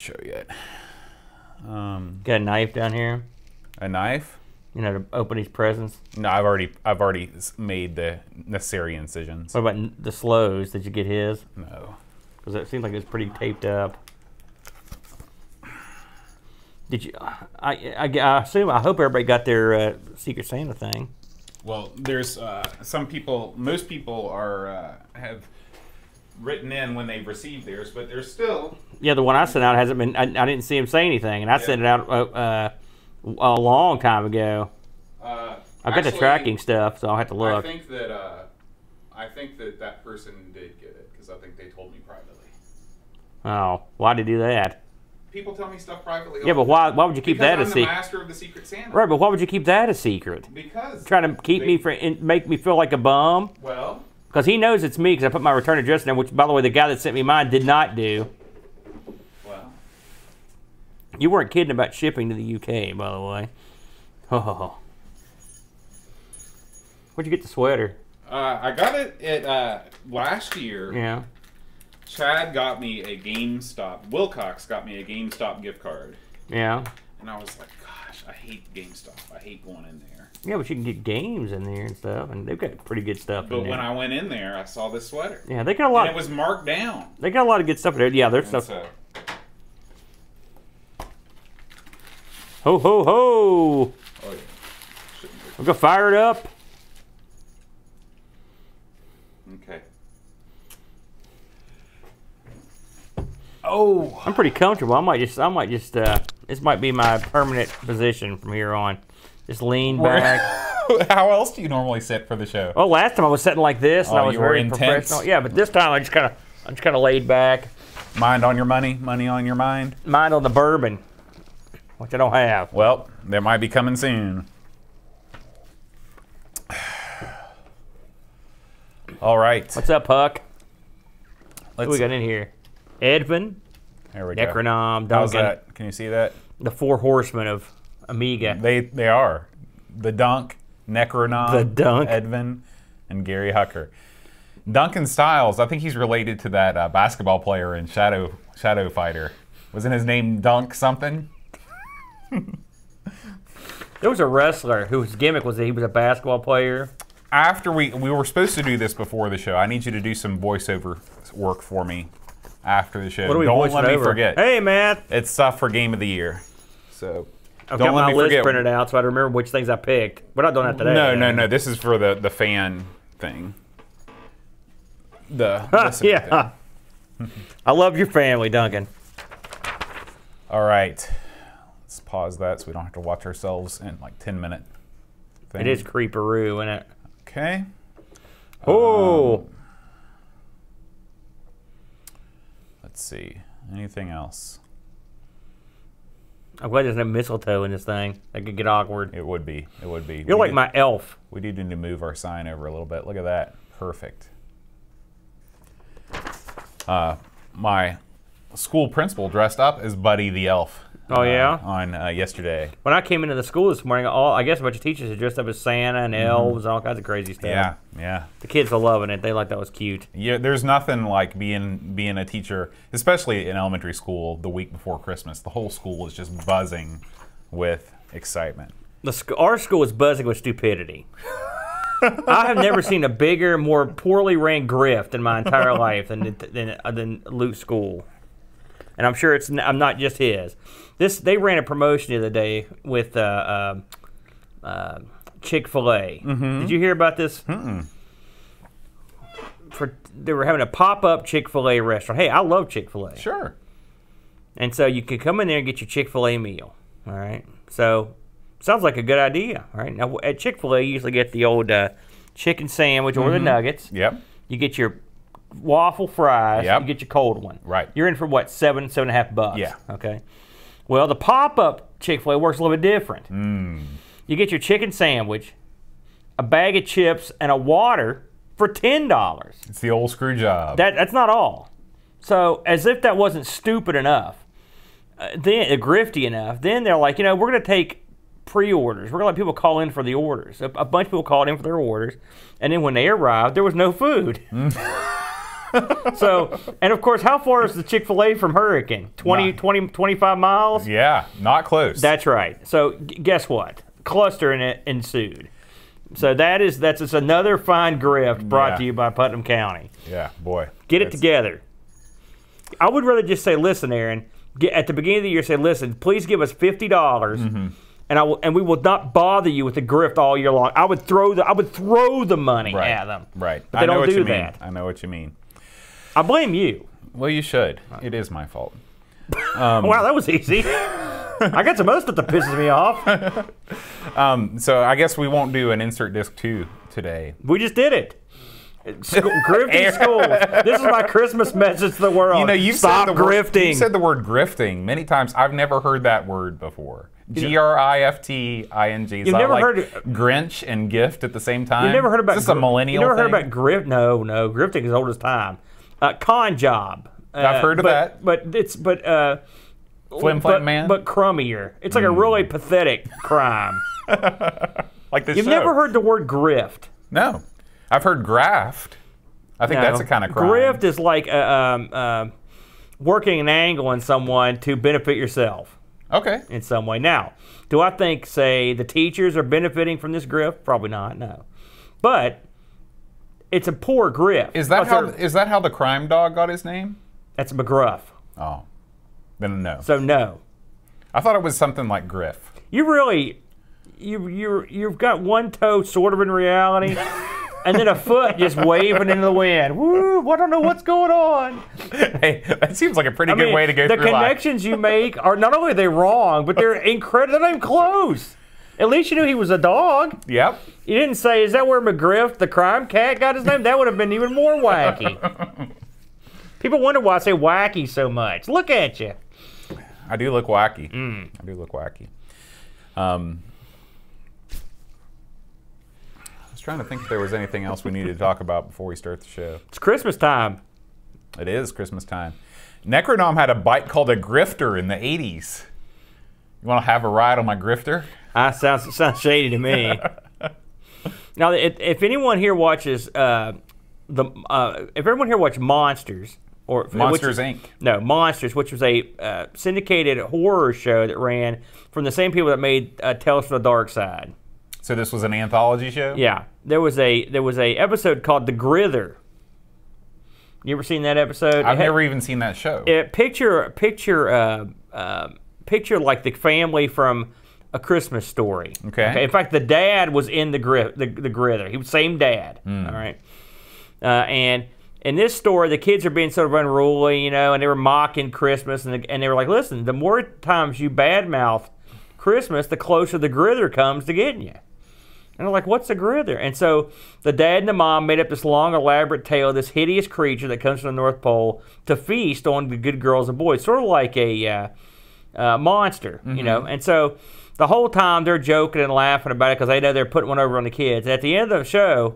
show yet. Got a knife down here. A knife? You know, to open these presents. No, I've already made the necessary incisions. What about the slows? Did you get his? No. Because it seemed like it was pretty taped up. Did you? I assume. I hope everybody got their Secret Santa thing. Well, there's some people. Most people are have written in when they've received theirs, but there's still. Yeah, the one I sent out hasn't been. I didn't see him say anything, and I sent it out a long time ago. I've got the tracking stuff, so I'll have to look. I think that person did get it because I think they told me privately. Oh, why'd they do that? People tell me stuff privately. Yeah, but why would you keep that a secret? Because I'm the master of the Secret Santa. Right, but why would you keep that a secret? Because try to keep me make me feel like a bum. Well, because he knows it's me because I put my return address in there, which, by the way, the guy that sent me mine did not do. Well, you weren't kidding about shipping to the UK, by the way. Oh. Where'd you get the sweater? I got it at last year. Yeah. Chad got me a GameStop. Wilcox got me a GameStop gift card. Yeah. And I was like, gosh, I hate GameStop. I hate going in there. Yeah, but you can get games in there and stuff, and they've got pretty good stuff in there. But when I went in there, I saw this sweater. Yeah, they got a lot. And it was marked down. They got a lot of good stuff in there. Yeah, there's stuff. So, ho, ho, ho! Oh, yeah. We're going to fire it up. Okay. Oh, I'm pretty comfortable. I might just. This might be my permanent position from here on. Just lean back. How else do you normally sit for the show? Well, last time I was sitting like this, and I was very intense. professional. Yeah, but this time I'm just kind of laid back. Mind on your money, money on your mind. Mind on the bourbon, which I don't have. Well, that might be coming soon. All right. What's up, Huck? What we got in here? Edvin, there we go. Necronom, Duncan. How's that? Can you see that? The four horsemen of Amiga. They are. The Dunk, Necronom, the Dunk, Edvin, and Gary Hucker. Duncan Styles, I think he's related to that basketball player in Shadow Fighter. Wasn't his name Dunk something? There was a wrestler whose gimmick was that he was a basketball player. After we were supposed to do this before the show. I need you to do some voiceover work for me after the show. What are we Don't let me over? forget. Hey, Matt. It's stuff for Game of the Year. So I've don't got let my me list forget. printed out so I remember which things I picked. We're not doing that today. No. This is for the fan thing. The yeah. Thing. I love your family, Duncan. All right. Let's pause that so we don't have to watch ourselves in like 10-minute thing. It is creeperoo, isn't it? Okay. Oh. Let's see. Anything else? I'm glad there's no mistletoe in this thing. That could get awkward. It would be. It would be. You're like my elf. We do need to move our sign over a little bit. Look at that. Perfect. My school principal dressed up as Buddy the Elf. Oh, yeah? On yesterday. When I came into the school this morning, I guess a bunch of teachers had dressed up as Santa and elves and all kinds of crazy stuff. Yeah, yeah. The kids are loving it. They like that was cute. Yeah, there's nothing like being a teacher, especially in elementary school, the week before Christmas. The whole school is just buzzing with excitement. Our school is buzzing with stupidity. I have never seen a bigger, more poorly ran grift in my entire life than Luke's school. And I'm sure I'm not just his. They ran a promotion the other day with Chick-fil-A. Mm-hmm. Did you hear about this? Mm-mm. They were having a pop-up Chick-fil-A restaurant. Hey, I love Chick-fil-A. Sure. And so you can come in there and get your Chick-fil-A meal. All right. So sounds like a good idea. All right. Now at Chick-fil-A, you usually get the old chicken sandwich or the nuggets. Yep. You get your waffle fries. Yep. You get your cold one. Right. You're in for what, $7.50? Yeah. Okay. Well, the pop-up Chick-fil-A works a little bit different. Mm. You get your chicken sandwich, a bag of chips, and a water for $10. It's the old screw job. That's not all. So as if that wasn't stupid enough, then grifty enough, then they're like, we're going to take pre-orders. We're going to let people call in for the orders. A bunch of people called in for their orders, and then when they arrived, there was no food. So, and of course, how far is the Chick-fil-A from Hurricane? 25 miles? Yeah, not close. That's right. So guess what? Cluster ensued. So that's just another fine grift brought to you by Putnam County. Yeah, boy. Get it together. I would rather just say, listen, Aaron, at the beginning of the year, say, listen, please give us $50, and we will not bother you with the grift all year long. I would throw the money at them. Right. But they don't do that. I know what you mean. I blame you. Well, you should. It is my fault. Wow, that was easy. I got some other stuff that pisses me off. So I guess we won't do an insert disc 2 today. We just did it. Grifting schools. This is my Christmas message to the world. You know, Stop grifting. You said the word grifting many times. I've never heard that word before. Grifting. You've never heard Grinch and gift at the same time? You've never heard about Is this a millennial You never thing? heard about grift? No. Grifting is old as time. Con job. I've heard of that. Flim Flam Man? But crummier. It's like a really pathetic crime. Like this You've show. never heard the word grift? No. I've heard graft. I think that's a kind of crime. Grift is like working an angle on someone to benefit yourself. Okay. In some way. Now, do I think, say, the teachers are benefiting from this grift? Probably not, no. But it's a poor grift. Is that how the crime dog got his name? That's McGruff. Oh. Then no. So no. I thought it was something like Griff. You really, you've got one toe sort of in reality, and then a foot just waving into the wind. Woo! I don't know what's going on. Hey, that seems like a pretty good way to go through life. The connections you make are not only are they wrong, but they're incredible. They're not even close. At least you knew he was a dog. Yep. You didn't say, is that where McGriff, the crime cat, got his name? That would have been even more wacky. People wonder why I say wacky so much. Look at you. I do look wacky. I do look wacky. I was trying to think if there was anything else we needed to talk about before we start the show. It's Christmas time. It is Christmas time. Necronom had a bike called a Grifter in the 80s. You want to have a ride on my Grifter? Sounds shady to me. Now, if anyone here watches if everyone here watched Monsters, or Monsters Inc. No, Monsters, which was a syndicated horror show that ran from the same people that made Tales from the Dark Side. So this was an anthology show? Yeah, there was a episode called The Grither. You ever seen that episode? I've never even seen that show. Picture like the family from A Christmas Story. Okay. In fact, the dad was in the Grither. He was same dad. All right. And in this story, the kids are being sort of unruly, and they were mocking Christmas, and they were like, "Listen, the more times you badmouth Christmas, the closer the Grither comes to getting you." And they're like, "What's a Grither?" And so the dad and the mom made up this long, elaborate tale of this hideous creature that comes from the North Pole to feast on the good girls and boys, sort of like a monster, And so the whole time they're joking and laughing about it because they know they're putting one over on the kids. At the end of the show,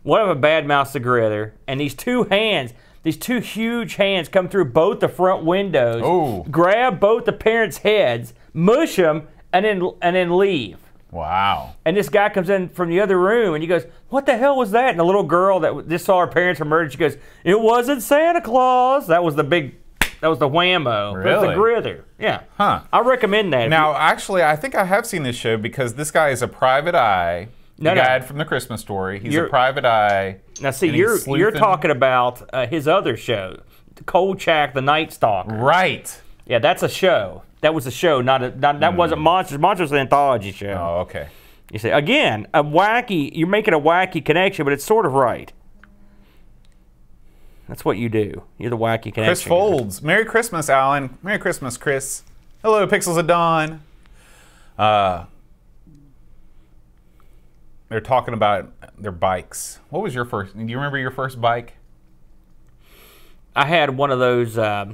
one of them badmouths the Grither, and these two huge hands come through both the front windows, grab both the parents' heads, mush them, and then leave. Wow. And this guy comes in from the other room, and he goes, "What the hell was that?" And the little girl that just saw her parents emerge, she goes, "It wasn't Santa Claus." That was the whammo. Really? It was the Grither. Yeah. Huh. I recommend that. Now, actually, I think I have seen this show because this guy is a private eye. The guy from the Christmas Story. He's a private eye. Now, see, you're talking about his other show, Kolchak the Night Stalker. Right. Yeah, that's a show. That was a show, that wasn't Monsters. Monsters was an anthology show. Oh, okay. You see, again, you're making a wacky connection, but it's sort of right. That's what you do. You're the wacky connection. Chris Folds. Merry Christmas, Alan. Merry Christmas, Chris. Hello, Pixels of Dawn. They're talking about their bikes. What was your first? Do you remember your first bike? I had one of those. I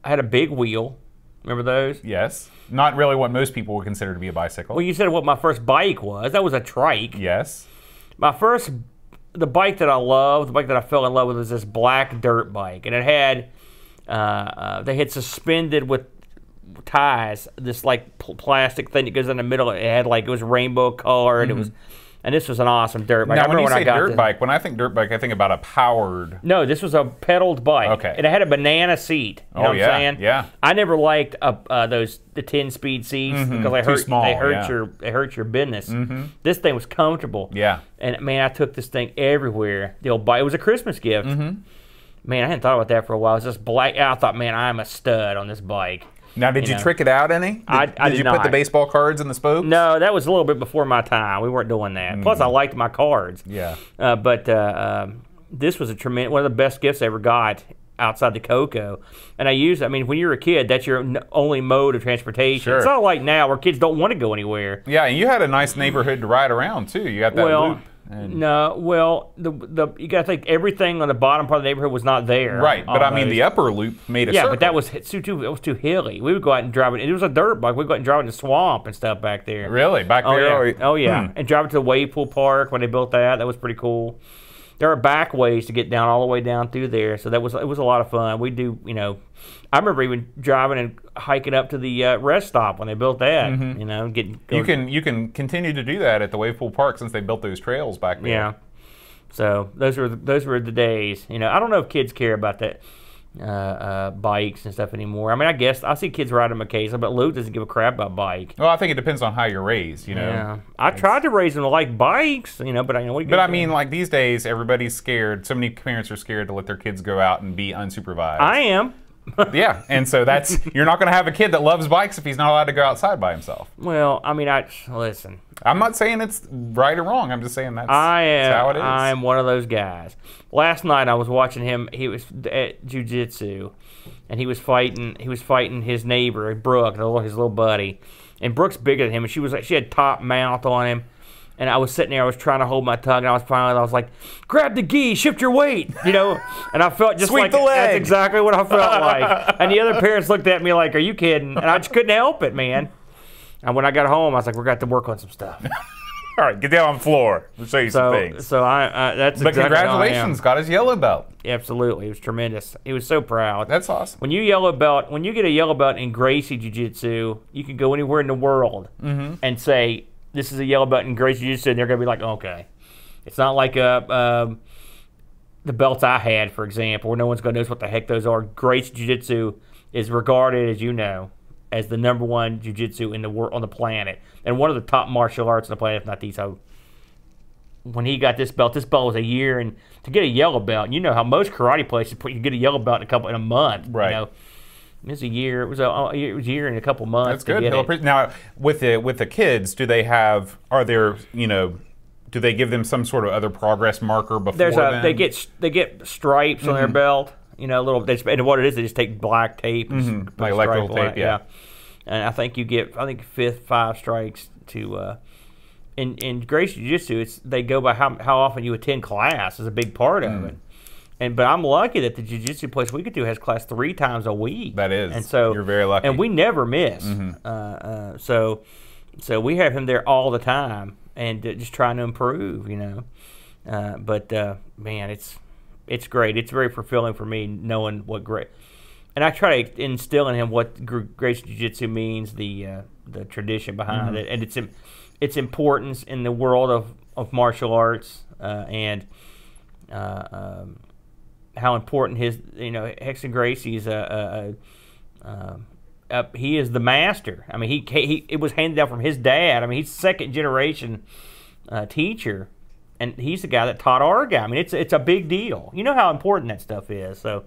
had a big wheel. Remember those? Yes. Not really what most people would consider to be a bicycle. Well, you said what my first bike was. That was a trike. Yes. The bike that I loved, the bike that I fell in love with, was this black dirt bike, and it had they had suspended with ties this like plastic thing that goes in the middle. It had it was rainbow color, and And this was an awesome dirt bike. Now, I when remember you say I got dirt bike, when I think dirt bike, I think about a powered. No, this was a pedaled bike. Okay. And it had a banana seat. You know what I'm saying? Yeah. I never liked the 10-speed seats because they hurt your business. This thing was comfortable. Yeah. And man, I took this thing everywhere. The old bike. It was a Christmas gift. Man, I hadn't thought about that for a while. It was just black. I thought, man, I'm a stud on this bike. Now, did you trick it out any? Did you put the baseball cards in the spokes? No, that was a little bit before my time. We weren't doing that. Plus, I liked my cards. Yeah. But this was one of the best gifts I ever got outside the Coco. And I mean, when you're a kid, that's your only mode of transportation. Sure. It's not like now where kids don't want to go anywhere. Yeah, and you had a nice neighborhood to ride around, too. You got that loop. No, well, you got to think everything on the bottom part of the neighborhood was not there. Right, but I mean the upper loop made a circle. Yeah, but that was too hilly. We would go out and drive it. It was a dirt bike. We'd go out and drive it in the swamp and stuff back there. Really? Back there? Oh, yeah. And drive it to the wave pool park when they built that. That was pretty cool. There are back ways to get down all the way down through there, so it was a lot of fun. We do, I remember even driving and hiking up to the rest stop when they built that. You can continue to do that at the wave pool park since they built those trails back there. Yeah, so those were the days. I don't know if kids care about that bikes and stuff anymore. I mean, I guess I see kids riding them occasionally, but Luke doesn't give a crap about bike. Well, I think it depends on how you're raised. Yeah, I tried to raise them to like bikes. But I mean, like these days, everybody's scared. So many parents are scared to let their kids go out and be unsupervised. I am. Yeah, and so you're not going to have a kid that loves bikes if he's not allowed to go outside by himself. Well, I mean, listen. I'm not saying it's right or wrong. I'm just saying that's how it is. I'm one of those guys. Last night I was watching him. He was at jiu-jitsu, and he was fighting his neighbor, Brooke, his little buddy. And Brooke's bigger than him, and she had top mount on him. And I was sitting there, I was trying to hold my tongue, and I was like, grab the gi, shift your weight, And I felt just Sweep like the leg. That's exactly what I felt like. And the other parents looked at me like, are you kidding? And I just couldn't help it, man. And when I got home, I was like, we're going to work on some stuff. All right, get down on the floor. We'll show you some things. So that's but exactly congratulations, got his yellow belt. Absolutely, it was tremendous. He was so proud. That's awesome. When you get a yellow belt in Gracie Jiu-Jitsu, you can go anywhere in the world and say, this is a yellow belt in Gracie Jiu-Jitsu, and they're going to be like, okay. It's not like the belts I had, for example, where no one's going to know what the heck those are. Gracie Jiu-Jitsu is regarded, as you know, as the #1 jiu-jitsu in the world, on the planet, and one of the top martial arts on the planet, if not the top. When he got this belt was a year, and to get a yellow belt, you know how most karate places you get a yellow belt in a month. Right. It was a year. It was a year and a couple months. That's good. Now, with the kids, do they give them some sort of other progress marker before then? They get stripes on their belt. And what it is, they just take black tape, and like electrical tape, yeah. And I think you get 5 strikes to. In Gracie Jiu-Jitsu, they go by how often you attend class is a big part of it. But I'm lucky that the jiu-jitsu place we could do has class 3 times a week. That is. And so you're very lucky. And we never miss. So we have him there all the time and just trying to improve, But man, it's great. It's very fulfilling for me knowing what great. And I try to instill in him what Gracie Jiu-Jitsu means, the tradition behind it, and its importance in the world of martial arts, and how important his, Hexon Gracie is he is the master. I mean, it was handed down from his dad. I mean, he's second generation teacher, and he's the guy that taught our guy. I mean, it's a big deal. You know how important that stuff is. So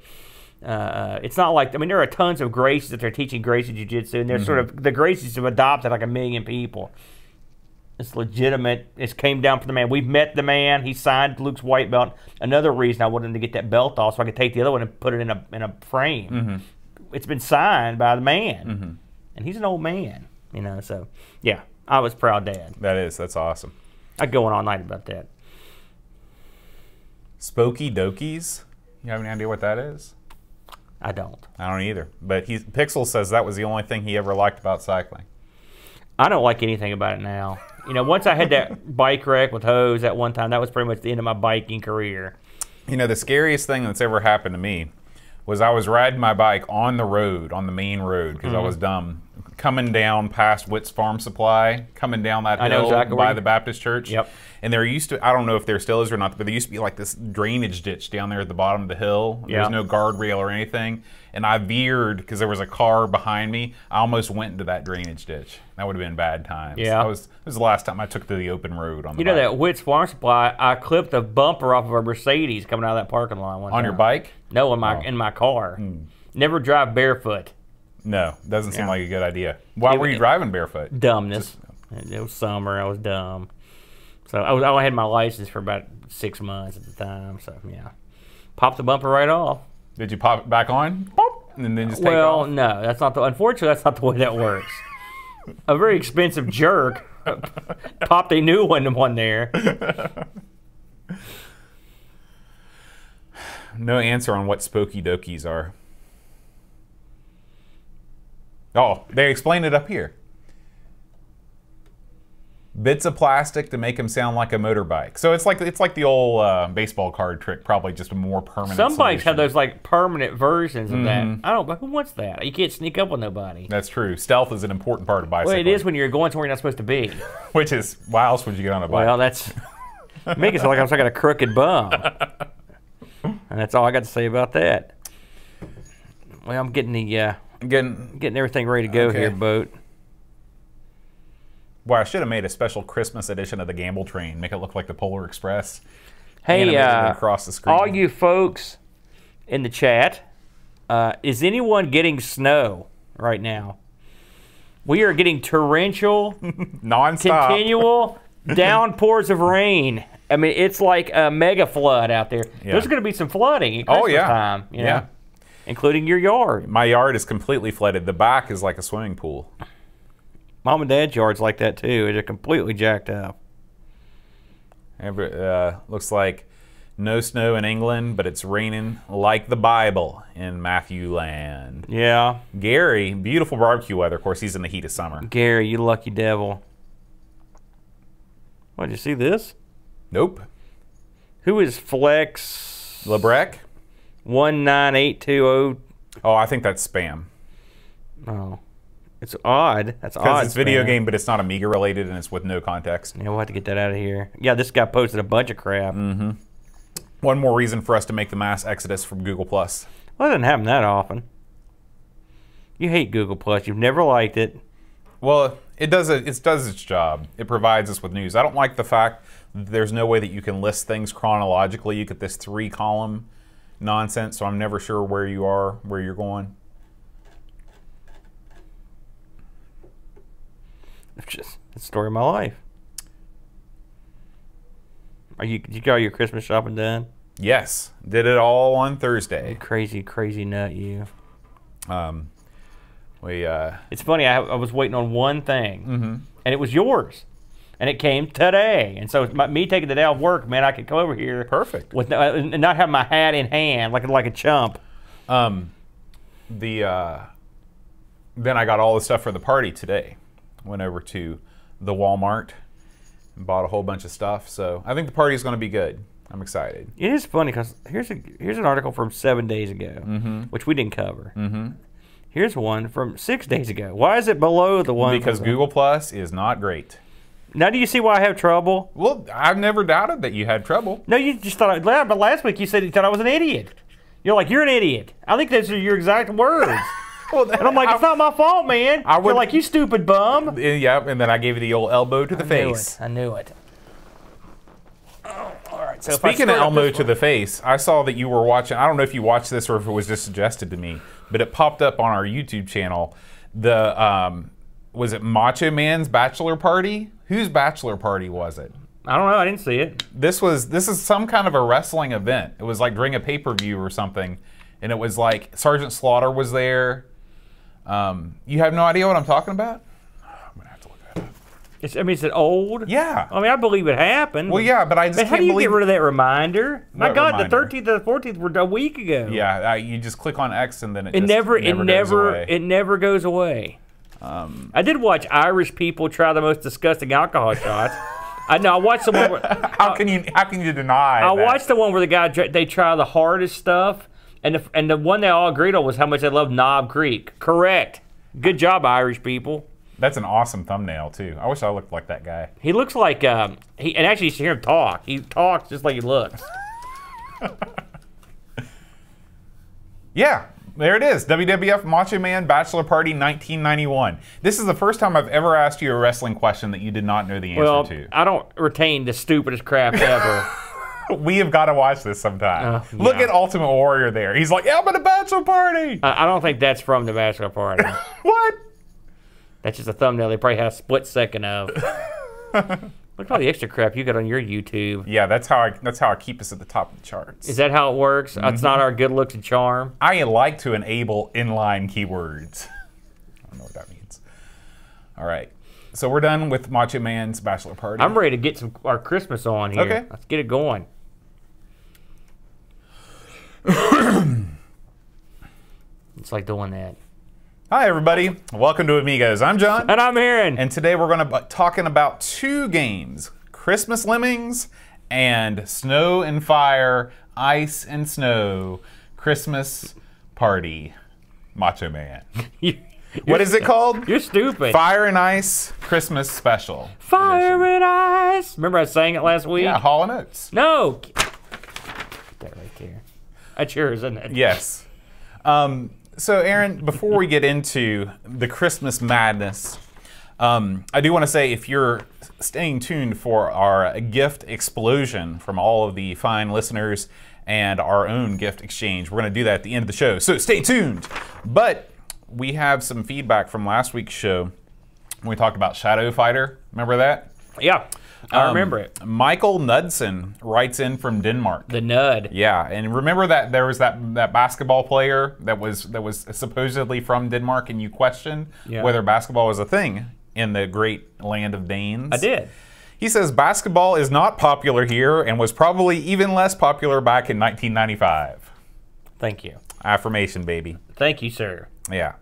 it's not like, there are tons of Gracies that they're teaching Gracie Jiu-Jitsu, and they're sort of, the Gracies have adopted like 1 million people. It's legitimate. It came down from the man. We've met the man. He signed Luke's white belt. Another reason I wanted him to get that belt off so I could take the other one and put it in a frame. It's been signed by the man, and he's an old man, So yeah, I was proud dad. That's awesome. I could go on all night about that. Spooky Dokies. You have any idea what that is? I don't. I don't either. But Pixel says that was the only thing he ever liked about cycling. I don't like anything about it now. Once I had that bike wreck with hose at one time, that was pretty much the end of my biking career. The scariest thing that's ever happened to me was I was riding my bike on the road, on the main road, because I was dumb, coming down past Witt's Farm Supply, coming down that hill exactly by the Baptist church. Yep. And there used to, I don't know if there still is or not, but there used to be like this drainage ditch down there at the bottom of the hill. There was no guardrail or anything. And I veered because there was a car behind me. I almost went into that drainage ditch. That would have been bad times. Yeah. It was the last time I took to the open road on the You know bike. that Witt's Farm Supply, I clipped a bumper off of a Mercedes coming out of that parking lot one time. On your bike? No, in my car. Never drive barefoot. No, doesn't seem like a good idea. Why were you driving barefoot? Dumbness. It was summer. I was dumb. So I had my license for about 6 months at the time. So yeah, popped the bumper right off. Did you pop it back on? Pop, and then just take it off? Well, no, that's not the. Unfortunately, that's not the way that works. A very expensive jerk popped a new one there. No answer on what spooky dokies are. Oh, they explain it up here. Bits of plastic to make them sound like a motorbike. So it's like the old baseball card trick, probably just a more permanent Some bikes solution. have those like permanent versions of that. I don't. But who wants that? You can't sneak up on nobody. That's true. Stealth is an important part of bicycling. Well, it is when you're going somewhere you're not supposed to be. Which is, why else would you get on a bike? Well, that's make it sound like I'm got a crooked bum. And that's all I got to say about that. Well, I'm getting the getting everything ready to go here, boat. Boy, I should have made a special Christmas edition of the Gamble Train. Make it look like the Polar Express. Hey, across the screen. all you folks in the chat, is anyone getting snow right now? We are getting torrential, non-stop, continual downpours of rain. I mean, it's like a mega flood out there. Yeah. There's going to be some flooding at Christmas time. You know, including your yard. My yard is completely flooded. The back is like a swimming pool. Mom and Dad's yard's like that too. They're completely jacked up. Looks like no snow in England, but it's raining like the Bible in Matthew land. Yeah. Gary, beautiful barbecue weather. Of course, he's in the heat of summer. Gary, you lucky devil. What, did you see this? Nope. Who is Flex? Lebrec? 19820. Oh, I think that's spam. Oh. It's odd. That's odd. Because it's video spam. game, but it's not Amiga related, and it's with no context. Yeah, we'll have to get that out of here. Yeah, this guy posted a bunch of crap. One more reason for us to make the mass exodus from Google+. Well, it doesn't happen that often. You hate Google+. You've never liked it. Well, it does its job. It provides us with news. I don't like the fact that there's no way that you can list things chronologically. You get this 3-column nonsense, so I'm never sure where you are, where you're going. It's just the story of my life. Did you get all your Christmas shopping done? Yes, did it all on Thursday. You crazy, crazy nut, you. It's funny, I was waiting on one thing, and it was yours. And it came today. And so me taking the day off work, man, I could come over here. Perfect. With and not have my hat in hand like a chump. Then I got all the stuff for the party today. Went over to the Walmart and bought a whole bunch of stuff. So I think the party is going to be good. I'm excited. It is funny because here's an article from 7 days ago, which we didn't cover. Here's one from 6 days ago. Why is it below the one? Because Google Plus is not great. Now, do you see why I have trouble? Well, I've never doubted that you had trouble. No, you just thought. But last week you said you thought I was an idiot. You're like, you're an idiot. I think those are your exact words. Well, and I'm like, it's not my fault, man. You're like, you stupid bum. Yeah, and then I gave you the old elbow to the face. I knew it. Oh, all right. So speaking of elbow to the face, I saw that you were watching. I don't know if you watched this or if it was just suggested to me, but it popped up on our YouTube channel. The was it Macho Man's bachelor party? Whose bachelor party was it? I don't know. I didn't see it. This is some kind of a wrestling event. It was like during a pay-per-view or something, and it was like Sergeant Slaughter was there. You have no idea what I'm talking about? I'm gonna have to look that up. Is it old? Yeah. I mean, I believe it happened. Well, yeah, but I just can't how do you believe get rid of that reminder? My What God, reminder? the 13th and the 14th were a week ago. Yeah, you just click on X and then it never goes away. I did watch Irish people try the most disgusting alcohol shots. I know. I watched the one. Where, how can you deny? I watched the one where the guy they try the hardest stuff, and the one they all agreed on was how much they love Knob Creek. Correct. Good job, Irish people. That's an awesome thumbnail too. I wish I looked like that guy. He looks like and actually you should hear him talk. He talks just like he looks. Yeah, there it is. WWF Macho Man Bachelor Party 1991. This is the first time I've ever asked you a wrestling question that you did not know the answer to. I don't retain the stupidest crap ever. We have got to watch this sometime. Yeah. Look at Ultimate Warrior there. He's like, yeah, I'm at a bachelor party. I don't think that's from the Bachelor Party. What? That's just a thumbnail they probably had a split second of. Look at all the extra crap you got on your YouTube. Yeah, that's how I keep us at the top of the charts. Is that how it works? That's not our good looks and charm? I like to enable inline keywords. I don't know what that means. All right. So we're done with Macho Man's Bachelor Party. I'm ready to get our Christmas on here. Okay. Let's get it going. It's like doing that. Hi, everybody. Welcome to Amigos. I'm John. And I'm Aaron. And today we're going to be talking about two games, Christmas Lemmings and Snow and Fire, Ice and Snow, Christmas Party, Macho Man. What is it called? You're stupid. Fire and Ice Christmas Special. Fire edition. and Ice. Remember I sang it last week? Yeah, Hall & Oates. No. Put that right there. That's yours, isn't it? Yes. So, Aaron, before we get into the Christmas madness, I do want to say if you're staying tuned for our gift explosion from all of the fine listeners and our own gift exchange, we're going to do that at the end of the show. So stay tuned. But we have some feedback from last week's show when we talked about Shadow Fighter. Remember that? Yeah. I remember it. Michael Knudsen writes in from Denmark. The Nud. Yeah, and remember that there was that basketball player that was supposedly from Denmark, and you questioned whether basketball was a thing in the great land of Danes? I did. He says basketball is not popular here and was probably even less popular back in 1995. Thank you. Affirmation, baby. Thank you, sir. Yeah.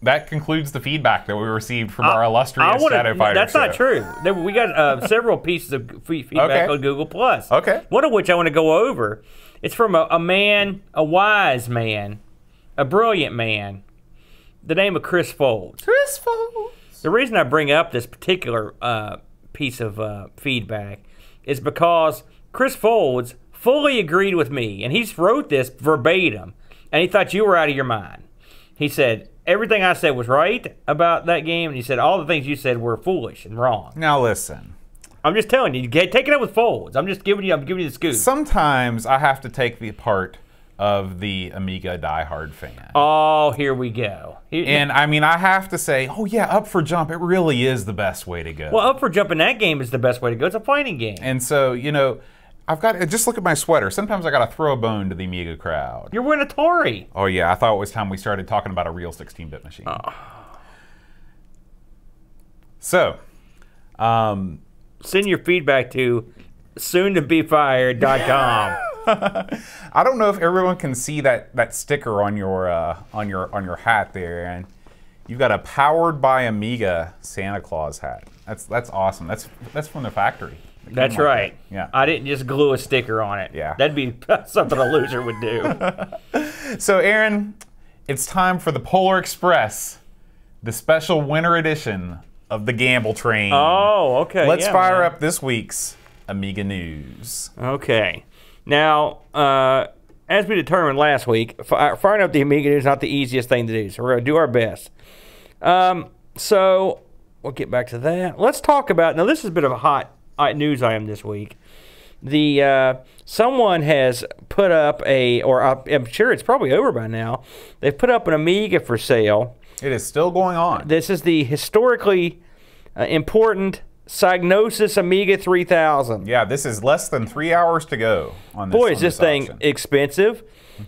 That concludes the feedback that we received from our illustrious Shadow Fighter That's show. not true. We got several pieces of feedback on Google+. Okay. One of which I want to go over. It's from a man, a wise man, a brilliant man, the name of Chris Folds. Chris Folds. The reason I bring up this particular piece of feedback is because Chris Folds fully agreed with me, and he's wrote this verbatim, and he thought you were out of your mind. He said, everything I said was right about that game, and he said all the things you said were foolish and wrong. Now listen. I'm just telling you, take it up with Folds. I'm giving you the scoop. Sometimes I have to take the part of the Amiga diehard fan. Oh, here we go. And I mean, I have to say, oh yeah, Up for Jump, it really is the best way to go. Well, Up for Jump in that game is the best way to go. It's a fighting game. And so, you know, I've got just look at my sweater. Sometimes I got to throw a bone to the Amiga crowd. You're wearing Atari. Oh yeah, I thought it was time we started talking about a real 16-bit machine. Oh. So, send your feedback to soontobefired.com. I don't know if everyone can see that sticker on your hat there, and you've got a powered by Amiga Santa Claus hat. That's awesome. That's from the factory. That's right. Yeah. I didn't just glue a sticker on it. Yeah. That'd be something a loser would do. So, Aaron, it's time for the Polar Express, the special winter edition of the Gamble Train. Oh, okay. Let's fire up this week's Amiga news. Okay. Now, as we determined last week, firing up the Amiga news is not the easiest thing to do, so we're going to do our best. So, we'll get back to that. Let's talk about, now this is a bit of a hot news item this week. Someone has put up I'm sure it's probably over by now, they've put up an Amiga for sale. It is still going on. This is the historically important Psygnosis Amiga 3000. Yeah, this is less than 3 hours to go on this. Boy, is this thing expensive.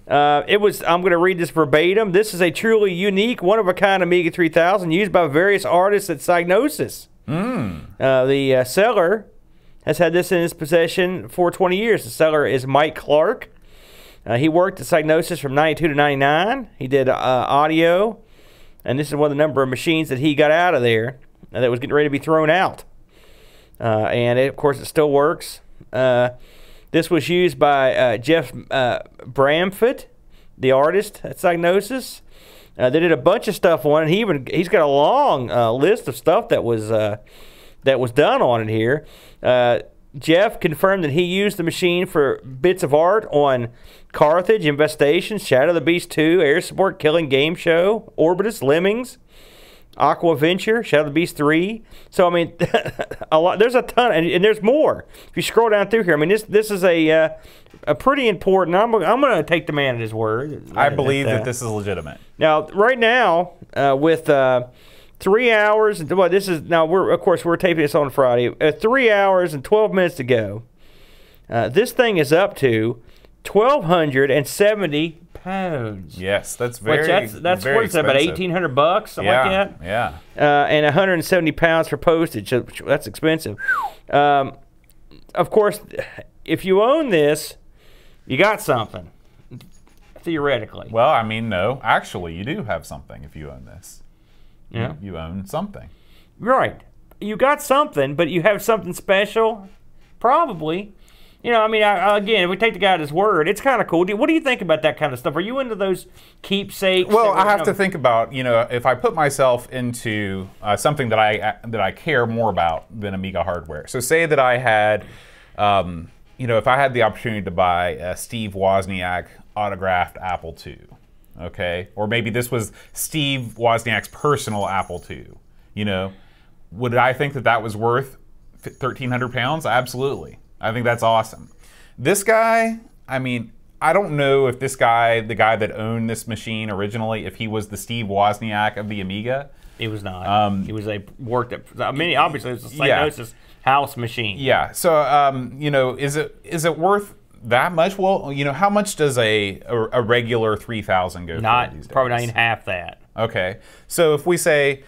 I'm going to read this verbatim. This is a truly unique, one-of-a-kind Amiga 3000 used by various artists at Psygnosis. The seller has had this in his possession for 20 years. The seller is Mike Clark. He worked at Psygnosis from 92 to 99. He did audio, and this is one of the number of machines that he got out of there that was getting ready to be thrown out. Of course, it still works. This was used by Jeff Bramford, the artist at Psygnosis. They did a bunch of stuff on it. He's got a long list of stuff that was done on it here. Jeff confirmed that he used the machine for bits of art on Carthage, Infestation, Shadow of the Beast 2, Air Support, Killing Game Show, Orbitus, Lemmings, Aqua Venture, Shadow of the Beast 3. So I mean, a lot. There's a ton, and there's more. If you scroll down through here, I mean, this is a pretty important. I'm going to take the man at his word. I believe that this is legitimate. Now, right now, with 3 hours. Well, this is now. We're taping this on Friday. 3 hours and 12 minutes to go. This thing is up to 1,270 pounds. Yes, that's very. That's very what's about $1,800, something like that. Yeah. And 170 pounds for postage. That's expensive. Of course, if you own this, you got something. Theoretically. Well, I mean, no. Actually, you do have something if you own this. Yeah. You own something. Right. You got something, but you have something special? Probably. You know, I mean, again, if we take the guy at his word, it's kind of cool. What do you think about that kind of stuff? Are you into those keepsakes? Well, I have to think about, you know, if I put myself into something that I care more about than Amiga hardware. So say that I had, you know, if I had the opportunity to buy a Steve Wozniak autographed Apple II, okay? Or maybe this was Steve Wozniak's personal Apple II, you know? Would I think that that was worth 1,300 pounds? Absolutely. I think that's awesome. This guy, I mean, I don't know if this guy, the guy that owned this machine originally, if he was the Steve Wozniak of the Amiga. He was not. He was worked at. I mean, obviously, it's a Psygnosis house machine. Yeah. So, you know, is it worth that much? Well, you know, how much does a regular 3,000 go for these days? Probably not even half that. Okay. So if we say,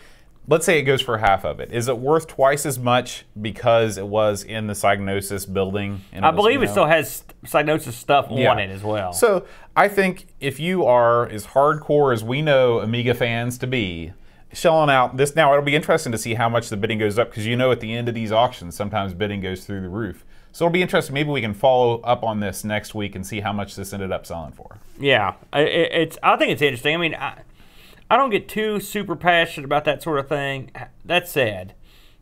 let's say it goes for half of it. Is it worth twice as much because it was in the Psygnosis building? And I believe it still has Psygnosis stuff on it as well. So I think if you are as hardcore as we know Amiga fans to be, shelling out this now, it'll be interesting to see how much the bidding goes up, because you know at the end of these auctions, sometimes bidding goes through the roof. So it'll be interesting. Maybe we can follow up on this next week and see how much this ended up selling for. Yeah, I think it's interesting. I mean, I don't get too super passionate about that sort of thing. That said,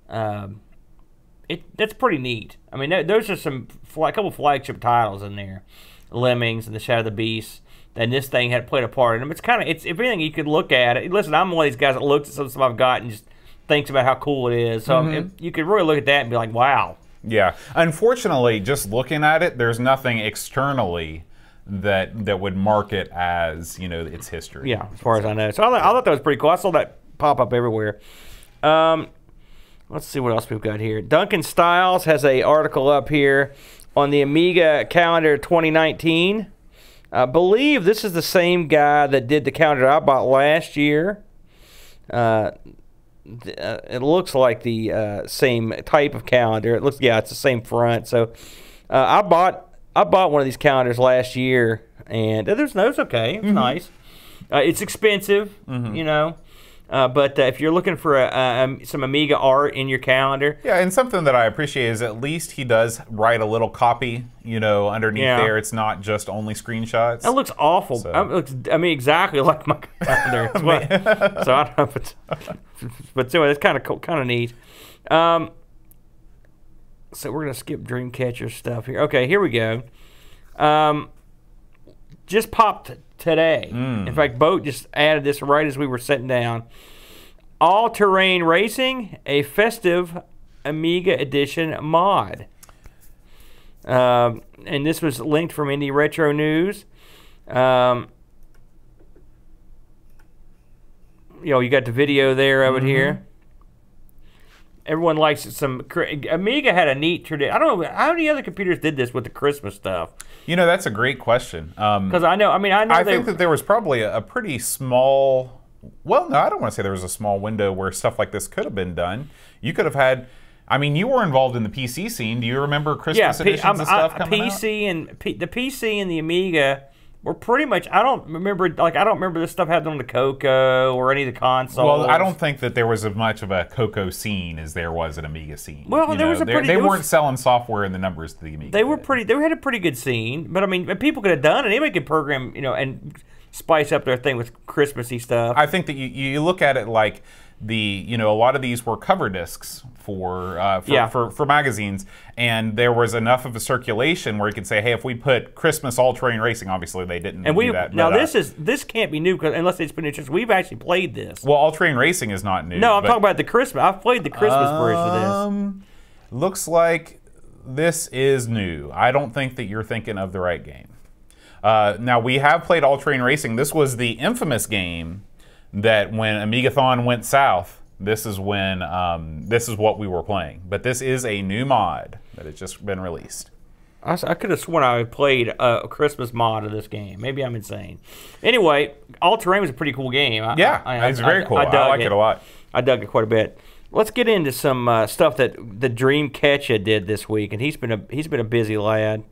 that's pretty neat. I mean, those are a couple flagship titles in there, Lemmings and the Shadow of the Beast. And this thing had played a part in them. It's if anything, you could look at it. Listen, I'm one of these guys that looks at some stuff I've got and just thinks about how cool it is. So you could really look at that and be like, wow. Yeah. Unfortunately, just looking at it, there's nothing externally that would mark it as, you know, its history. Yeah, as far as I know. So I thought that was pretty cool. I saw that pop up everywhere. Let's see what else we've got here. Duncan Stiles has an article up here on the Amiga Calendar 2019. I believe this is the same guy that did the calendar I bought last year. It looks like the same type of calendar. It looks, it's the same front. So I bought one of these calendars last year, and it was okay. It was nice. It's expensive, you know. But if you're looking for some Amiga art in your calendar. Yeah, and something that I appreciate is at least he does write a little copy, you know, underneath there. It's not just only screenshots. That looks awful. So. I mean, exactly like my calendar. So I don't know if it's... But anyway, it's kind of neat. So we're going to skip Dreamcatcher stuff here. Okay, here we go. Just popped today. In fact, Boat just added this right as we were sitting down. All-Terrain Racing, a festive Amiga Edition mod. And this was linked from Indie Retro News. You know, you got the video there of it here. Everyone likes some. Amiga had a neat tradition. I don't know how many other computers did this with the Christmas stuff. You know, that's a great question. Because I know. I think that there was probably a pretty small. Well, no, I don't want to say there was a small window where stuff like this could have been done. You could have had. I mean, you were involved in the PC scene. Do you remember Christmas editions of stuff coming out? The PC and the Amiga were pretty much. I don't remember this stuff happening on the Coco or any of the consoles. Well, I don't think that there was as much of a Coco scene as there was an Amiga scene. Well, they weren't selling software in the numbers to the Amiga. They had a pretty good scene, but I mean, people could have done it. Anybody could program, you know, and spice up their thing with Christmassy stuff. I think that you look at it like a lot of these were cover discs for magazines, and there was enough of a circulation where you could say, hey, if we put Christmas All-Terrain Racing, obviously they didn't do that. Now this can't be new unless it's been interesting. We've actually played this. Well, All-Terrain Racing is not new. No, I'm talking about the Christmas. I've played the Christmas version of this. Looks like this is new. I don't think that you're thinking of the right game. Now, we have played All-Terrain Racing. This was the infamous game that when Amigathon went south, this is when this is what we were playing. But this is a new mod that has just been released. I could have sworn I played a Christmas mod of this game. Maybe I'm insane. Anyway, All-Terrain was a pretty cool game. It's very cool. I like it a lot. I dug it quite a bit. Let's get into some stuff that the Dreamcatcher did this week, and he's been a busy lad.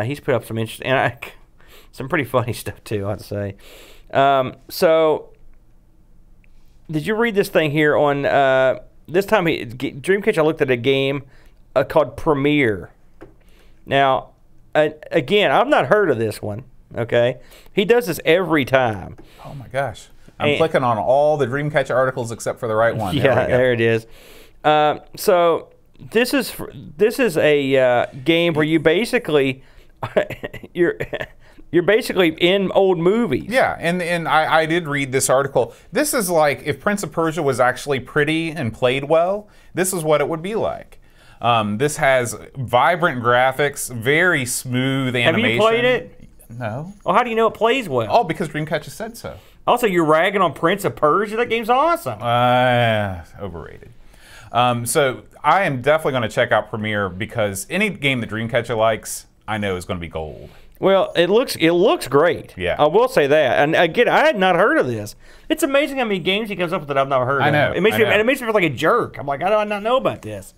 He's put up some interesting, some pretty funny stuff too, I'd say. So, did you read this thing here on this time? Dreamcatcher looked at a game called Premiere. Now, again, I've not heard of this one. Okay, he does this every time. Oh my gosh. I'm clicking on all the Dreamcatcher articles except for the right one. Yeah, there it is. So this is a game where you basically you're basically in old movies. Yeah, and I did read this article. This is like if Prince of Persia was actually pretty and played well. This is what it would be like. This has vibrant graphics, very smooth animation. Have you played it? No. Well, how do you know it plays well? Oh, because Dreamcatcher said so. Also, you're ragging on Prince of Persia. That game's awesome. Overrated. So I am definitely going to check out Premiere because any game that Dreamcatcher likes, I know is going to be gold. Well, it looks great. Yeah. I will say that. And again, I had not heard of this. It's amazing how many games he comes up with that I've never heard of. I know. It makes me feel like a jerk. I'm like, I do not know about this.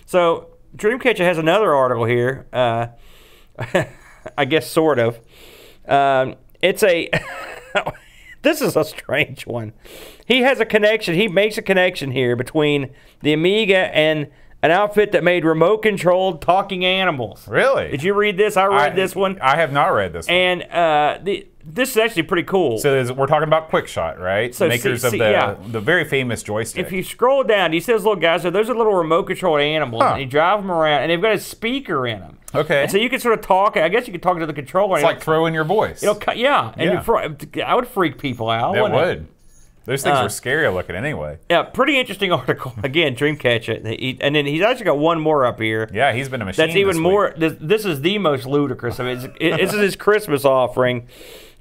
So Dreamcatcher has another article here. I guess sort of. It's a. This is a strange one. He has a connection. He makes a connection here between the Amiga and an outfit that made remote-controlled talking animals. Really? Did you read this? I read this one. I have not read this one. And this is actually pretty cool. So we're talking about QuickShot, right? So makers of the very famous joystick. If you scroll down, he says, look, guys, so those are little remote-controlled animals, and you drive them around, and they've got a speaker in them. Okay. And so you can sort of talk. I guess you could talk to the controller. It's like throwing your voice. Yeah. And I would freak people out. It would. Those things are scary looking anyway. Yeah, pretty interesting article. Again, Dreamcatcher. And then he's actually got one more up here. Yeah, he's been a machine. That's even more. This is the most ludicrous. I mean, this is his Christmas offering.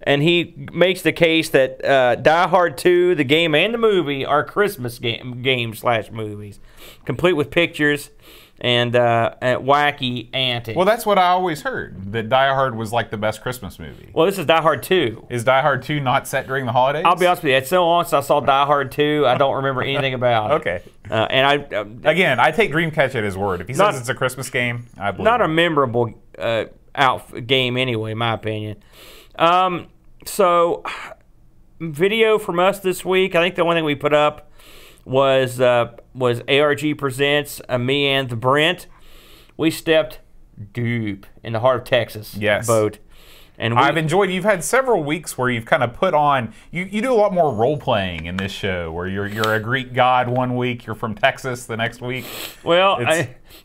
And he makes the case that Die Hard 2, the game and the movie, are Christmas games/movies, complete with pictures and wacky antics. Well, that's what I always heard, that Die Hard was like the best Christmas movie. Well, this is Die Hard 2. Is Die Hard 2 not set during the holidays? I'll be honest with you. It's so long since I saw Die Hard 2, I don't remember anything about it. Okay. And I take Dreamcatcher at his word. If he says it's a Christmas game, I believe not a memorable game anyway, in my opinion. So, video from us this week. I think the only thing we put up was ARG Presents Me and the Brent. We stepped deep in the heart of Texas. Yes. Boat. And I've enjoyed. You've had several weeks where you've kind of put on. You do a lot more role playing in this show, where you're a Greek god one week, you're from Texas the next week. Well,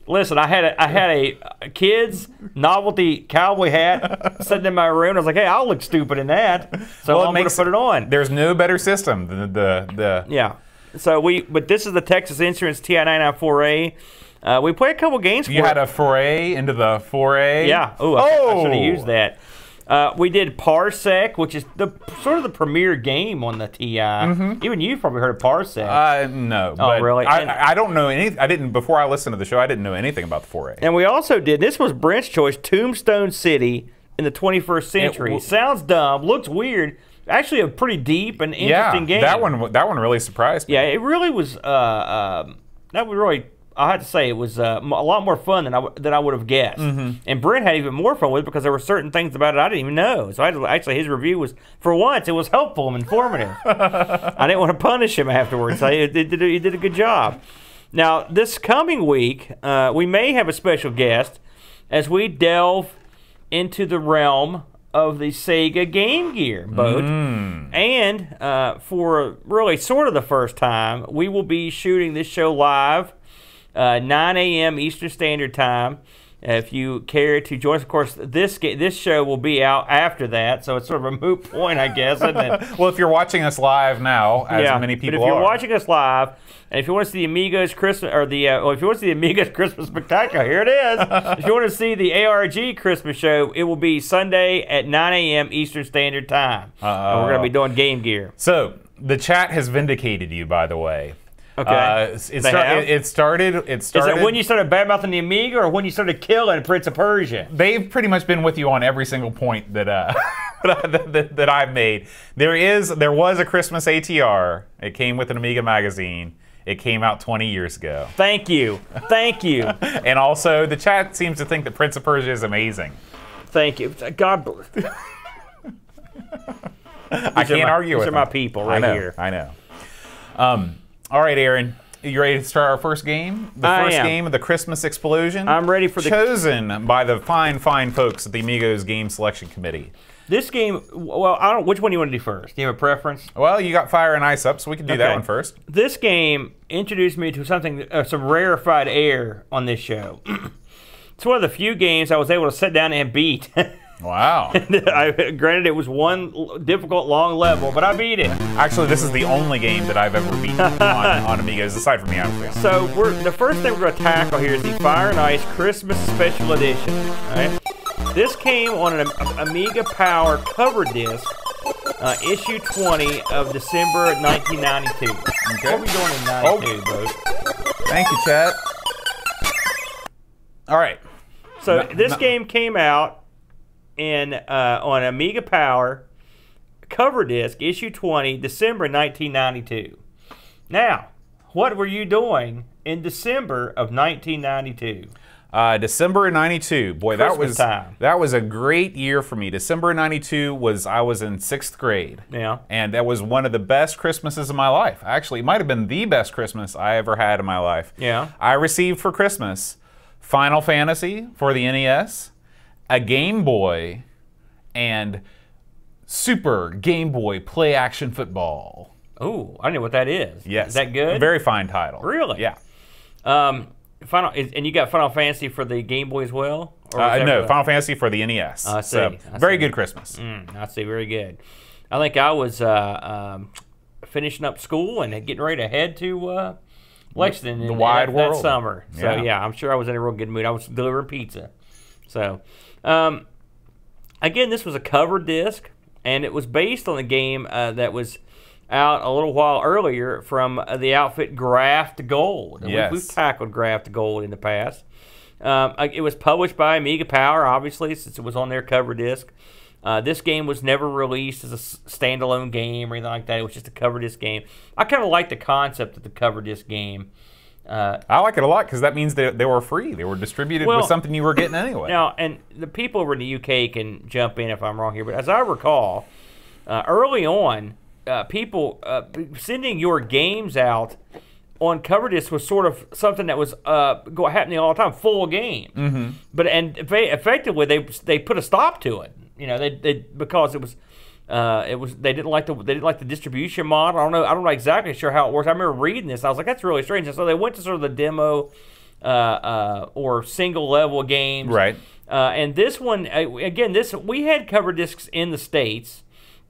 listen, I had a kid's novelty cowboy hat sitting in my room. I was like, hey, I'll look stupid in that, so I'm going to put it on. There's no better system than the yeah. So but this is the Texas Insurance TI-994A. We played a couple games. You had a foray into the foray. Yeah. I should have used that. We did Parsec, which is sort of the premier game on the TI. Mm-hmm. Even you've probably heard of Parsec. No. Oh, really? I don't know anything. I didn't, before I listened to the show, I didn't know anything about the foray. And we also did, this was Brent's choice, Tombstone City in the 21st century. Sounds dumb, looks weird. Actually a pretty deep and interesting game. That one really surprised me. Yeah, it really was, I had to say it was a lot more fun than I would have guessed. Mm-hmm. And Brent had even more fun with it because there were certain things about it I didn't even know. So actually his review was, for once, it was helpful and informative. I didn't want to punish him afterwards. He did a good job. Now, this coming week, we may have a special guest as we delve into the realm of the Sega Game Gear boat. And for really sort of the first time, we will be shooting this show live, 9 a.m. Eastern Standard Time. If you care to join us, of course, this show will be out after that, so it's sort of a moot point, I guess, isn't it? Well, if you're watching us live now, as many people but if you're watching us live, and if you want to see the Amigos Christmas, or the, if you want to see the Amigos Christmas Spectacular, here it is. If you want to see the ARG Christmas show, it will be Sunday at 9 a.m. Eastern Standard Time. And we're going to be doing Game Gear. So, the chat has vindicated you, by the way. Okay. It started. Is it when you started badmouthing the Amiga, or when you started killing Prince of Persia? They've pretty much been with you on every single point that that I've made. There was a Christmas ATR. It came with an Amiga magazine. It came out 20 years ago. Thank you. Thank you. And also, the chat seems to think that Prince of Persia is amazing. Thank you. God bless. I can't argue with them. These are my people right here. I know. All right, Aaron. You ready to start our first game? The first game of the Christmas Explosion? I'm ready for the... Chosen by the fine, fine folks at the Amigos Game Selection Committee. This game, well, I don't. Which one do you want to do first? Do you have a preference? Well, you got Fire and Ice up, so we can do that one first. This game introduced me to something, some rarefied air on this show. It's one of the few games I was able to sit down and beat. Wow. Granted, it was one difficult, long level, but I beat it. Actually, this is the only game that I've ever beaten on Amigos, aside from the Amigos. So, the first thing we're going to tackle here is the Fire and Ice Christmas Special Edition. All right? This came on an Amiga Power cover disc, issue 20 of December 1992. Okay. What are we doing in 92, Bo? Thank you, Chad. All right. So, this game came out on Amiga Power cover disc, issue 20, December 1992. Now, what were you doing in December of 1992? December of 92. Boy, that was a great year for me. December of 92 I was in 6th grade. Yeah. And that was one of the best Christmases of my life. Actually, it might have been the best Christmas I ever had in my life. Yeah. I received for Christmas Final Fantasy for the NES, a Game Boy, and Super Game Boy Play Action Football. Oh, I know what that is. Yes. Is that good? Very fine title. Really? Yeah. And you got Final Fantasy for the Game Boy as well? No, Final Fantasy for the NES. I see. So, very good Christmas. I see, very good. I think I was finishing up school and getting ready to head to Lexington the wide world that summer. So, yeah, I'm sure I was in a real good mood. I was delivering pizza. So, again, this was a cover disc, and it was based on a game that was out a little while earlier from the outfit Graft Gold. Yes. We've tackled Graft Gold in the past. It was published by Amiga Power, obviously, since it was on their cover disc. This game was never released as a standalone game or anything like that. It was just a cover disc game. I kind of like the concept of the cover disc game. I like it a lot because that means they were free. They were distributed with something you were getting anyway. Now, and the people over in the UK can jump in if I'm wrong here, but as I recall, early on, people sending your games out on cover disc was sort of something that was happening all the time, full game. But effectively they put a stop to it. You know, they because it was they didn't like the distribution model. I'm not exactly sure how it works. I remember reading this. I was like, that's really strange. And so they went to sort of the demo or single level games. Right. And this one again, we had cover discs in the States.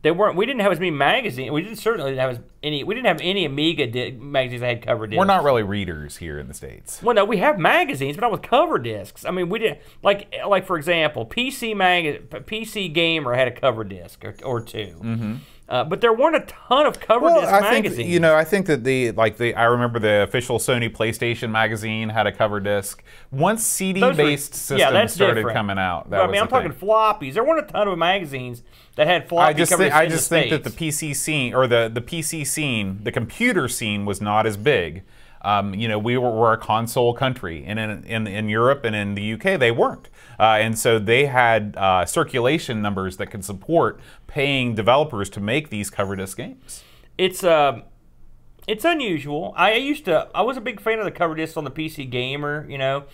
We didn't have as many magazines. We didn't have any Amiga magazines that had cover discs. We're not really readers here in the States. Well, no, we have magazines, but not with cover discs. I mean, we didn't like for example, PC Gamer had a cover disc or two. But there weren't a ton of cover disc magazines. I think that I remember the official Sony PlayStation magazine had a cover disc. Once CD-based systems started coming out, I'm talking floppies. There weren't a ton of magazines that had floppy cover discs. I just think that the PC scene, or the PC scene, the computer scene was not as big. We're a console country, and in Europe and in the UK they weren't, and so they had circulation numbers that could support paying developers to make these cover disc games. It's It's unusual. I was a big fan of the cover discs on the PC Gamer, you know,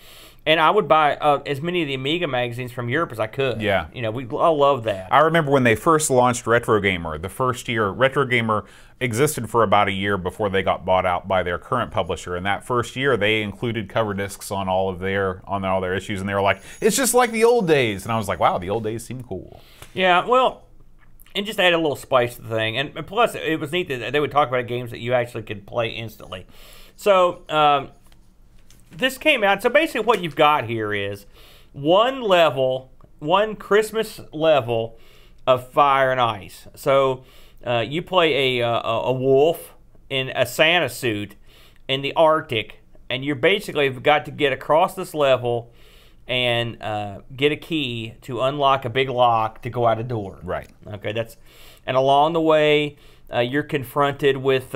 and I would buy as many of the Amiga magazines from Europe as I could. Yeah. You know, I love that. I remember when they first launched Retro Gamer, the first year, Retro Gamer existed for about a year before they got bought out by their current publisher. And that first year, they included cover discs on all their issues, and they were like, "It's just like the old days." And I was like, "Wow, the old days seem cool." Yeah, well, and just add a little spice to the thing. And plus, it was neat that they would talk about games that you actually could play instantly. So, this came out. So basically what you've got here is one Christmas level of Fire and Ice. So you play a wolf in a Santa suit in the Arctic, and you're basically got to get across this level and get a key to unlock a big lock to go out a door. Right. Okay. And along the way, you're confronted with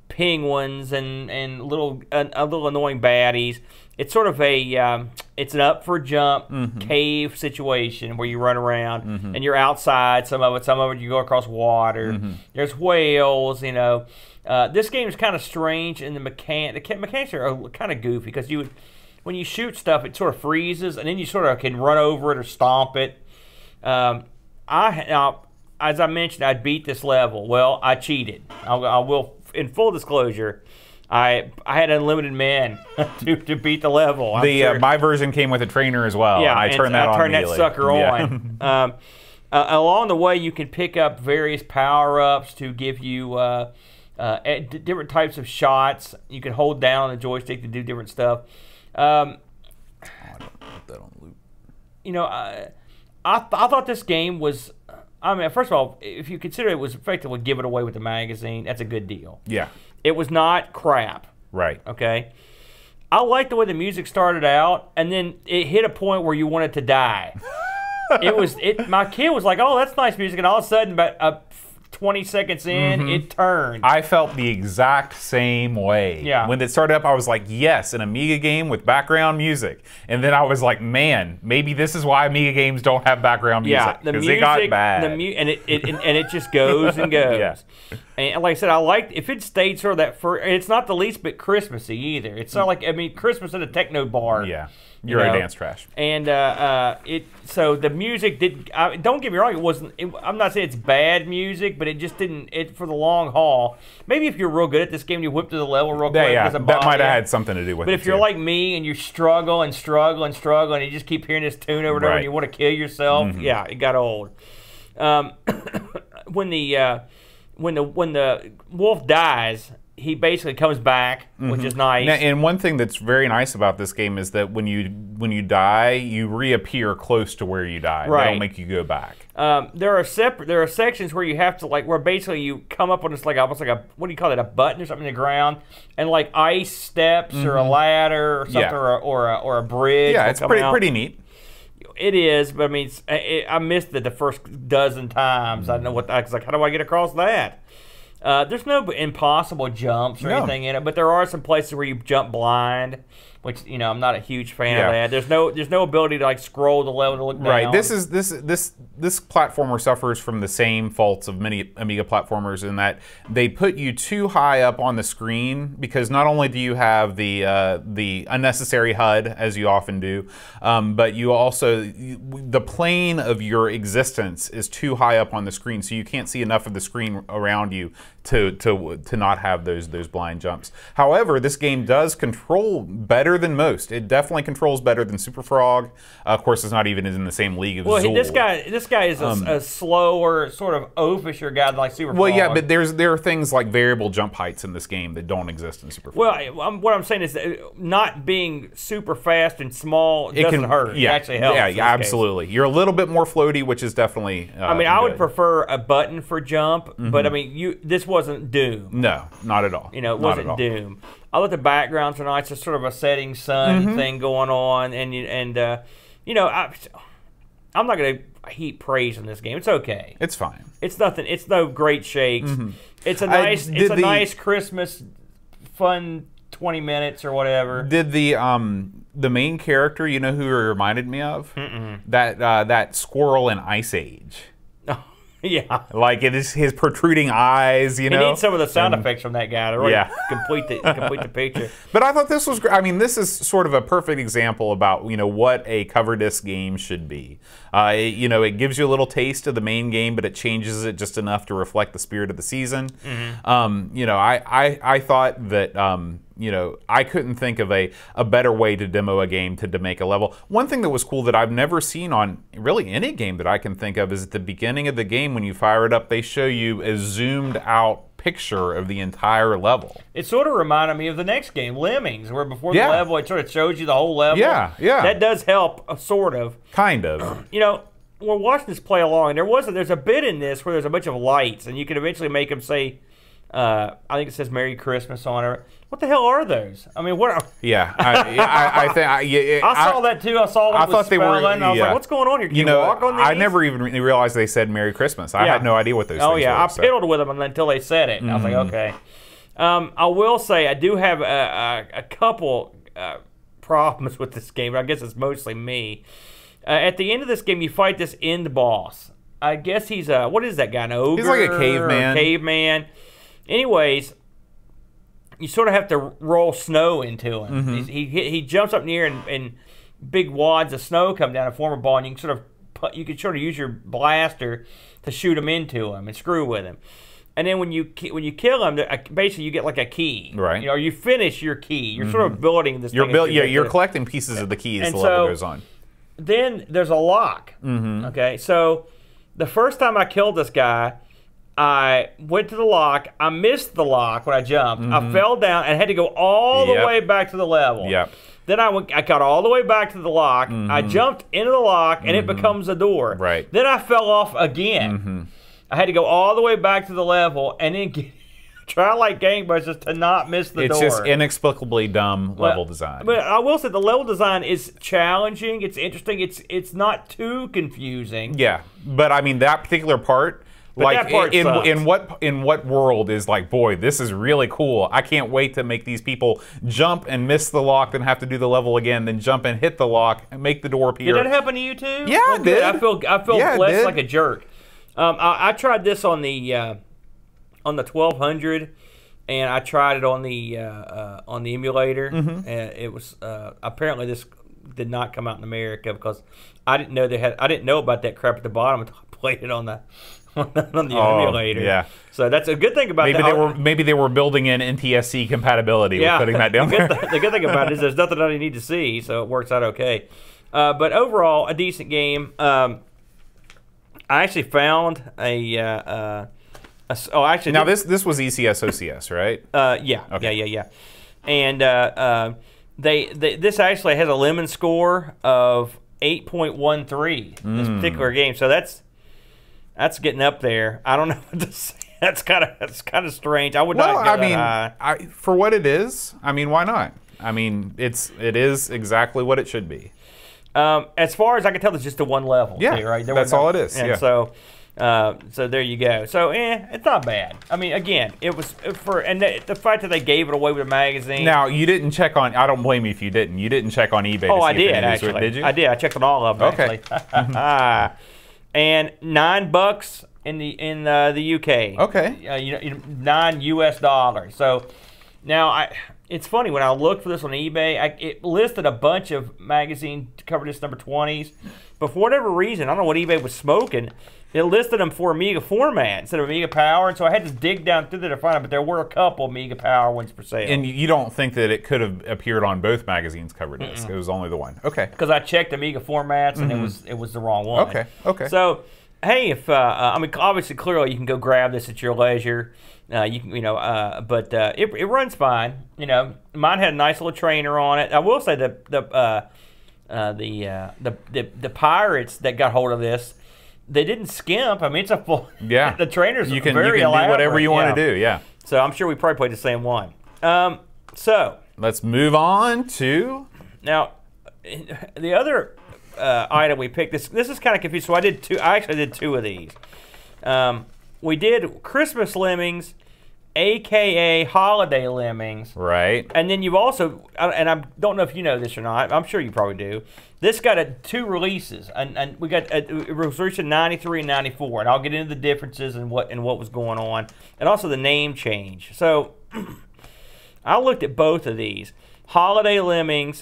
penguins and little annoying baddies. It's sort of it's an up for jump cave situation where you run around and you're outside. Some of it you go across water. There's whales. You know, this game is kind of strange, and the mechanics are kind of goofy because when you shoot stuff, it sort of freezes, and then you sort of can run over it or stomp it. As I mentioned, I beat this level. Well, I cheated. I will, in full disclosure, I had unlimited men to beat the level. My version came with a trainer as well. Yeah, and I turned that on. I turned that immediately. sucker on. Along the way, you can pick up various power-ups to give you different types of shots. You can hold down the joystick to do different stuff. I don't put that on loop. You know, I thought this game was. I mean, first of all, if you consider it was effectively give it away with the magazine, that's a good deal. Yeah. It was not crap. Right. Okay. I liked the way the music started out, and then it hit a point where you wanted to die. My kid was like, "Oh, that's nice music," and all of a sudden, about 20 seconds in, it turned. I felt the exact same way. Yeah. When it started up, I was like, yes, an Amiga game with background music. And then I was like, man, maybe this is why Amiga games don't have background music. Yeah, because it got bad. And it just goes and goes. Yeah. And like I said, I liked if it stayed sort of that first. It's not the least bit Christmassy either. It's not like Christmas at a techno bar. Yeah. You're a dance trash. And so the music did. Don't get me wrong. It wasn't. I'm not saying it's bad music, but it just didn't. For the long haul. Maybe if you're real good at this game, you whip to the level real quick. Yeah, that might have had something to do with it. But if you're like me and you struggle and struggle and struggle, and you just keep hearing this tune over and over, and you want to kill yourself, yeah, it got old. When the wolf dies, he basically comes back, which is nice. Now, and one thing that's very nice about this game is that when you die, you reappear close to where you died. Right. They don't make you go back. There are sections where you have to where basically you come up on this almost like a, what do you call it, a button or something in the ground, and like ice steps or a ladder or something or a bridge. Yeah, it's pretty neat. It is, but I mean, I missed it the first dozen times. I know what I was like. How do I get across that? There's no impossible jumps or anything in it, but there are some places where you jump blind, which I'm not a huge fan of that. There's no ability to scroll the level to look down. Right. This platformer suffers from the same faults of many Amiga platformers in that they put you too high up on the screen, because not only do you have the unnecessary HUD, as you often do, but you also the plane of your existence is too high up on the screen, so you can't see enough of the screen around you to not have those blind jumps. However, this game does control better than most. It definitely controls better than Super Frog. Of course, it's not even in the same league as Zool. This guy is a slower, sort of oafisher guy like Super Frog. Well, yeah, but there are things like variable jump heights in this game that don't exist in Super Frog. Well, what I'm saying is that not being super fast and small doesn't hurt. Yeah, it actually helps. Yeah, absolutely. You're a little bit more floaty, which is definitely. I would prefer a button for jump, but I mean, this wasn't Doom. No, not at all. It wasn't Doom. I thought the backgrounds are nice. It's sort of a setting sun thing going on, and I'm not going to heap praise on this game. It's okay. It's fine. It's nothing. It's no great shakes. It's a nice. Nice Christmas fun 20 minutes or whatever. Did the main character, who it reminded me of? That squirrel in Ice Age. Yeah. Like it is his protruding eyes, you know. He needs some of the sound effects from that guy to really complete the picture. But I thought this was great. I mean, this is sort of a perfect example about, what a cover disc game should be. It gives you a little taste of the main game, but it changes it just enough to reflect the spirit of the season. I thought that I couldn't think of a better way to demo a game to make a level. One thing that was cool that I've never seen on really any game that I can think of is at the beginning of the game when you fire it up, they show you a zoomed out picture of the entire level. It sort of reminded me of the next game, Lemmings, where before the level it sort of shows you the whole level. Yeah. That does help, sort of. Kind of. We're watching this play along, and there's a bit in this where there's a bunch of lights, and you can eventually make them say, I think it says Merry Christmas on it. What the hell are those? I mean, what? Yeah, I think I saw that too. I saw one. I thought they were. And I was like, "What's going on here? Can you walk on these?" I never even realized they said Merry Christmas. I had no idea what those. things were. I piddled with them until they said it. And I was like, okay. I will say I do have a couple problems with this game. But I guess it's mostly me. At the end of this game, you fight this end boss. I guess he's what is that guy? An ogre? He's like a caveman. Anyways, you sort of have to roll snow into him. He jumps up in the air and big wads of snow come down and form a ball, and you can sort of use your blaster to shoot him into him and screw with him. And then when you kill him, basically you get like a key, right? Or you finish your key. You're sort of building this. You're collecting pieces of the keys as the level goes on. Then there's a lock. Okay, so the first time I killed this guy, I went to the lock. I missed the lock when I jumped. I fell down and had to go all the way back to the level. Then I got all the way back to the lock. I jumped into the lock, and it becomes a door. Right. Then I fell off again. I had to go all the way back to the level, and then try like gangbusters to not miss the door. It's just inexplicably dumb level design. But I will say the level design is challenging. It's interesting. It's not too confusing. Yeah, but I mean that particular part. Like in what world is like, boy, this is really cool. I can't wait to make these people jump and miss the lock, then have to do the level again, then jump and hit the lock and make the door appear. Did that happen to you too? Yeah, it did. I feel less like a jerk. I tried this on the 1200, and I tried it on the emulator. It was apparently this did not come out in America because I didn't know about that crap at the bottom until I played it on the emulator. Yeah. So that's a good thing about maybe they were building in NTSC compatibility with putting that down there. The good thing about it is there's nothing I need to see, so it works out okay. But overall, a decent game. I actually found now this was ECS OCS, right? Yeah. Okay. Yeah. And this actually has a lemon score of 8.13. This particular game, so that's getting up there. I don't know what to say. That's kind of strange. I would not go that high. For what it is, I mean, why not? I mean, it is exactly what it should be. As far as I can tell, it's just a one level. Yeah, right? That's all it is. And so there you go. So it's not bad. I mean, again, it was the fact that they gave it away with a magazine. Now you didn't check on. I don't blame you if you didn't. You didn't check on eBay. Oh, I did actually. Did you? I did. I checked on all of them. Okay. Actually. And $9 in the UK. Okay. $9 US. So now it's funny when I looked for this on eBay, it listed a bunch of magazine cover disc number 20s, but for whatever reason, I don't know what eBay was smoking. It listed them for Amiga format instead of Amiga Power, and so I had to dig down through there to find them, but there were a couple Amiga Power ones for sale. And you don't think that it could have appeared on both magazines cover disc? It was only the one. Okay. Because I checked Amiga formats, and it was the wrong one. Okay. So, hey, if I mean, obviously, clearly, you can go grab this at your leisure. But it runs fine. Mine had a nice little trainer on it. I will say the pirates that got hold of this, they didn't skimp. I mean, it's a full. Yeah. The trainer's very elaborate. You can do whatever you want to do. Yeah. So I'm sure we probably played the same one. So let's move on to now the other item we picked. This is kind of confusing. So I did two. I actually did two of these. We did Christmas Lemmings AKA Holiday Lemmings. Right. And then you've also, and I don't know if you know this or not, I'm sure you probably do, this got 2 releases, and we got it was released in 93 and 94, and I'll get into the differences and what was going on, and also the name change. So I looked at both of these. Holiday Lemmings,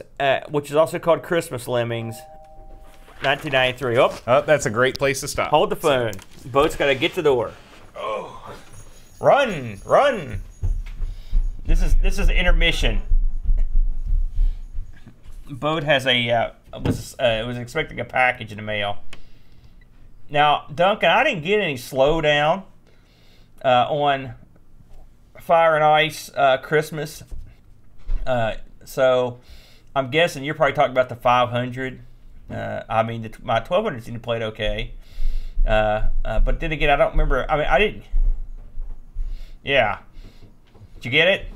which is also called Christmas Lemmings, 1993. Oh, that's a great place to stop. Hold the phone. Boat's got to get to the door. Oh. Run, run. This is intermission. Boat has a was expecting a package in the mail. Now, Duncan, I didn't get any slowdown on Fire and Ice Christmas. So I'm guessing you're probably talking about the 500. I mean, my 1200 seemed to play it okay. But then again, I don't remember. I mean, I didn't. Yeah. Did you get it?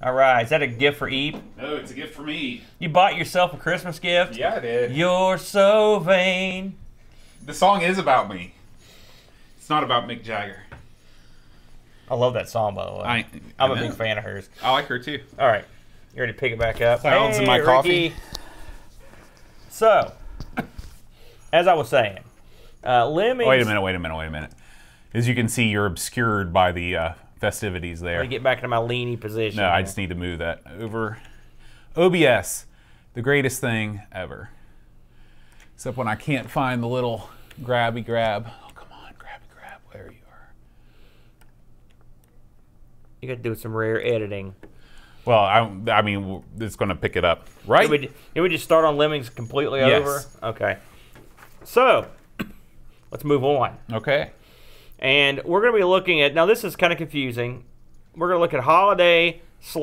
All right. Is that a gift for Eve? No, it's a gift for me. You bought yourself a Christmas gift? Yeah, I did. You're so vain. The song is about me. It's not about Mick Jagger. I love that song, by the way. I'm a big fan of hers. I like her too. All right. You ready to pick it back up? Clouds in my coffee. So, as I was saying, Lemmings... Wait a minute. As you can see, you're obscured by the festivities there. Let me get back into my leany position. No, I just need to move that over. OBS, the greatest thing ever. Except when I can't find the little grabby grab. Oh, come on, grabby grab, where you are. You got to do some rare editing. Well, I mean, it's going to pick it up, right? Did we just start on Lemmings completely yes. over? Okay. So, let's move on. Okay. And we're going to be looking at, now this is kind of confusing. We're going to look at Holiday /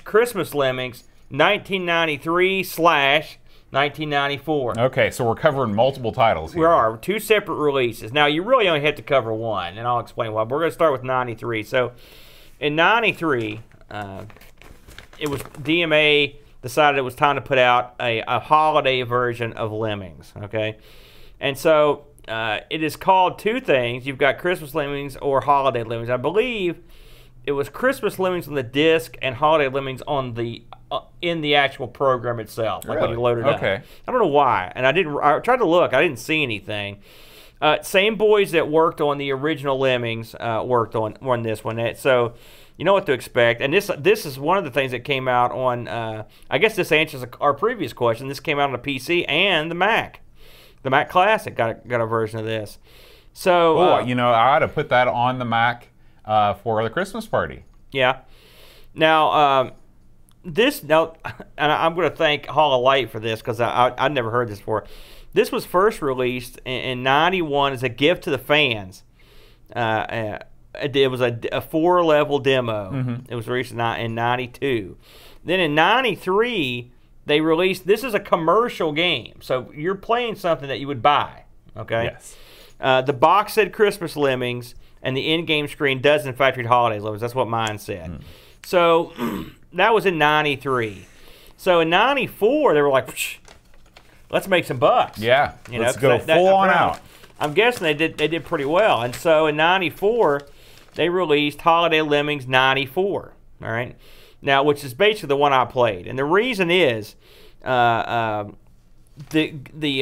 Christmas Lemmings 1993/1994. Okay, so we're covering multiple titles here. We are. 2 separate releases. Now, you really only have to cover one, and I'll explain why. We're going to start with 93. So, in 93, it was DMA decided it was time to put out a holiday version of Lemmings, okay? And so it is called 2 things. You've got Christmas Lemmings or Holiday Lemmings. I believe it was Christmas Lemmings on the disc and Holiday Lemmings on the in the actual program itself, like when you load it up. Okay. I don't know why, and I tried to look. I didn't see anything. Same boys that worked on the original Lemmings worked on this one. So you know what to expect. And this is one of the things that came out on, I guess this answers our previous question. This came out on the PC and the Mac. The Mac Classic got a version of this. So, you know, I ought to put that on the Mac for the Christmas party. Yeah. Now, and I'm going to thank Hall of Light for this because I'd never heard this before. This was first released in 91 as a gift to the fans. It was a 4-level demo. Mm-hmm. It was released in 92. Then in 93, they released, this is a commercial game. So you're playing something that you would buy, okay? Yes. The box said Christmas Lemmings, and the in-game screen does in fact read Holiday Lemmings. That's what mine said. Mm. So that was in 93. So in 94, they were like, let's make some bucks. Yeah, you let's go full on out. I'm guessing they did pretty well. And so in 94, they released Holiday Lemmings 94, all right? Now, which is basically the one I played. And the reason is the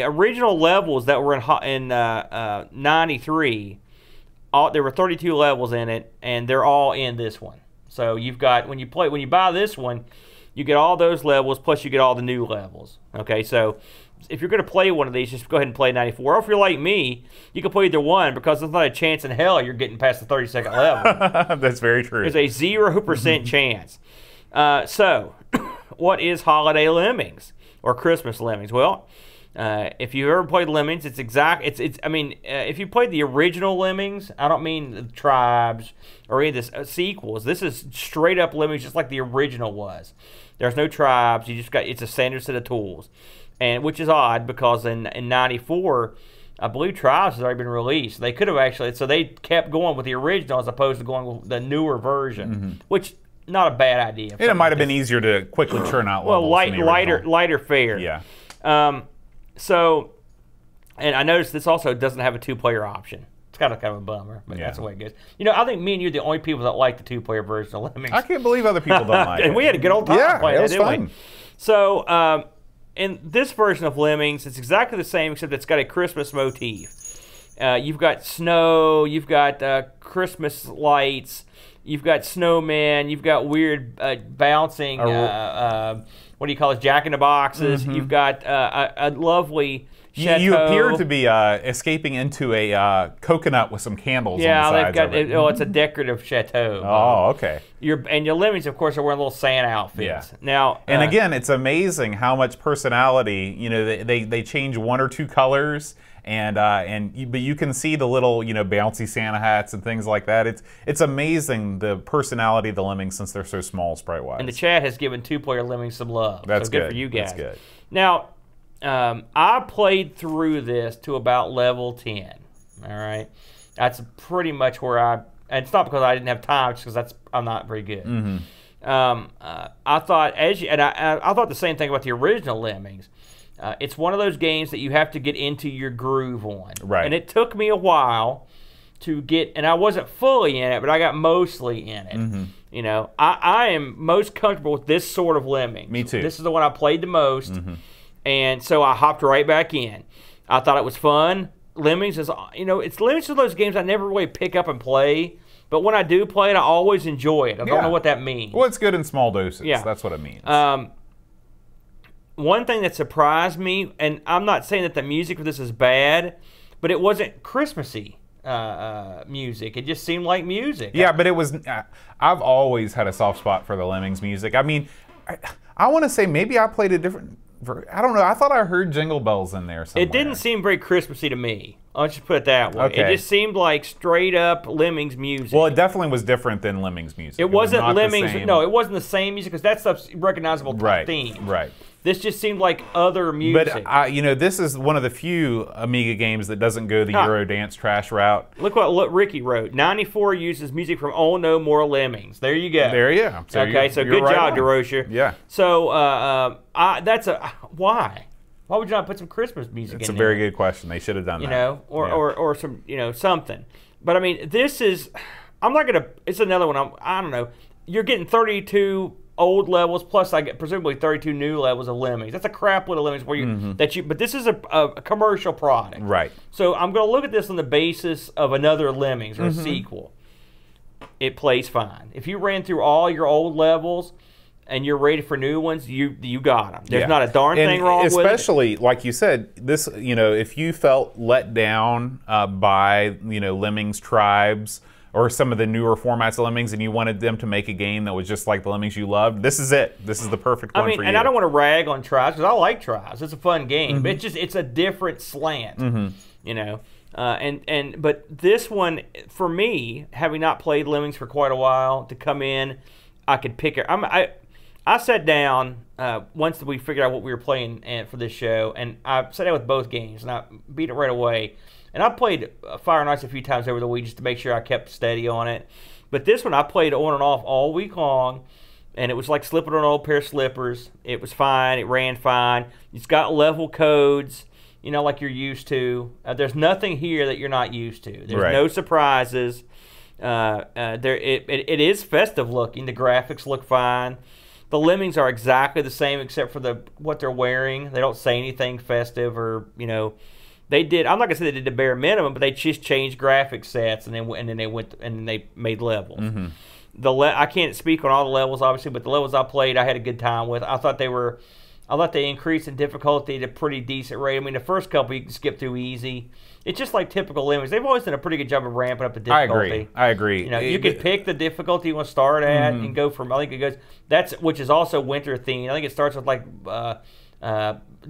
original levels that were in 93, there were 32 levels in it, and they're all in this one. So you've got, when you buy this one, you get all those levels, plus you get all the new levels. Okay, so if you're going to play one of these, just go ahead and play 94. Or if you're like me, you can play either one because there's not a chance in hell you're getting past the 32nd level. That's very true. There's a 0% chance. So, what is Holiday Lemmings or Christmas Lemmings? Well, if you ever played Lemmings, it's I mean, if you played the original Lemmings, I don't mean the tribes or any of this sequels. This is straight up Lemmings, just like the original was. There's no tribes. You just got, it's a standard set of tools, and which is odd because in 94, I believe tribes has already been released. They could have actually, so they kept going with the original as opposed to going with the newer version, which. Not a bad idea. And it might have been easier to quickly churn out levels. Well, lighter fare. Yeah. So, and I noticed this also doesn't have a 2-player option. It's kind of a bummer, but that's the way it goes. You know, I think me and you are the only people that like the 2-player version of Lemmings. I can't believe other people don't like it. And we had a good old time playing it was fun. So, in this version of Lemmings, it's exactly the same, except it's got a Christmas motif. You've got snow, you've got Christmas lights, you've got snowmen, you've got weird bouncing, what do you call it, jack-in-the-boxes. You've got a lovely chateau. You appear to be escaping into a coconut with some candles on the sides of it. It's a decorative chateau. Oh, okay. And your Lemmings, of course, are wearing little Santa outfits. Yeah. Now, and again, it's amazing how much personality, you know, they change 1 or 2 colors. But you can see the little, you know, bouncy Santa hats and things like that. It's amazing the personality of the Lemmings since they're so small sprite-wise. And the chat has given 2-player Lemmings some love. That's good for you guys. That's good. Now, I played through this to about level 10. All right, that's pretty much where and it's not because I didn't have time, it's because I'm not very good. I thought I thought the same thing about the original Lemmings. It's one of those games that you have to get into your groove on. Right. And it took me a while to get, and I wasn't fully in it, but I got mostly in it. You know, I am most comfortable with this sort of Lemmings. Me too. This is the one I played the most, and so I hopped right back in. I thought it was fun. Lemmings is, you know, Lemmings is one of those games I never really pick up and play, but when I do play it, I always enjoy it. I don't know what that means. Well, it's good in small doses. Yeah. That's what it means. One thing that surprised me, and I'm not saying that the music for this is bad, but it wasn't Christmassy music. It just seemed like music. Yeah, but it was. I've always had a soft spot for the Lemmings music. I mean, I want to say maybe I played a different. I don't know. I thought I heard Jingle Bells in there somewhere. It didn't seem very Christmassy to me. I'll just put it that way. Okay. It just seemed like straight up Lemmings music. Well, it definitely was different than Lemmings music. It wasn't Lemmings. No, it wasn't the same music because that stuff's recognizable theme. Right. This just seemed like other music. But, you know, this is one of the few Amiga games that doesn't go the Euro dance trash route. Look what Ricky wrote. 94 uses music from Oh No More Lemmings. There you go. There you go. So okay, so good job, DeRocher. Yeah. So that's why? Why would you not put some Christmas music in there? It's a very good question. They should have done that. You know, or some, you know, something. But I mean, this is, I'm not going to, it's another one, I don't know. You're getting 32 old levels, plus I get presumably 32 new levels of Lemmings. That's a crap load of Lemmings where you but this is a commercial product. Right. So I'm going to look at this on the basis of another Lemmings or a sequel. It plays fine. If you ran through all your old levels and you're ready for new ones, you got them. There's not a darn thing wrong with it. Especially, like you said, this, you know, if you felt let down by, you know, Lemmings Tribes or some of the newer formats of Lemmings, and you wanted them to make a game that was just like the Lemmings you loved, this is it. This is the perfect one for you. And I don't want to rag on Tribes, because I like Tribes. It's a fun game. But it's a different slant, you know. But this one, for me, having not played Lemmings for quite a while, to come in, I could pick it. I sat down once we figured out what we were playing for this show, and I sat down with both games, and I beat it right away. And I played Fire Nights a few times over the week just to make sure I kept steady on it. But this one I played on and off all week long, and it was like slipping on an old pair of slippers. It was fine. It ran fine. It's got level codes, you know, like you're used to. There's nothing here that you're not used to. There's no surprises. It is festive looking. The graphics look fine. The Lemmings are exactly the same except for what they're wearing. They don't say anything festive or, you know. They did. I'm not gonna say they did the bare minimum, but they just changed graphic sets and then they made levels. I can't speak on all the levels obviously, but the levels I played, I had a good time with. I thought they increased in difficulty at a pretty decent rate. I mean, the first couple you can skip through easy. It's just like typical Lemmings. They've always done a pretty good job of ramping up the difficulty. I agree. You know, you can pick the difficulty you want to start at and go from. I think it goes. Which is also winter themed. I think it starts with like.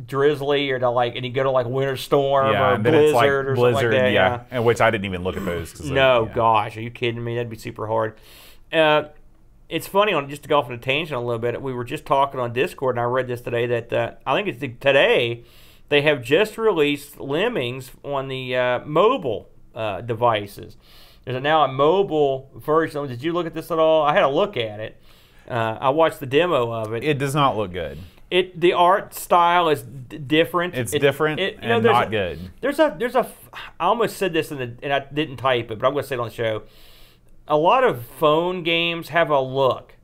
Drizzly or and you go to like Winter Storm or Blizzard or something like that. Yeah, and which I didn't even look at those. Gosh, are you kidding me? That'd be super hard. It's funny, just to go off on a tangent a little bit, we were just talking on Discord, and I read this today that I think it's today they have just released Lemmings on the mobile devices. There's now a mobile version. Did you look at this at all? I had a look at it. I watched the demo of it. It does not look good. The art style is different. It's different and not good. I almost said this and I didn't type it, but I'm going to say it on the show. A lot of phone games have a look,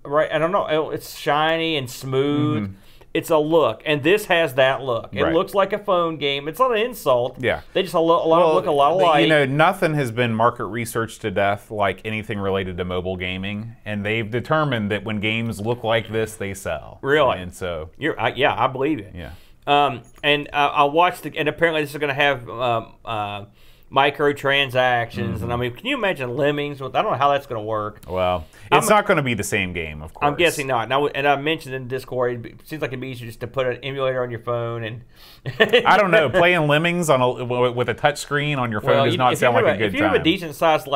right? I don't know. It's shiny and smooth. Mm-hmm. It's a look, and this has that look. It looks like a phone game. It's not an insult. Yeah, they just look a lot alike. You know, nothing has been market researched to death like anything related to mobile gaming, and they've determined that when games look like this, they sell. Really, and so yeah, I believe it. Yeah, and I watched and apparently this is going to have microtransactions, and I mean, can you imagine Lemmings? I don't know how that's going to work. Well, it's not going to be the same game, of course. I'm guessing not. And I mentioned in Discord, it seems like it'd be easier just to put an emulator on your phone and. I don't know. Playing Lemmings with a touch screen on your phone does not sound like a good time. If you have a decent size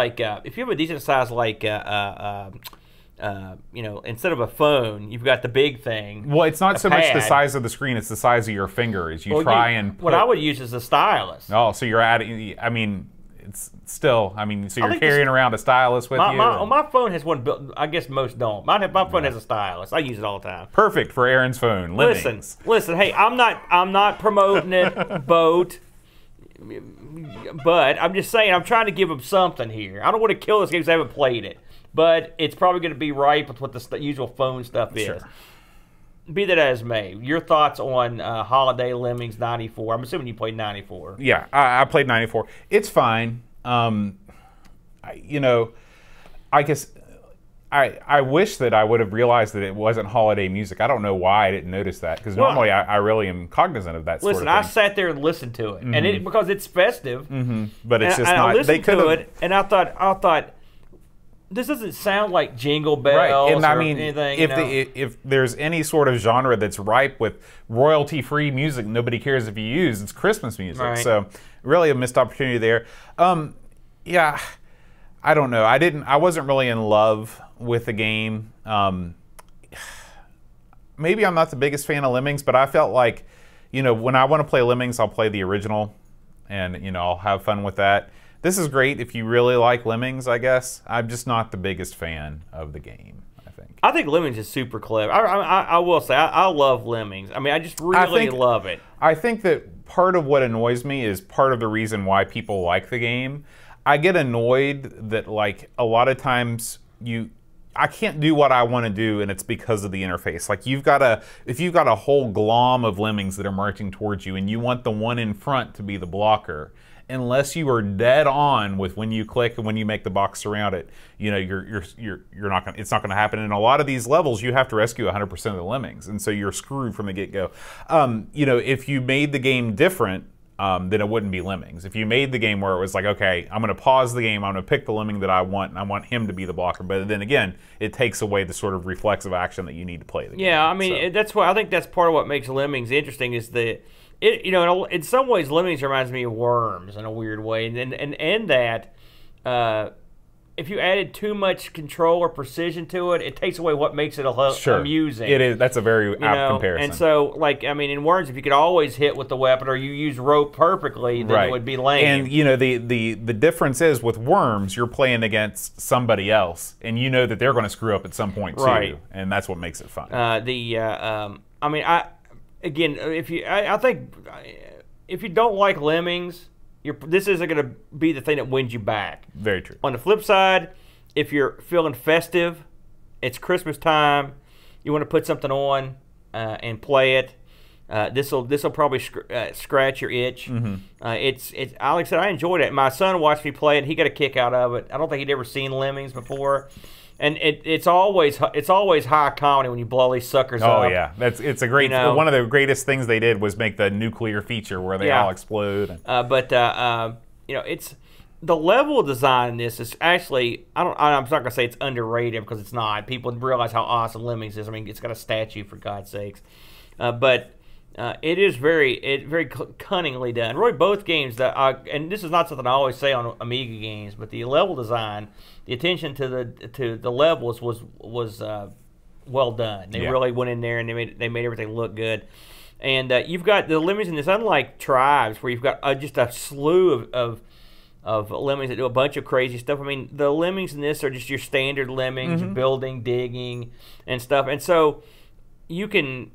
instead of a phone, you've got the big thing. Well, it's not so much the size of the screen; it's the size of your finger. As you try and what I would use is a stylus. Oh, so you're adding. I mean, it's still. I mean, so you're carrying around a stylus with you. My phone has one built. I guess most don't. My phone has a stylus. I use it all the time. Perfect for Aaron's phone. Lemmings. Listen. Hey, I'm not promoting it, boat. But I'm just saying, I'm trying to give them something here. I don't want to kill this game because I haven't played it. But it's probably going to be right with what the usual phone stuff is. Sure. Be that as may, your thoughts on Holiday Lemmings 94. I'm assuming you played 94. Yeah, I played 94. It's fine. I guess I wish that I would have realized that it wasn't holiday music. I don't know why I didn't notice that, because normally I really am cognizant of that sort of thing. Listen, I sat there and listened to it, and because it's festive. But it's just not. I listened to it, and I thought, this doesn't sound like Jingle Bells and I mean, anything. If there's any sort of genre that's ripe with royalty-free music nobody cares if you use, it's Christmas music. Right. So really a missed opportunity there. Yeah, I don't know. I wasn't really in love with the game. Maybe I'm not the biggest fan of Lemmings, but I felt like, when I want to play Lemmings, I'll play the original, and I'll have fun with that. This is great if you really like Lemmings, I guess. I'm just not the biggest fan of the game, I think. I think Lemmings is super clever. I will say, I love Lemmings. I mean, I just really love it. I think that part of what annoys me is part of the reason why people like the game. I get annoyed that, like, a lot of times I can't do what I want to do, and it's because of the interface. Like, if you've got a whole glom of Lemmings that are marching towards you, and you want the one in front to be the blocker, unless you are dead on with when you click and when you make the box around it, you're not gonna. It's not going to happen. In a lot of these levels, you have to rescue 100% of the Lemmings, and so you're screwed from the get-go. If you made the game different, then it wouldn't be Lemmings. If you made the game where it was like, okay, I'm going to pause the game, I'm going to pick the Lemming that I want, and I want him to be the blocker. But then again, it takes away the sort of reflexive action that you need to play the game. Yeah, I mean, that's why I think that's part of what makes Lemmings interesting is in some ways, Lemmings reminds me of Worms in a weird way, and that if you added too much control or precision to it, it takes away what makes it amusing. It is. That's a very apt comparison. And so, in Worms, if you could always hit with the weapon or you use rope perfectly, then it would be lame. And the difference is with Worms, you're playing against somebody else, and you know that they're going to screw up at some point too, and that's what makes it fun. I think if you don't like Lemmings, this isn't going to be the thing that wins you back. Very true. On the flip side, if you're feeling festive, it's Christmas time, you want to put something on and play it. This will probably scratch your itch. It's like I said, I enjoyed it. My son watched me play it. He got a kick out of it. I don't think he'd ever seen Lemmings before. And it's always high comedy when you blow these suckers up. Oh yeah, it's a great. One of the greatest things they did was make the nuclear feature where they all explode. It's the level design in this is actually I'm not gonna say it's underrated because it's not. People realize how awesome Lemmings is. I mean, it's got a statue for God's sakes, but it is very cunningly done. Really, both games and this is not something I always say on Amiga games, but the level design, the attention to the levels was well done. They really went in there and they made everything look good. And you've got the Lemmings in this, unlike Tribes, where you've got just a slew of Lemmings that do a bunch of crazy stuff. I mean, the Lemmings in this are just your standard Lemmings, building, digging, and stuff. And so you can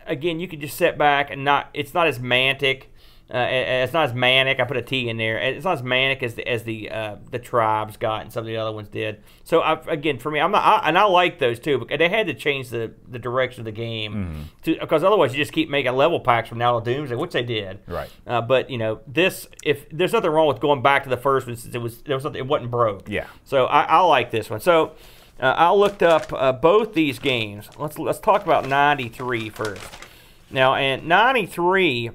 again, you can just sit back and it's not as manic. It's not as manic. I put a T in there. It's not as manic as the Tribes got and some of the other ones did. So again, for me, and I like those too. But they had to change the direction of the game because otherwise you just keep making level packs from now to Doomsday, which they did. Right. But this, if there's nothing wrong with going back to the first one, since it wasn't broke. Yeah. So I like this one. So I looked up both these games. Let's talk about 93 first. Now, and 93.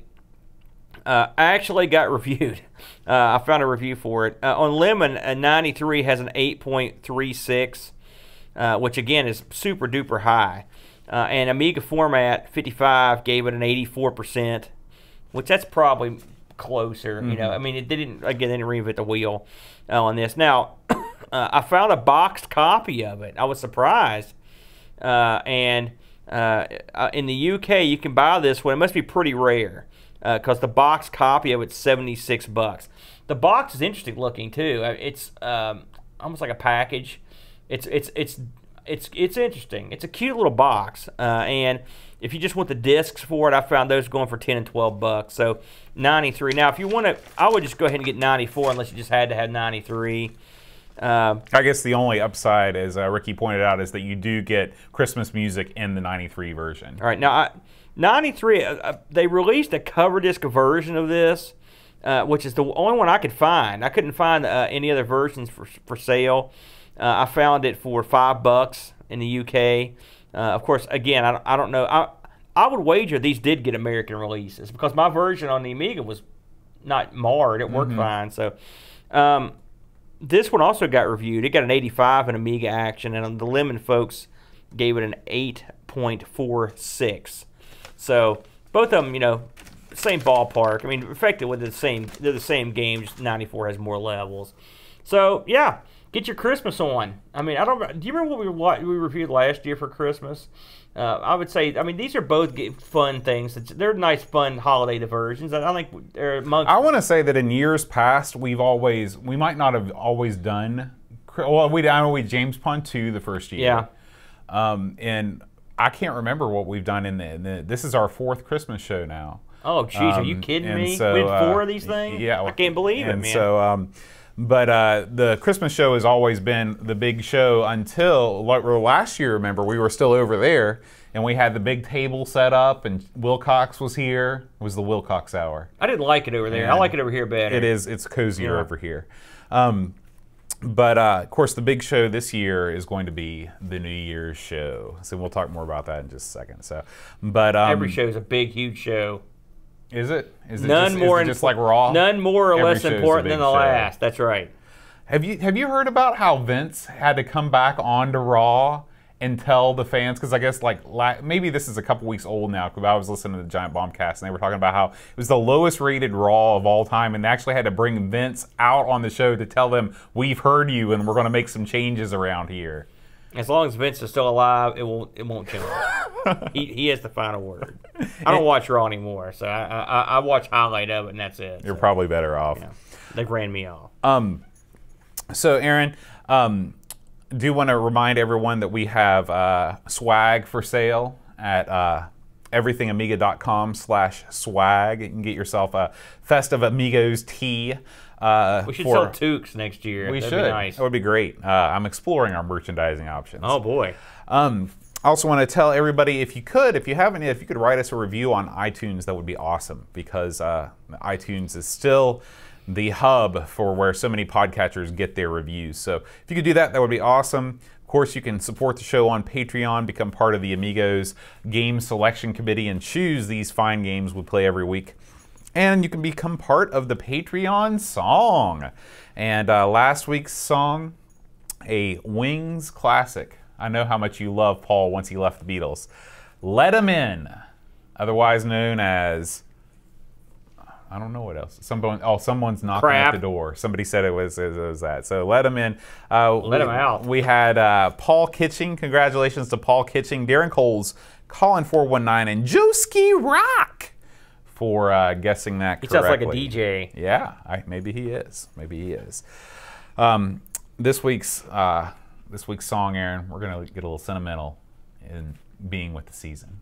Actually got reviewed. I found a review for it. On Lemon, 93 has an 8.36, which again is super duper high. And Amiga Format 55 gave it an 84%, which that's probably closer. I mean, they didn't reinvent the wheel on this. Now, I found a boxed copy of it. I was surprised. And in the UK, you can buy this one. It must be pretty rare. Because the box copy of it's $76. The box is interesting looking too. It's almost like a package. It's interesting. It's a cute little box. And if you just want the discs for it, I found those going for $10 and $12. So 93. Now, if you want to, I would just go ahead and get 94 unless you just had to have 93. I guess the only upside, as Ricky pointed out, is that you do get Christmas music in the 93 version. All right. Now, 93, they released a cover disc version of this, which is the only one I could find. I couldn't find any other versions for sale. I found it for $5 in the UK. Of course, again, I don't know. I would wager these did get American releases because my version on the Amiga was not marred. It worked fine. So this one also got reviewed. It got an 85 in Amiga Action, and the Lemon folks gave it an 8.46. So both of them, same ballpark. I mean, effectively they're the same game. Just 94 has more levels. So yeah, get your Christmas on. I mean, do you remember what we reviewed last year for Christmas? I would say, I mean, these are both fun things. They're nice, fun holiday diversions. I think they're amongst. I want to say that in years past, we might not have always done. Well, I know we James Pond 2 the first year. Yeah. And I can't remember what we've done in this is our 4th Christmas show now. Oh, jeez, are you kidding me? So, we had 4 of these things? Yeah. I can't believe it, man. So, but the Christmas show has always been the big show until last year, remember, we were still over there, and we had the big table set up, and Wilcox was here. It was the Wilcox Hour. I didn't like it over there. I like it over here better. It's cozier over here. But, of course, the big show this year is going to be the New Year's show. So we'll talk more about that in just a second. So, but every show is a big, huge show. Is it? Is it just like Raw? None more or less important than the last. That's right. Have you heard about how Vince had to come back onto Raw and tell the fans, because I guess maybe this is a couple weeks old now, because I was listening to the Giant Bombcast and they were talking about how it was the lowest rated Raw of all time, and they actually had to bring Vince out on the show to tell them, we've heard you and we're going to make some changes around here. As long as Vince is still alive, it won't change. he has the final word. I don't watch Raw anymore, so I watch highlight of it and that's it. You're probably better off. They ran me off. So Aaron, do want to remind everyone that we have swag for sale at everythingamiga.com/swag. You can get yourself a Festive Amigos tee. We should sell toques next year. We That'd should. Be nice. That would be great. I'm exploring our merchandising options. Oh boy. I also want to tell everybody, if you could write us a review on iTunes, that would be awesome, because iTunes is still the hub for where so many podcatchers get their reviews. So if you could do that, that would be awesome. Of course, you can support the show on Patreon, become part of the Amigos Game Selection Committee, and choose these fine games we play every week. And you can become part of the Patreon song. And last week's song, a Wings classic. I know how much you love Paul once he left the Beatles. Let 'Em In, otherwise known as, I don't know what else. Someone's knocking at the door. Somebody said it was that. So Let 'Em In. Let 'Em out. We had Paul Kitching. Congratulations to Paul Kitching, Darren Coles, Colin 419, and Joski Rock for guessing that correctly. He sounds like a DJ. Yeah, maybe he is. Maybe he is. This week's song, Aaron, we're gonna get a little sentimental in being with the season.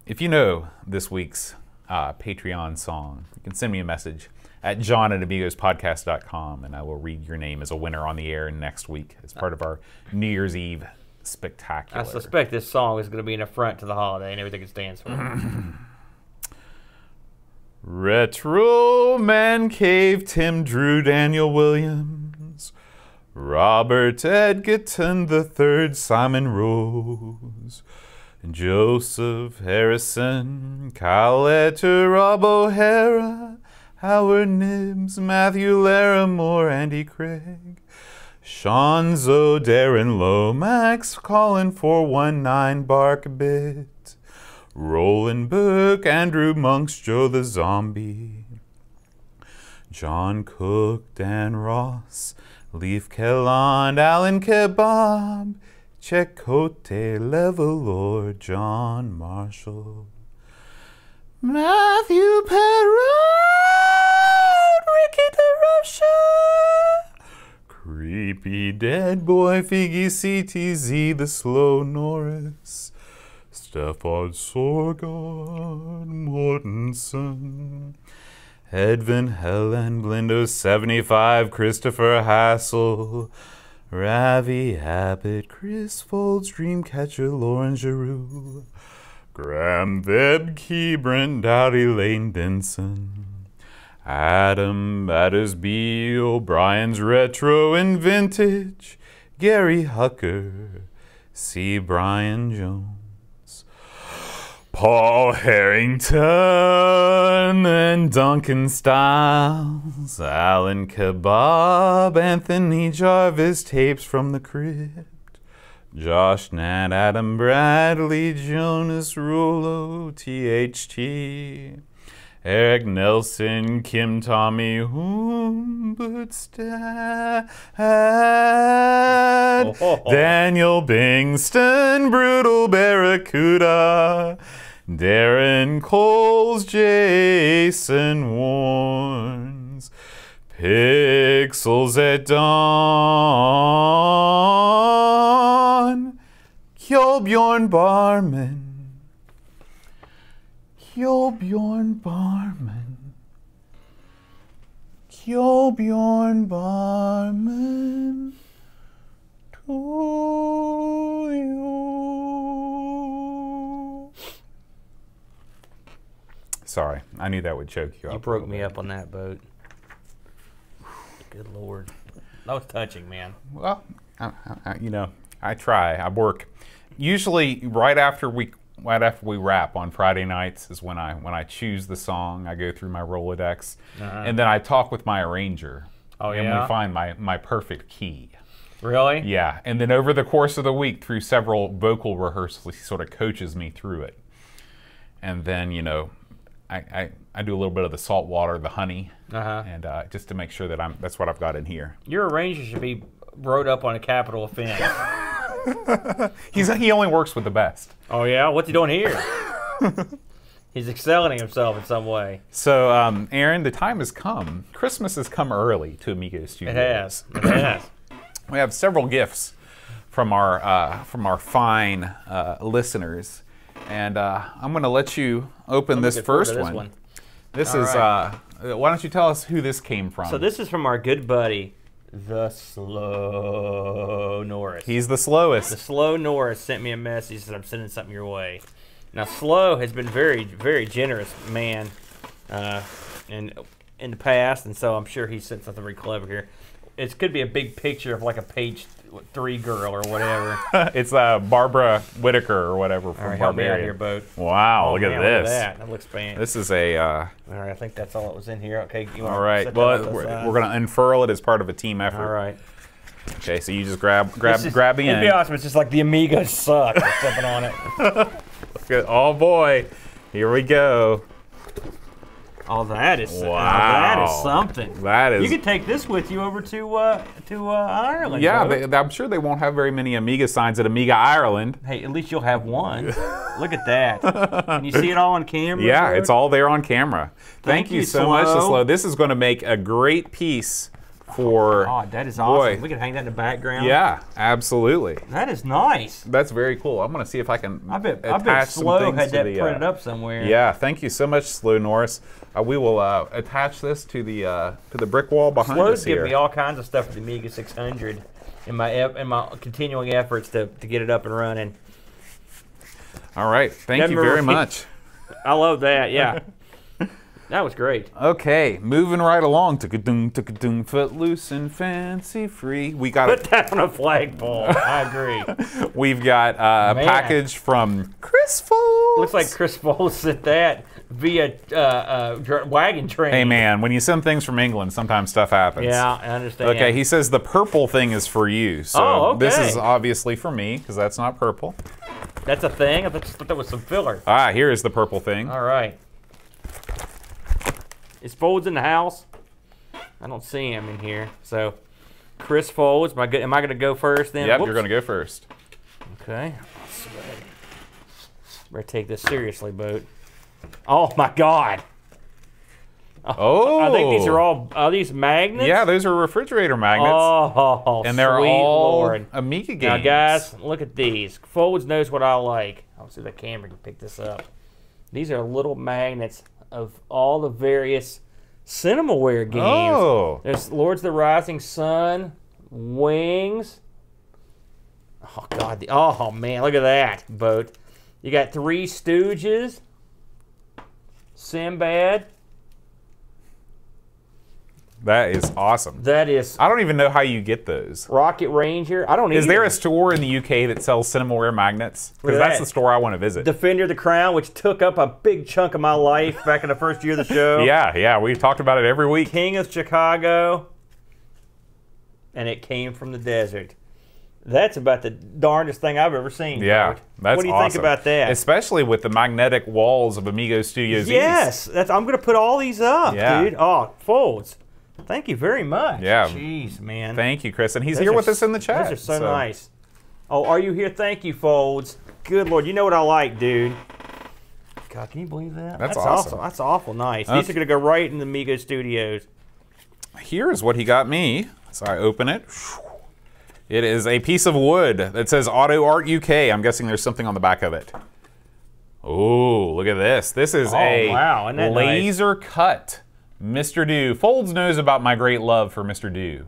if you know this week's Patreon song, you can send me a message at john@amigospodcast.com, and I will read your name as a winner on the air next week as part of our New Year's Eve spectacular. I suspect this song is going to be an affront to the holiday and everything it stands for. Retro Man Cave, Tim Drew, Daniel Williams, Robert Edgerton III, Simon Rose, Joseph Harrison, Kyle Etter, Rob O'Hara, Howard Nibbs, Matthew Larimore, Andy Craig, Sean Zoe, Darren Lomax, Colin 419, Bark Bit, Roland Burke, Andrew Monks, Joe the Zombie, John Cook, Dan Ross, Leaf Kelland, Alan Kebab, Checote, Levelor, John Marshall, Matthew Perrot, Ricky DeRusha, Creepy Dead Boy, Figgy CTZ, The Slow Norris, Stefan Sorgard, Mortensen, Edvin Helen, Blindo 75, Christopher Hassel, Ravi Abbott, Chris Folds, Dreamcatcher, Lauren Giroux, Graham Vebke, Brent Dowdy, Lane Denson, Adam Battersby, O'Brien's Retro and Vintage, Gary Hucker, C. Brian Jones, Paul Harrington and Duncan Stiles, Alan Kebab, Anthony Jarvis, Tapes from the Crypt, Josh Nat, Adam Bradley, Jonas Rulo, THT, Eric Nelson, Kim Tommy, Humbutstad, Daniel Bingston, Brutal Barracuda, Darren Coles, Jason Warnes, Pixels at Dawn, Kjolbjorn Barman, Kjolbjorn Barman, Kjolbjorn Barman, to you. Sorry, I knew that would choke you up. You broke me up on that boat. Good Lord. That was touching, man. Well, you know, I try. I work. Usually right after we wrap on Friday nights is when I choose the song. I go through my Rolodex, and then I talk with my arranger. Oh, and yeah? we find my perfect key. Really? Yeah, and then over the course of the week, through several vocal rehearsals, he sort of coaches me through it. And then, you know, I do a little bit of the salt water, the honey, and just to make sure that that's what I've got in here. Your arranger should be wrote up on a capital offense. He only works with the best. Oh yeah? What's he doing here? He's excelling himself in some way. So, Aaron, the time has come. Christmas has come early to Amigo Studios. It has. It has. We have several gifts from our fine listeners, and I'm going to let you open this first one. This is. Why don't you tell us who this came from? So this is from our good buddy, the Slow Norris. He's the slowest. The Slow Norris sent me a message, said I'm sending something your way. Now Slow has been very, very generous man in the past, and so I'm sure he sent something very clever here. It could be a big picture of like a page 3 girl or whatever. It's Barbara Whitaker or whatever from All right, help me out Barbarian. here, Boat. Wow, look at Man, this. Look at that. That looks fancy. This is a. All right, I think that's all that was in here. Okay. You All right. Well, we're going to unfurl it as part of a team effort. All right. Okay, so you just grab the To be end. honest, it's just like the Amigos suck. Or something on it. Look at, oh boy, here we go. Oh, that is Wow. that is something. That is. You could take this with you over to Ireland. Yeah, Boat. I'm sure they won't have very many Amiga signs at Amiga Ireland. Hey, at least you'll have one. Look at that. Can you see it all on camera? Yeah, Boat? it's all there on camera. Thank you so much, Slow. Slow. This is going to make a great piece for. God, that is awesome. Boy. We can hang that in the background. Yeah, absolutely. That is nice. That's very cool. I'm gonna see if I can. I bet some Slow things had to that the, printed up somewhere. Yeah, thank you so much, Slow Norris. We will attach this to the brick wall behind Slow's us here. giving me all kinds of stuff with the Amiga 600 in my continuing efforts to get it up and running. All right, thank you very much. I love that. Yeah, that was great. Okay, moving right along. Tuk-a-doom, footloose and fancy free. We got Put that on a flagpole. I agree. We've got a package from Chris Folds. Looks like Chris Folds sent that via wagon train. Hey man, when you send things from England, sometimes stuff happens. Yeah, I understand. Okay, he says the purple thing is for you. So okay. This is obviously for me because that's not purple. That's a thing? I thought that was some filler. Ah, here is the purple thing. All right. Is Folds in the house? I don't see him in here. So, Chris Folds. Am I going to go first then? Yep, Whoops. you're going to go first. Okay. Better take this seriously, Boat. Oh my God. Oh. I think these are these magnets? Yeah, those are refrigerator magnets. Oh, and they're sweet all Lord. Amiga games. Now, guys, look at these. Folds knows what I like. I'll see if the camera can pick this up. These are little magnets of all the various Cinemaware games. Oh. There's Lords of the Rising Sun, Wings. Oh, God. Oh, man, look at that, Boat. You got Three Stooges, Sinbad. That is awesome. That is I don't even know how you get those. Rocket Ranger. I don't Is either. there a store in the UK that sells Cinemaware magnets? Look Because at that's that. the store I want to visit. Defender of the Crown, which took up a big chunk of my life back in the first year of the show. Yeah, we talked about it every week. King of Chicago. And it came from the desert. That's about the darndest thing I've ever seen. Yeah, Bert. that's What do you awesome. think about that? Especially with the magnetic walls of Amigo Studios Yes, East. I'm going to put all these up, Yeah. dude. Oh, Folds. Thank you very much. Yeah. Jeez, man. Thank you, Chris. And he's Those here are with us in the chat. Those are so nice. Oh, are you here? Thank you, Folds. Good Lord. You know what I like, dude. God, can you believe that? That's awesome. That's awful nice. Okay. These are going to go right in the Amiga Studios. Here's what he got me. So I open it. It is a piece of wood that says Auto Art UK. I'm guessing there's something on the back of it. Oh, look at this. This is wow. Isn't that laser cut Mr. Do. Folds knows about my great love for Mr. Do,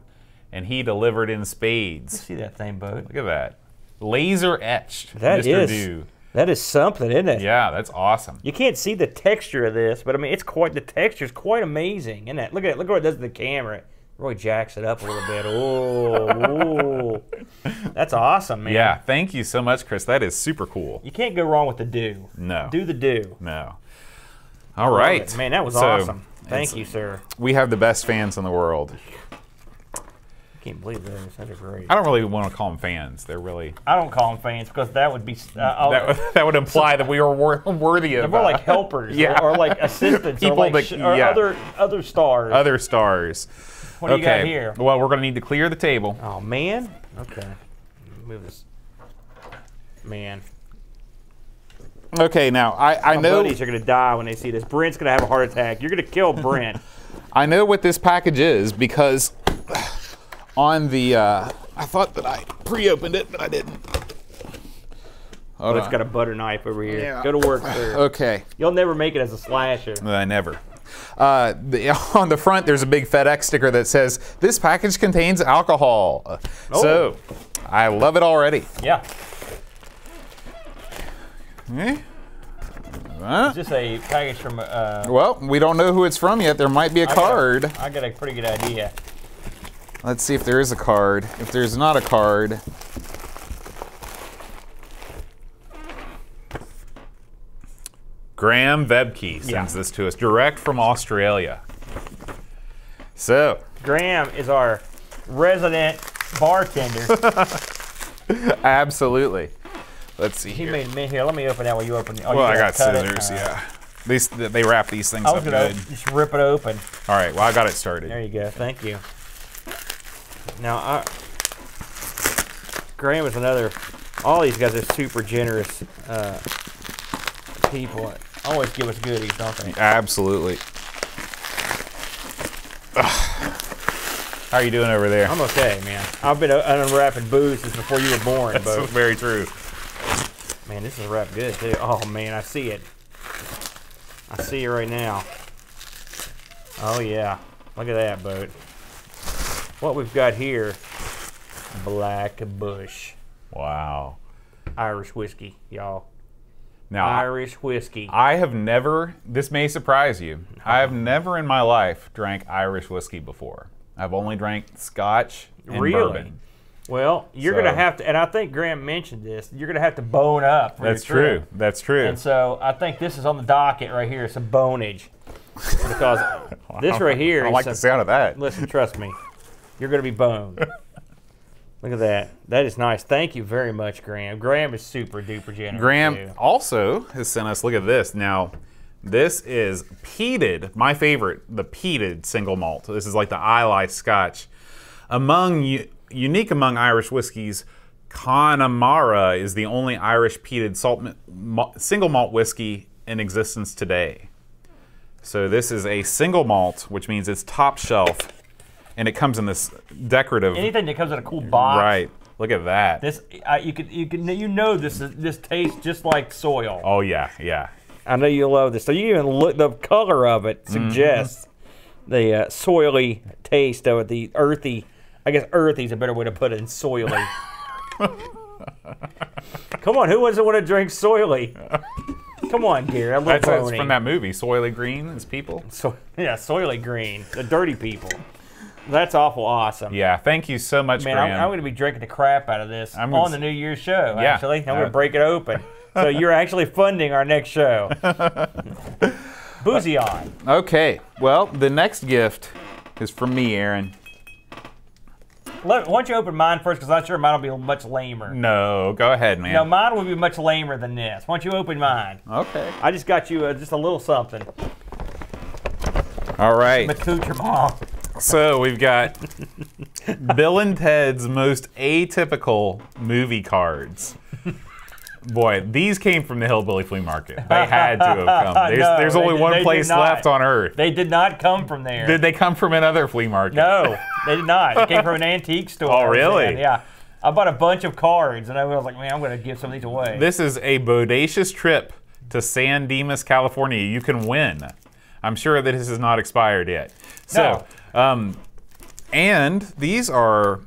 and he delivered in spades. See that thing, Boat? Look at that. Laser etched That Mr. is. Do. That is something, isn't it? Yeah, that's awesome. You can't see the texture of this, but I mean, the texture is quite amazing, isn't it? Look at it. Look what it does to the camera. It really jacks it up a little bit. Oh, that's awesome, man. Yeah, thank you so much, Chris. That is super cool. You can't go wrong with the Do. No. Do the Do. No. All right. Love it. Man, that was So, awesome. Thank you, sir. We have the best fans in the world. I can't believe those. Those are great. I don't really want to call them fans. They're really I don't call them fans because that would be that would imply that we are worthy of they're more like helpers, yeah. or like assistants, People or like that- or yeah. other stars. other stars. What do you got here? Well, we're going to need to clear the table. Oh man. Okay. Move this. Man. Okay, now I My know buddies are gonna die when they see this. Brent's gonna have a heart attack. You're gonna kill Brent. I know what this package is because on the I thought that I pre-opened it, but I didn't. Hold It's on. got a butter knife over here. Yeah. Go to work, sir. Okay. You'll never make it as a slasher. I never. On the front, there's a big FedEx sticker that says, "This package contains alcohol." So, I love it already. Yeah. Eh? Is this a package from? Well, we don't know who it's from yet. There might be a card. I got a pretty good idea. Let's see if there is a card. If there's not a card. Graham Vebke sends this to us direct from Australia. So, Graham is our resident bartender. absolutely. Let's see He here. made me here. Let me open that while you open it. Oh, Well, you I got gotta cut it? scissors, yeah. They wrap these things I up was gonna good. just rip it open. All right, well, I got it started. There you go. Thank you. Now, Graham is another. All these guys are super generous people. Always give us goodies, don't they? Absolutely. How are you doing over there? I'm okay, man. I've been unwrapping booze since before you were born, That's Bo. very true. Man, this is wrapped good, too. Oh, man, I see it. I see it right now. Oh, yeah. Look at that, boat. What we've got here, Black Bush. Wow. Irish whiskey, y'all. Now, Irish whiskey. I have never, this may surprise you, I have never in my life drank Irish whiskey before. I've only drank Scotch and bourbon. Well, you're going to have to, and I think Graham mentioned this, you're going to have to bone up for That's your trip. true. That's true. And so I think this is on the docket right here, some bonage. Because this right here I don't like the sound of that. Listen, trust me, you're going to be boned. Look at that. That is nice. Thank you very much, Graham. Graham is super duper generous. Graham too. also has sent us, look at this. Now, this is Peated, my favorite, the Peated single malt. This is like the Islay Scotch. Unique among Irish whiskeys, Connemara is the only Irish peated single malt whiskey in existence today. So this is a single malt, which means it's top shelf, and it comes in this decorative. Anything that comes in a cool box. Right. Look at that. This you know this tastes just like soil. Oh yeah, yeah. I know you love this. So you even look, the color of it suggests the soily taste of it, the earthy. I guess earthy is a better way to put it than soily. Come on, who doesn't want to drink soily? Come on, Gary. That's from that movie, Soily Green is people. So, yeah, soily green, the dirty people. That's awful awesome. Yeah, thank you so much, man. Graham. I'm going to be drinking the crap out of this on the New Year's show. Yeah. Actually, I'm going to break it open. So you're actually funding our next show. Boozy on. Okay. Well, the next gift is from me, Aaron. Why don't you open mine first, because I'm sure mine will be much lamer. No, go ahead, man. No, mine will be much lamer than this. Why don't you open mine? Okay. I just got you just a little something. All right. Accoutrement. So we've got Bill and Ted's most atypical movie cards. Boy, these came from the Hillbilly Flea Market. They had to have come. There's only one place left on Earth. They did not come from there. Did they come from another flea market? No, they did not. They came from an antique store. Oh, really? Yeah. I bought a bunch of cards, and I was like, man, I'm going to give some of these away. This is a bodacious trip to San Dimas, California. You can win. I'm sure that this is not expired yet. So, and these are...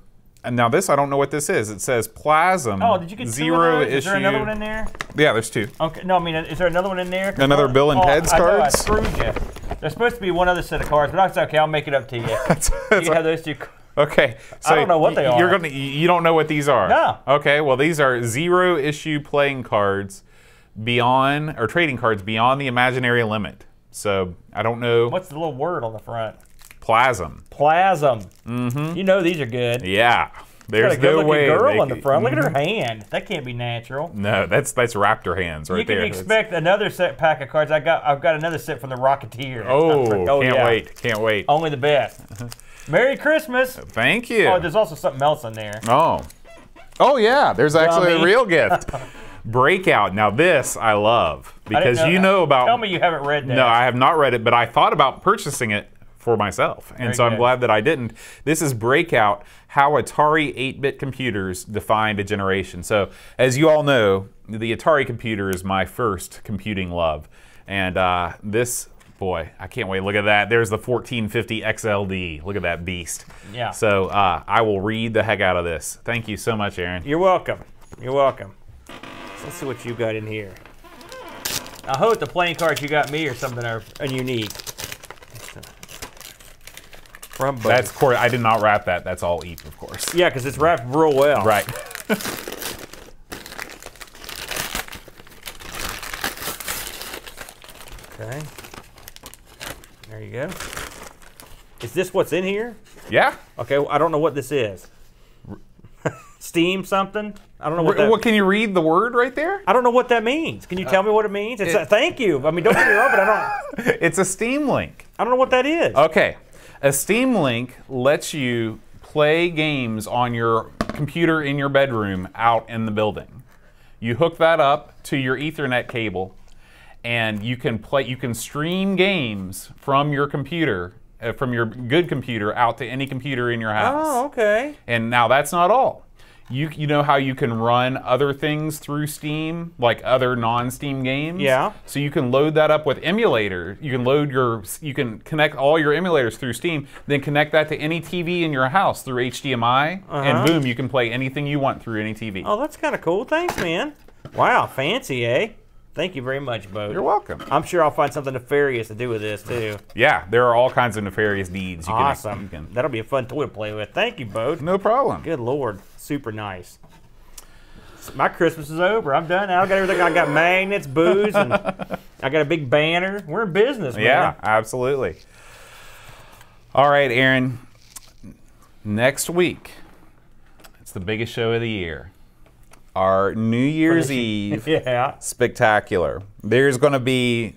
Now this, I don't know what this is. It says Plasm. Oh, did you get zero issue? Is there another one in there? Yeah, there's two. Okay, no, I mean, is there another one in there? Another Bill and Ted's cards? I screwed you. There's supposed to be one other set of cards, but that's okay. I'll make it up to you. You can have those two. Okay. So I don't know what they are. You don't know what these are? No. Okay, well these are zero issue playing cards beyond, or trading cards beyond the imaginary limit. So I don't know. What's the little word on the front? Plasm. Plasm. Mm-hmm. You know these are good. Yeah. There's no way. Girl on the front. Look at her hand. That can't be natural. No, that's raptor hands right there. You can expect another pack of cards. I've got another set from the Rocketeer. Oh, can't wait. Can't wait. Only the best. Merry Christmas. Thank you. Oh, there's also something else in there. Oh. Oh yeah, there's actually a real gift. Breakout. Now this I love because you know about. Tell me you haven't read that. No, I have not read it, but I thought about purchasing it for myself, and so I'm glad that I didn't. This is Breakout: How Atari 8-Bit Computers Defined a Generation. So, as you all know, the Atari computer is my first computing love, and this, boy, I can't wait. Look at that. There's the 1450 XLD. Look at that beast. Yeah. So I will read the heck out of this. Thank you so much, Aaron. You're welcome. You're welcome. So let's see what you've got in here. I hope the playing cards you got me or something are unique. That's course. I did not wrap that. That's all EAP, of course. Yeah, because it's wrapped real well. Right. Okay. There you go. Is this what's in here? Yeah. Okay. Well, I don't know what this is. Steam something? I don't know what that... Well, can you read the word right there? I don't know what that means. Can you tell me what it means? Thank you. I mean, don't get me wrong, but I don't... It's a Steam Link. I don't know what that is. Okay. A Steam Link lets you play games on your computer in your bedroom out in the building. You hook that up to your Ethernet cable, and you can stream games from your computer from your good computer out to any computer in your house. Oh, okay. And now that's not all. You know how you can run other things through Steam, like other non-Steam games? Yeah. So you can load that up with emulator. You can connect all your emulators through Steam, then connect that to any TV in your house through HDMI, and boom, you can play anything you want through any TV. Oh, that's kind of cool. Thanks, man. Wow, fancy, eh? Thank you very much, Bo. You're welcome. I'm sure I'll find something nefarious to do with this, too. Yeah, there are all kinds of nefarious deeds. Awesome. That'll be a fun toy to play with. Thank you, Bo. No problem. Good Lord. Super nice. My Christmas is over. I'm done now. I got everything. I got magnets, booze, and I got a big banner. We're in business, man. Yeah, absolutely. All right, Aaron. Next week, it's the biggest show of the year. Our New Year's Eve spectacular. There's going to be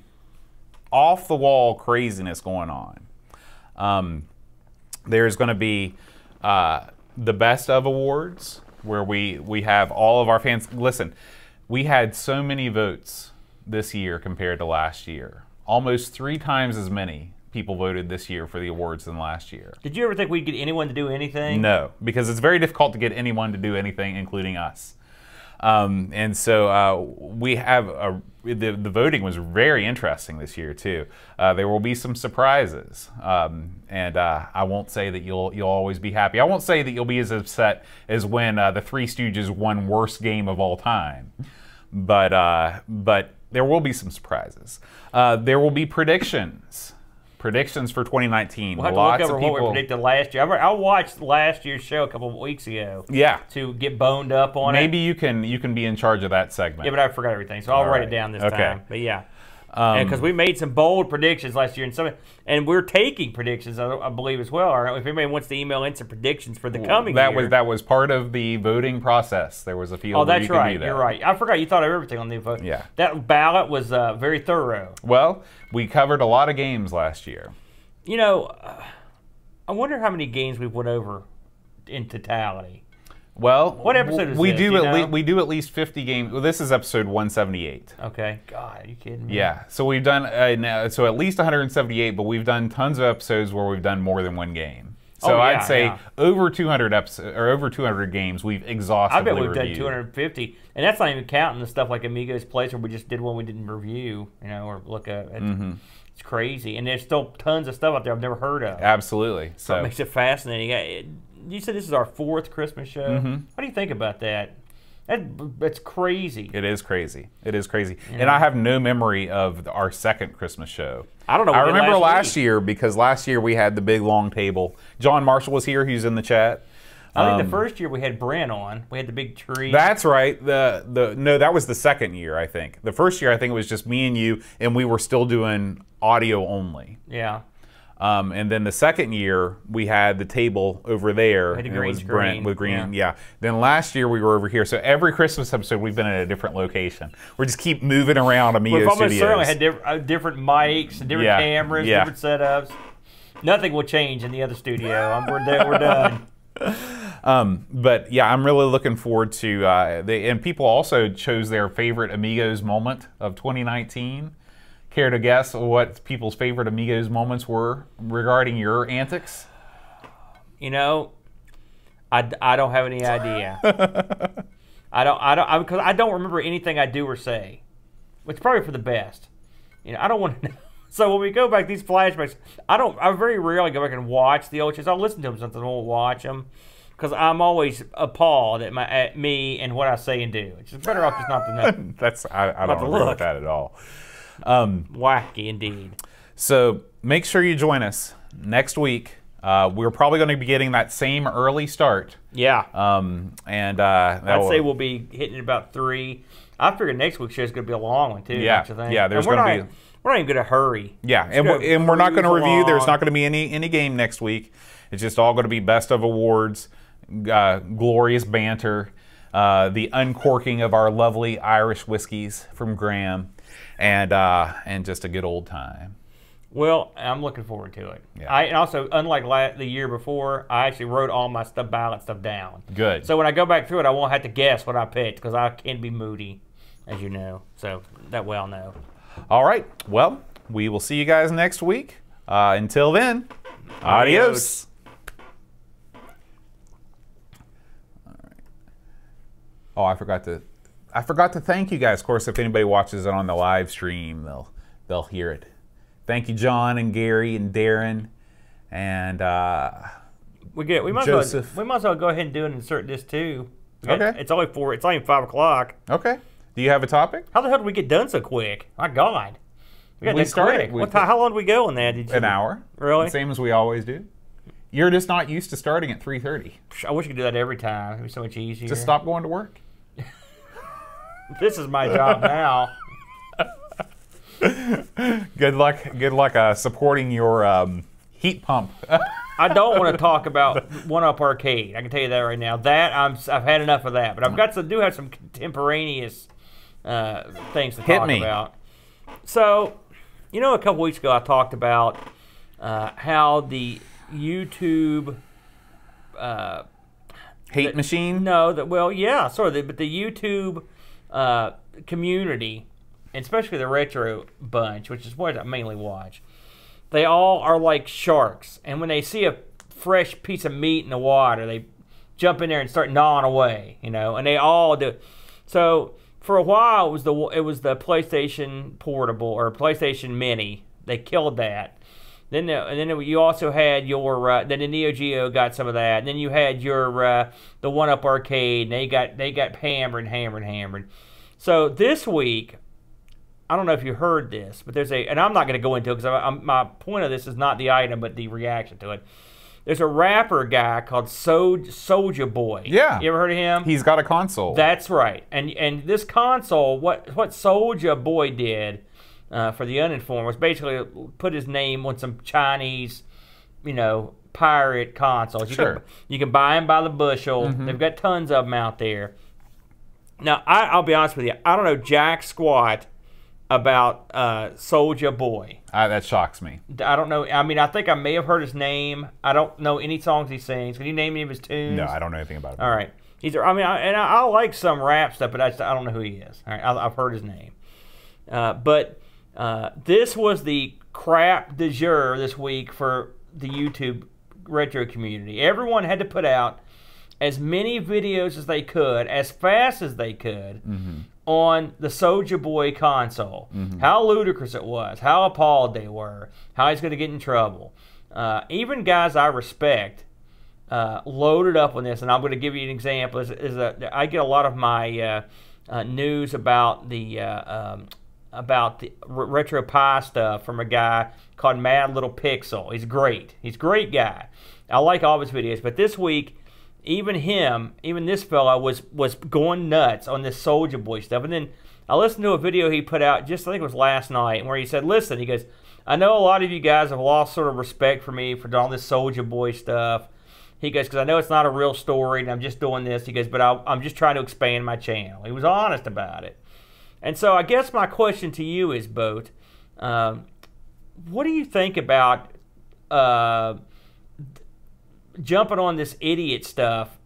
off-the-wall craziness going on. There's going to be the Best of Awards, where we have all of our fans. Listen, we had so many votes this year compared to last year. Almost 3 times as many people voted this year for the awards than last year. Did you ever think we'd get anyone to do anything? No, because it's very difficult to get anyone to do anything, including us. And so we have the voting was very interesting this year too. There will be some surprises, and I won't say that you'll always be happy. I won't say that you'll be as upset as when the Three Stooges won worst game of all time, but there will be some surprises. There will be predictions. Predictions for 2019. We'll have to look over what we predicted last year. I watched last year's show a couple of weeks ago. Yeah. To get boned up on it. Maybe you can be in charge of that segment. Yeah, but I forgot everything, so I'll write it down this time. But yeah. Because we made some bold predictions last year, and we're taking predictions, I believe, as well. Or if anybody wants to email in some predictions for the coming year. That was part of the voting process. There was a field where you could do that. You're right. I forgot you thought of everything on the vote. Yeah. That ballot was very thorough. Well, we covered a lot of games last year. You know, I wonder how many games we've went over in totality. Well, what episode is we this? We do at least 50 games. Well, this is episode 178. Okay. God, are you kidding me? Yeah. So we've done so at least 178, but we've done tons of episodes where we've done more than one game. So I'd say over 200 episodes or over 200 games we've exhaustively reviewed. I bet we've done 250, and that's not even counting the stuff like Amigos Place where we just did one we didn't review, or look at. It's crazy, and there's still tons of stuff out there I've never heard of. Absolutely. So it makes it fascinating. You said this is our 4th Christmas show. What do you think about that? That's crazy. It is crazy. It is crazy. And I have no memory of our 2nd Christmas show. I don't know. I remember last year because last year we had the big long table. John Marshall was here. He's in the chat. I think the first year we had Brent on. We had the big tree. That's right. No, that was the 2nd year, I think. The first year, I think it was just me and you, and we were still doing audio only. Yeah. And then the 2nd year, we had the table over there. And it was Brent with green. Yeah. Then last year, we were over here. So every Christmas episode, we've been at a different location. We just keep moving around Amiga Studios. We've almost certainly had different mics, and different cameras, different setups. Nothing will change in the other studio. We're done. But yeah, I'm really looking forward to and people also chose their favorite Amigos moment of 2019. Care to guess what people's favorite Amigos moments were regarding your antics? I don't have any idea. Because I don't remember anything I do or say. It's probably for the best. I don't want to know. So when we go back these flashbacks, I very rarely go back and watch the old shows. I'll listen to them sometimes. I won't watch them because I'm always appalled at me and what I say and do. It's just better off just not to know. I don't agree with that at all. Wacky indeed. So make sure you join us next week. We're probably going to be getting that same early start. Yeah. I'd say we'll be hitting it about 3. I figured next week's show is going to be a long one too. Yeah. Yeah. There's going to be. We're not even going to hurry. Yeah, and we're not going to review. There's not going to be any game next week. It's just all going to be best of awards, glorious banter, the uncorking of our lovely Irish whiskeys from Graham, and just a good old time. Well, I'm looking forward to it. Yeah. And also, unlike the year before, I actually wrote all my ballot stuff down. Good. So when I go back through it, I won't have to guess what I picked because I can be moody, as you know. So that way I'll know. All right. Well, we will see you guys next week. Until then, Adios. All right. Oh, I forgot to thank you guys. Of course, if anybody watches it on the live stream, they'll hear it. Thank you, John and Gary and Darren and Joseph. We might as well go ahead and do and insert this too. Okay. It's only 5 o'clock. Okay. Do you have a topic? How the hell did we get done so quick? My God. We started. How long did we go on that? An hour. Really? Same as we always do. You're just not used to starting at 3:30. I wish you could do that every time. It'd be so much easier. Just stop going to work. This is my job now. Good luck supporting your heat pump. I don't want to talk about One-Up Arcade. I can tell you that right now. I've had enough of that. But do have some contemporaneous things to talk about. So, a couple weeks ago I talked about how the YouTube hate machine? No, sort of. But the YouTube community, and especially the retro bunch, which is what I mainly watch, they all are like sharks. And when they see a fresh piece of meat in the water, they jump in there and start gnawing away, and they all do it. So for a while, it was the PlayStation Portable or PlayStation Mini. They killed that. Then you also had your then the Neo Geo got some of that. And then you had your the One-Up Arcade. And they got hammered. So this week, I don't know if you heard this, but and I'm not going to go into it because my point of this is not the item, but the reaction to it. There's a rapper guy called Soulja Boy. Yeah. You ever heard of him? He's got a console. That's right. And this console, what Soulja Boy did for the uninformed was basically put his name on some Chinese, pirate consoles. You can buy them by the bushel. Mm-hmm. They've got tons of them out there. Now, I'll be honest with you. I don't know jack squat about Soulja Boy. That shocks me. I don't know. I mean, I think I may have heard his name. I don't know any songs he sings. Can you name any of his tunes? No, I don't know anything about him. All right. I like some rap stuff, but I don't know who he is. All right, I've heard his name. But this was the crap du jour this week for the YouTube retro community. Everyone had to put out as many videos as they could, as fast as they could, on the Soulja Boy console. How ludicrous it was, how appalled they were, how he's going to get in trouble. Even guys I respect loaded up on this, and I'm going to give you an example. I get a lot of my news about the retro pie stuff from a guy called Mad Little Pixel. He's great. He's a great guy. I like all of his videos, but this week, even this fella was going nuts on this Soulja Boy stuff. And then I listened to a video he put out I think it was last night, where he said, listen, he goes, I know a lot of you guys have lost sort of respect for me for all this Soulja Boy stuff. He goes, because I know it's not a real story and I'm just doing this. He goes, but I'm just trying to expand my channel. He was honest about it. And so I guess my question to you is, Boat, what do you think about jumping on this idiot stuff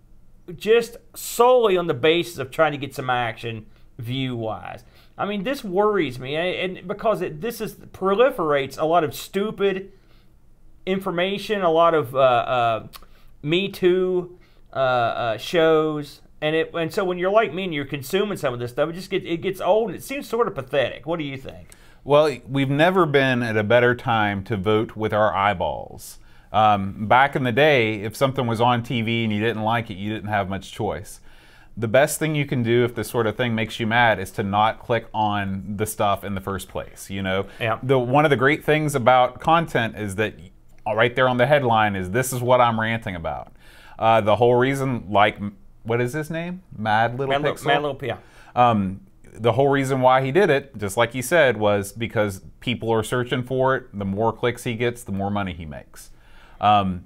just solely on the basis of trying to get some action view-wise? I mean, this worries me, and because this proliferates a lot of stupid information, a lot of Me Too shows, and so when you're like me and you're consuming some of this stuff, it gets old and it seems sort of pathetic. What do you think? Well, we've never been at a better time to vote with our eyeballs. Back in the day, if something was on TV and you didn't like it, you didn't have much choice. The best thing you can do if this sort of thing makes you mad is to not click on the stuff in the first place. Yeah. One of the great things about content is that right there on the headline is, this is what I'm ranting about. The whole reason, like, what is his name? Mad Little Pixel? Mad Little Pixel. The whole reason why he did it, just like he said, was because people are searching for it. The more clicks he gets, the more money he makes. I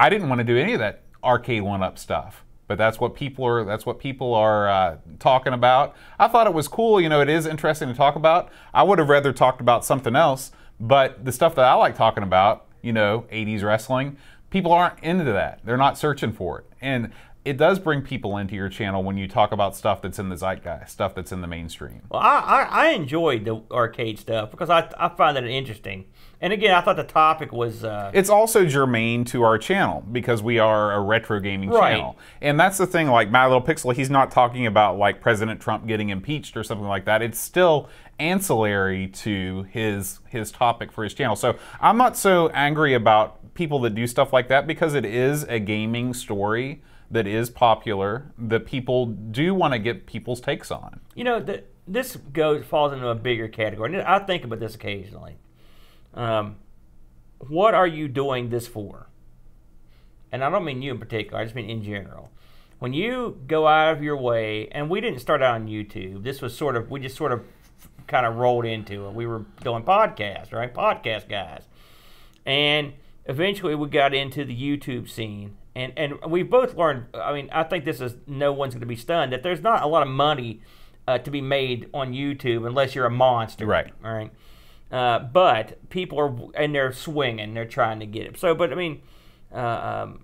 didn't want to do any of that arcade one-up stuff, but that's what people are talking about. I thought it was cool. It is interesting to talk about. I would have rather talked about something else, but the stuff that I like talking about, 80s wrestling, people aren't into that. They're not searching for it. And it does bring people into your channel when you talk about stuff that's in the zeitgeist, stuff that's in the mainstream. Well, I enjoyed the arcade stuff because I find it interesting. And again, I thought the topic was... it's also germane to our channel because we are a retro gaming channel. And that's the thing, like My Little Pixel, he's not talking about like President Trump getting impeached or something like that. It's still ancillary to his topic for his channel. So I'm not so angry about people that do stuff like that because it is a gaming story that is popular, that people do want to get people's takes on. You know, this falls into a bigger category. And I think about this occasionally. What are you doing this for? And I don't mean you in particular, I just mean in general. When you go out of your way, and we didn't start out on YouTube, this was we just sort of kind of rolled into it. We were doing podcasts, right? Podcast guys. And eventually we got into the YouTube scene. And we both learned, I mean, I think no one's going to be stunned, that there's not a lot of money to be made on YouTube unless you're a monster. Right. All right. But people they're swinging, they're trying to get it. So, but I mean, are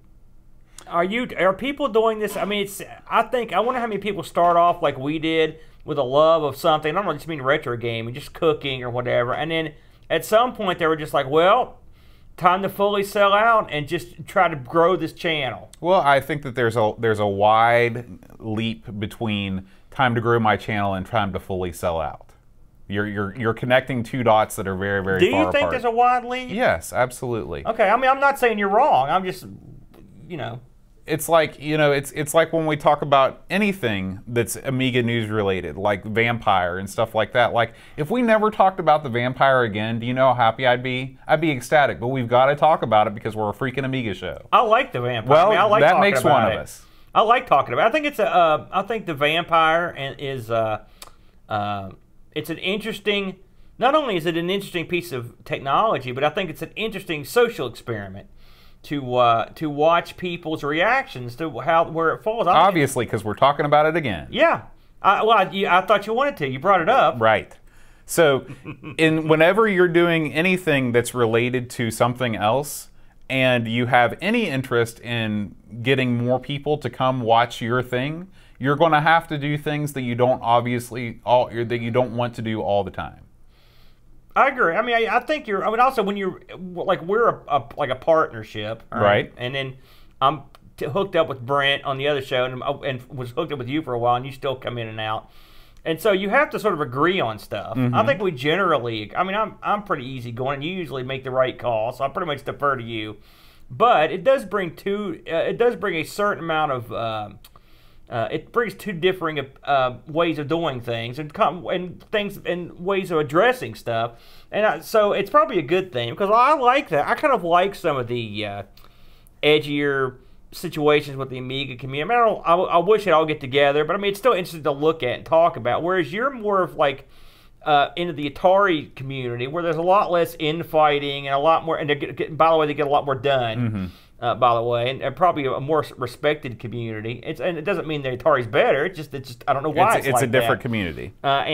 people doing this? I mean, I wonder how many people start off like we did with a love of something. I don't just mean retro gaming, just cooking or whatever. And then at some point they were just like, well, time to fully sell out and just try to grow this channel. Well, I think that there's a wide leap between time to grow my channel and time to fully sell out. You're connecting two dots that are very, very far apart. Do you think there's a wide leap? Yes, absolutely. Okay, I mean, I'm not saying you're wrong. I'm just, It's like, it's like when we talk about anything that's Amiga news related, like Vampire and stuff like that. Like, if we never talked about the Vampire again, do you know how happy I'd be? I'd be ecstatic, but we've got to talk about it because we're a freaking Amiga show. I like the Vampire. Well, I mean, I like that makes one of us. I like talking about it. I think I think the Vampire is it's an interesting. Not only is it an interesting piece of technology, but I think it's an interesting social experiment to watch people's reactions to where it falls. Obviously, because we're talking about it again. Yeah. I thought you wanted to. You brought it up. Right. So, whenever you're doing anything that's related to something else, and you have any interest in getting more people to come watch your thing, you're going to have to do things that you don't want to do all the time. I agree. I mean, I think you're. I mean, also when you're like we're a partnership, right? And then I'm hooked up with Brent on the other show, and was hooked up with you for a while, and you still come in and out, and so you have to sort of agree on stuff. Mm-hmm. I think we generally. I mean, I'm pretty easygoing, and you usually make the right call, so I pretty much defer to you. But it does bring a certain amount of. It brings two differing ways of doing things and ways of addressing stuff, and so it's probably a good thing because I like that. I kind of like some of the edgier situations with the Amiga community. I mean, I wish it all get together, but I mean, it's still interesting to look at and talk about. Whereas you're more of like into the Atari community, where there's a lot less infighting and a lot more. And by the way, they get a lot more done. Mm-hmm. By the way, and probably a more respected community. And it doesn't mean the Atari's better. It's just I don't know why it's like a different community. So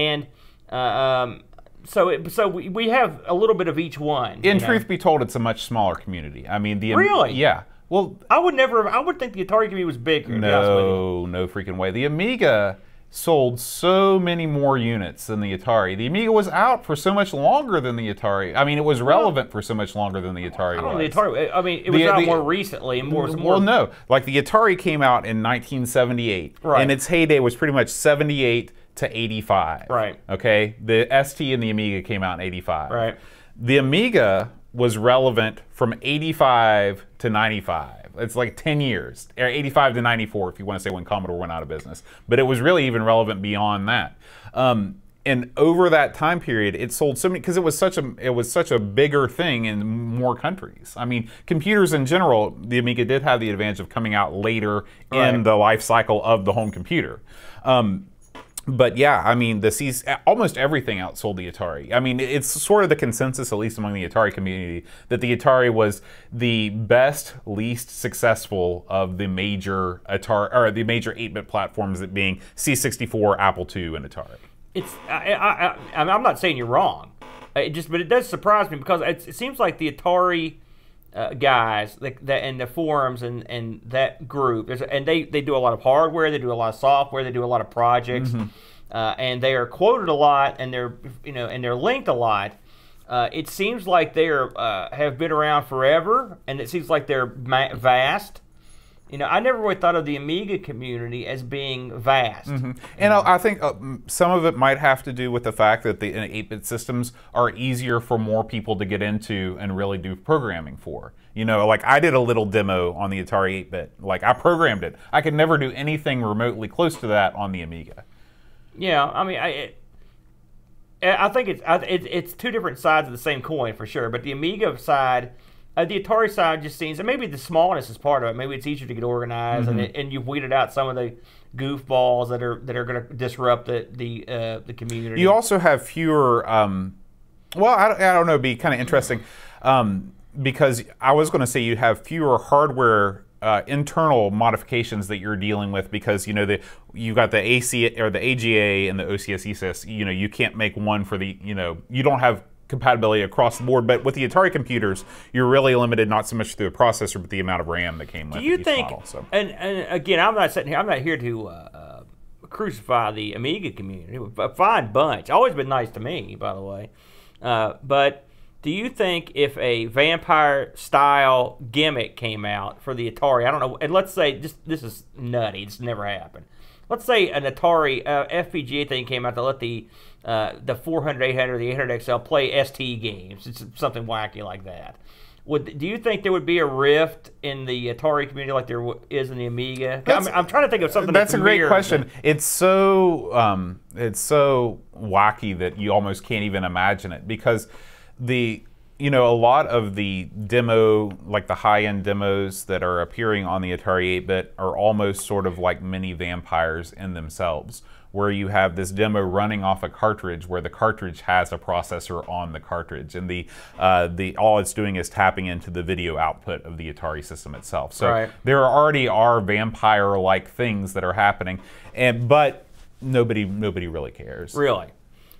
we have a little bit of each one. In truth be told, it's a much smaller community. I mean, really, yeah. Well, I would think the Atari community was bigger. No freaking way. The Amiga sold so many more units than the Atari. The Amiga was out for so much longer than the Atari. I mean, it was relevant for so much longer than the Atari was. The Atari, I mean, it was out more recently and more. Well, no. Like the Atari came out in 1978, right. And its heyday was pretty much 78 to 85. Right. Okay. The ST and the Amiga came out in 85. Right. The Amiga was relevant from 85 to 95. It's like 10 years, 85 to 94 if you want to say when Commodore went out of business. But it was really even relevant beyond that. And over that time period, it sold so many because it was such a bigger thing in more countries. I mean, computers in general, the Amiga did have the advantage of coming out later in the life cycle of the home computer. But yeah, I mean, almost everything outsold the Atari. I mean, it's sort of the consensus, at least among the Atari community, that the Atari was the best, least successful of the major Atari or the major 8-bit platforms, that being C64, Apple II, and Atari. I'm not saying you're wrong. But it does surprise me because it seems like the Atari guys that in the forums and that group. And they do a lot of hardware, they do a lot of software, they do a lot of projects, and they are quoted a lot, and they're linked a lot. It seems like they have been around forever, and it seems like they're vast. I never really thought of the Amiga community as being vast. And I think some of it might have to do with the fact that the 8-bit systems are easier for more people to get into and really do programming for. Like I did a little demo on the Atari 8-bit. Like I programmed it. I could never do anything remotely close to that on the Amiga. Yeah, I mean, I think it's two different sides of the same coin for sure. But the Amiga side. The Atari side just seems, and maybe the smallness is part of it. Maybe it's easier to get organized, and you've weeded out some of the goofballs that are going to disrupt the community. You also have fewer. Well, I don't know. It'd be kind of interesting because I was going to say you have fewer hardware internal modifications that you're dealing with because you got the AC or the AGA and the OCS-ESIS. You can't make one for the you don't have compatibility across the board, but with the Atari computers, you're really limited not so much through the processor, but the amount of RAM that came with each model. So. And again, I'm not here to crucify the Amiga community. A fine bunch, always been nice to me, by the way. But do you think if a vampire style gimmick came out for the Atari, I don't know, and let's say this is nutty, it's never happened. Let's say an Atari FPGA thing came out to let the 400, 800, the 800 XL play ST games. It's something wacky like that. Do you think there would be a rift in the Atari community like there is in the Amiga? I'm trying to think of something. That's a great question. It's so wacky that you almost can't even imagine it because a lot of the demo, like the high-end demos that are appearing on the Atari 8-bit are almost sort of like mini vampires in themselves, where you have this demo running off a cartridge where the cartridge has a processor on the cartridge, and all it's doing is tapping into the video output of the Atari system itself. So there already are vampire-like things that are happening, but nobody really cares. Really?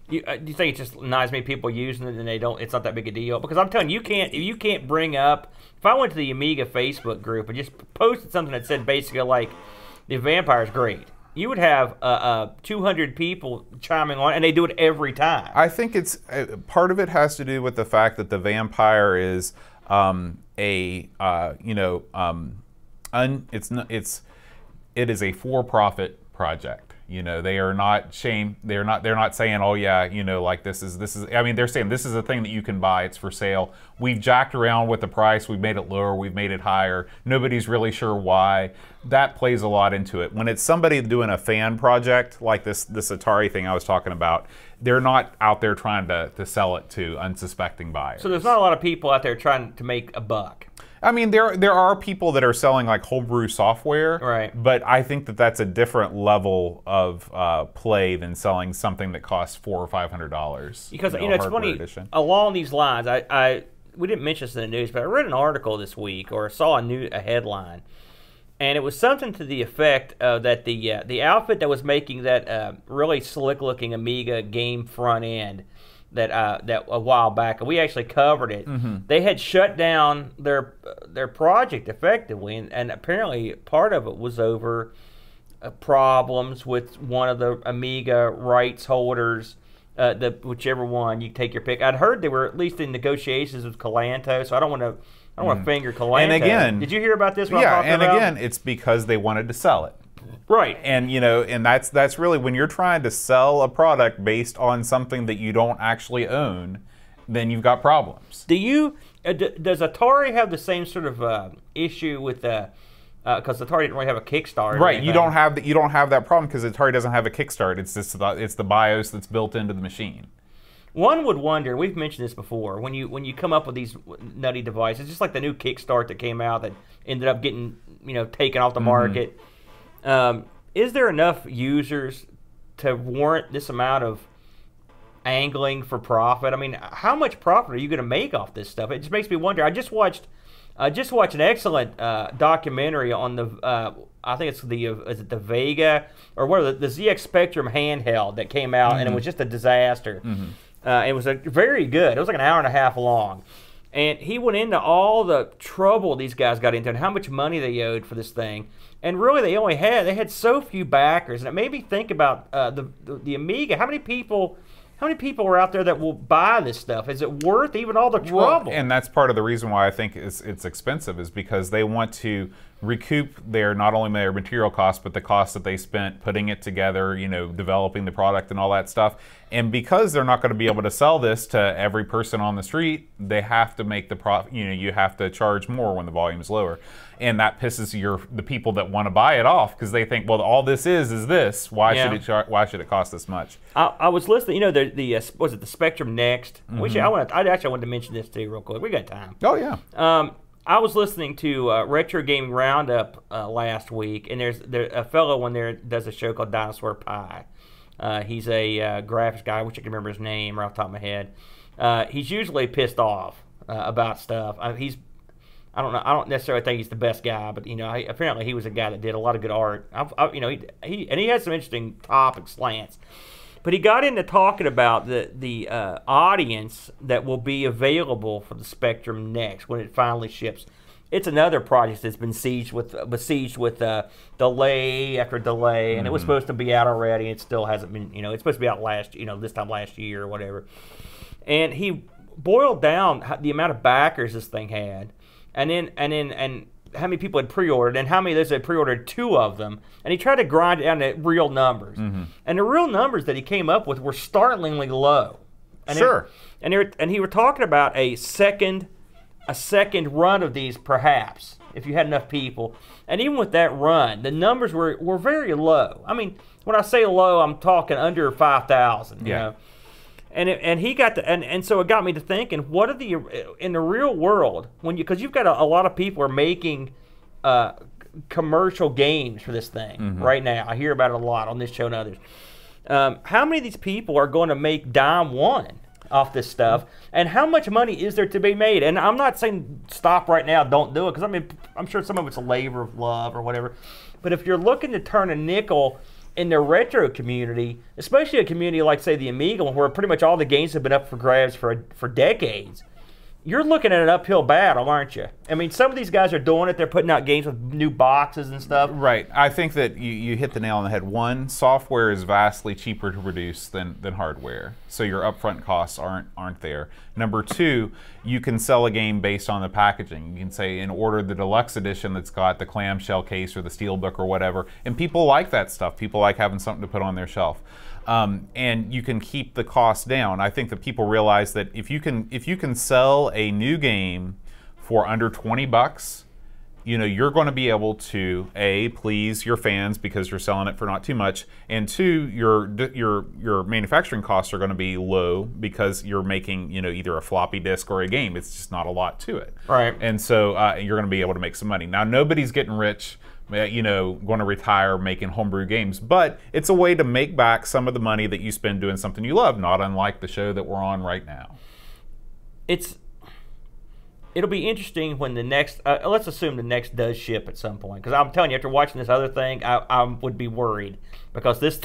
Do you think it's just nice me people using it and they don't? It's not that big a deal because I'm telling you, you can't bring up. If I went to the Amiga Facebook group and just posted something that said basically like the vampire's great, you would have 200 people chiming on, and they do it every time. I think it's part of it has to do with the fact that the vampire is it is a for-profit project. They are not they're not saying, oh yeah, like this is. I mean, they're saying this is a thing that you can buy. It's for sale. We've jacked around with the price. We've made it lower. We've made it higher. Nobody's really sure why. That plays a lot into it. When it's somebody doing a fan project like this Atari thing I was talking about, they're not out there trying to sell it to unsuspecting buyers. So there's not a lot of people out there trying to make a buck. I mean, there are people that are selling like homebrew software, right? But I think that that's a different level of play than selling something that costs $400 or $500. Because it's funny. Edition. Along these lines, we didn't mention this in the news, but I read an article this week or saw a headline, and it was something to the effect that the outfit that was making that really slick-looking Amiga game front end. That a while back, and we actually covered it. They had shut down their project effectively, and apparently part of it was over problems with one of the Amiga rights holders, whichever one, you take your pick. I'd heard they were at least in negotiations with Calanto, so I don't want to finger Calanto. And again, did you hear about this? Again, it's because they wanted to sell it. Right. And and that's really when you're trying to sell a product based on something that you don't actually own, then you've got problems. Does Atari have the same sort of issue with because Atari didn't really have a Kickstart? Right. You don't have that problem because Atari doesn't have a Kickstart. It's the BIOS that's built into the machine. One would wonder, we've mentioned this before, when you come up with these nutty devices, just like the new Kickstart that came out that ended up getting taken off the market. Is there enough users to warrant this amount of angling for profit? I mean, how much profit are you going to make off this stuff? It just makes me wonder. I just watched an excellent documentary on the I think it's is it the Vega or what the ZX Spectrum handheld that came out, and it was just a disaster. It was very good. It was like an hour and a half long. And he went into all the trouble these guys got into and how much money they owed for this thing. And really, they had so few backers. And it made me think about the Amiga. How many people are out there that will buy this stuff? Is it worth even all the trouble? Well, and that's part of the reason why I think it's expensive, is because they want to recoup not only their material costs, but the cost that they spent putting it together, developing the product and all that stuff. And because they're not going to be able to sell this to every person on the street, they have to make the profit. You have to charge more when the volume is lower, and that pisses the people that want to buy it off, because they think, well, all this is this. Why should it cost this much? I was listening. Was it the Spectrum Next? I actually wanted to mention this to you real quick. We got time. Oh yeah. I was listening to Retro Gaming Roundup last week, and there's a fellow on there does a show called Dinosaur Pie. He's a graphics guy. I wish I could remember his name right off the top of my head. He's usually pissed off about stuff. I don't necessarily think he's the best guy, but apparently he was a guy that did a lot of good art. He had some interesting topic slants. But he got into talking about the audience that will be available for the Spectrum Next when it finally ships. It's another project that's been besieged with delay after delay, and it was supposed to be out already. It still hasn't been. It's supposed to be out this time last year or whatever. And he boiled down the amount of backers this thing had, and how many people had pre-ordered, and how many of those had pre-ordered 2 of them, and he tried to grind it down to real numbers. And the real numbers that he came up with were startlingly low. And he were talking about a second run of these, perhaps, if you had enough people. And even with that run, the numbers were very low. I mean, when I say low, I'm talking under 5,000. You know. And he got and so it got me to thinking, what are in the real world, because you've got a lot of people are making commercial games for this thing right now. I hear about it a lot on this show and others. How many of these people are going to make dime one off this stuff, and how much money is there to be made? And I'm not saying stop right now, don't do it, because I'm sure some of it's a labor of love or whatever. But if you're looking to turn a nickel in the retro community, especially a community like, say, the Amiga, where pretty much all the games have been up for grabs for decades, you're looking at an uphill battle, aren't you? I mean, some of these guys are doing it. They're putting out games with new boxes and stuff. Right. I think that you hit the nail on the head. One, software is vastly cheaper to produce than hardware, so your upfront costs aren't there. Number 2, you can sell a game based on the packaging. You can say, and order the deluxe edition that's got the clamshell case or the steelbook or whatever, and people like that stuff. People like having something to put on their shelf. And you can keep the cost down. I think that people realize that if you can sell a new game for under $20, you're going to be able to please your fans because you're selling it for not too much, and 2, your manufacturing costs are going to be low because you're making either a floppy disk or a game. It's just not a lot to it. Right. And so you're going to be able to make some money. Now, nobody's getting rich, going to retire making homebrew games, but it's a way to make back some of the money that you spend doing something you love, not unlike the show that we're on right now. It'll be interesting when the next, let's assume the next does ship at some point, because I'm telling you, after watching this other thing, I would be worried, because this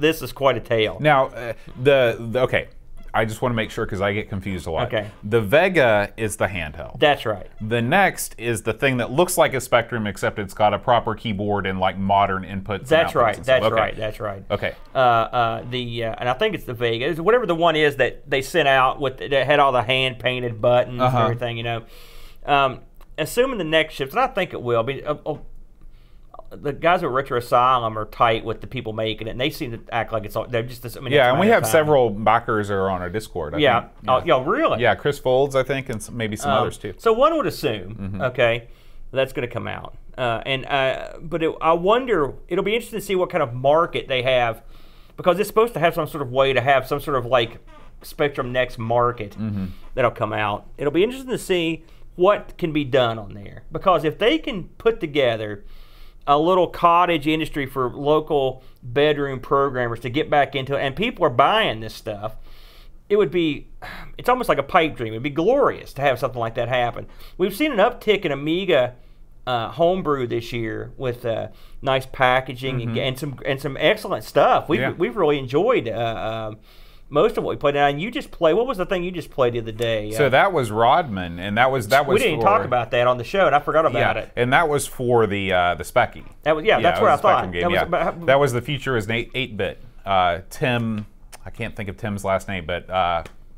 is quite a tale. Now, okay. I just want to make sure, because I get confused a lot. Okay. The Vega is the handheld. That's right. The Next is the thing that looks like a Spectrum, except it's got a proper keyboard and like modern inputs. That's right. That's okay. right. That's right. Okay. And I think it's the Vega. It's whatever the one is that they sent out that had all the hand painted buttons and everything. Assuming the Next ships, and I think it will. The guys at Retro Asylum are tight with the people making it, and they seem to act like they're just. And we have several backers that are on our Discord. I think. Really? Yeah, Chris Folds, I think, and maybe some others too. So one would assume, that's going to come out, but I wonder. It'll be interesting to see what kind of market they have, because it's supposed to have some sort of way to have some sort of like Spectrum Next market that'll come out. It'll be interesting to see what can be done on there, because if they can put together a little cottage industry for local bedroom programmers to get back into it, and people are buying this stuff, it's almost like a pipe dream. It'd be glorious to have something like that happen. We've seen an uptick in Amiga homebrew this year with nice packaging and some excellent stuff. We've really enjoyed most of what we played. And you just played. What was the thing you just played the other day? So that was Rodman, and that was. We didn't even talk about that on the show, and I forgot about it. And that was for the Specky. That was that's what I thought. Game. That was the future as an 8-bit. Tim, I can't think of Tim's last name, but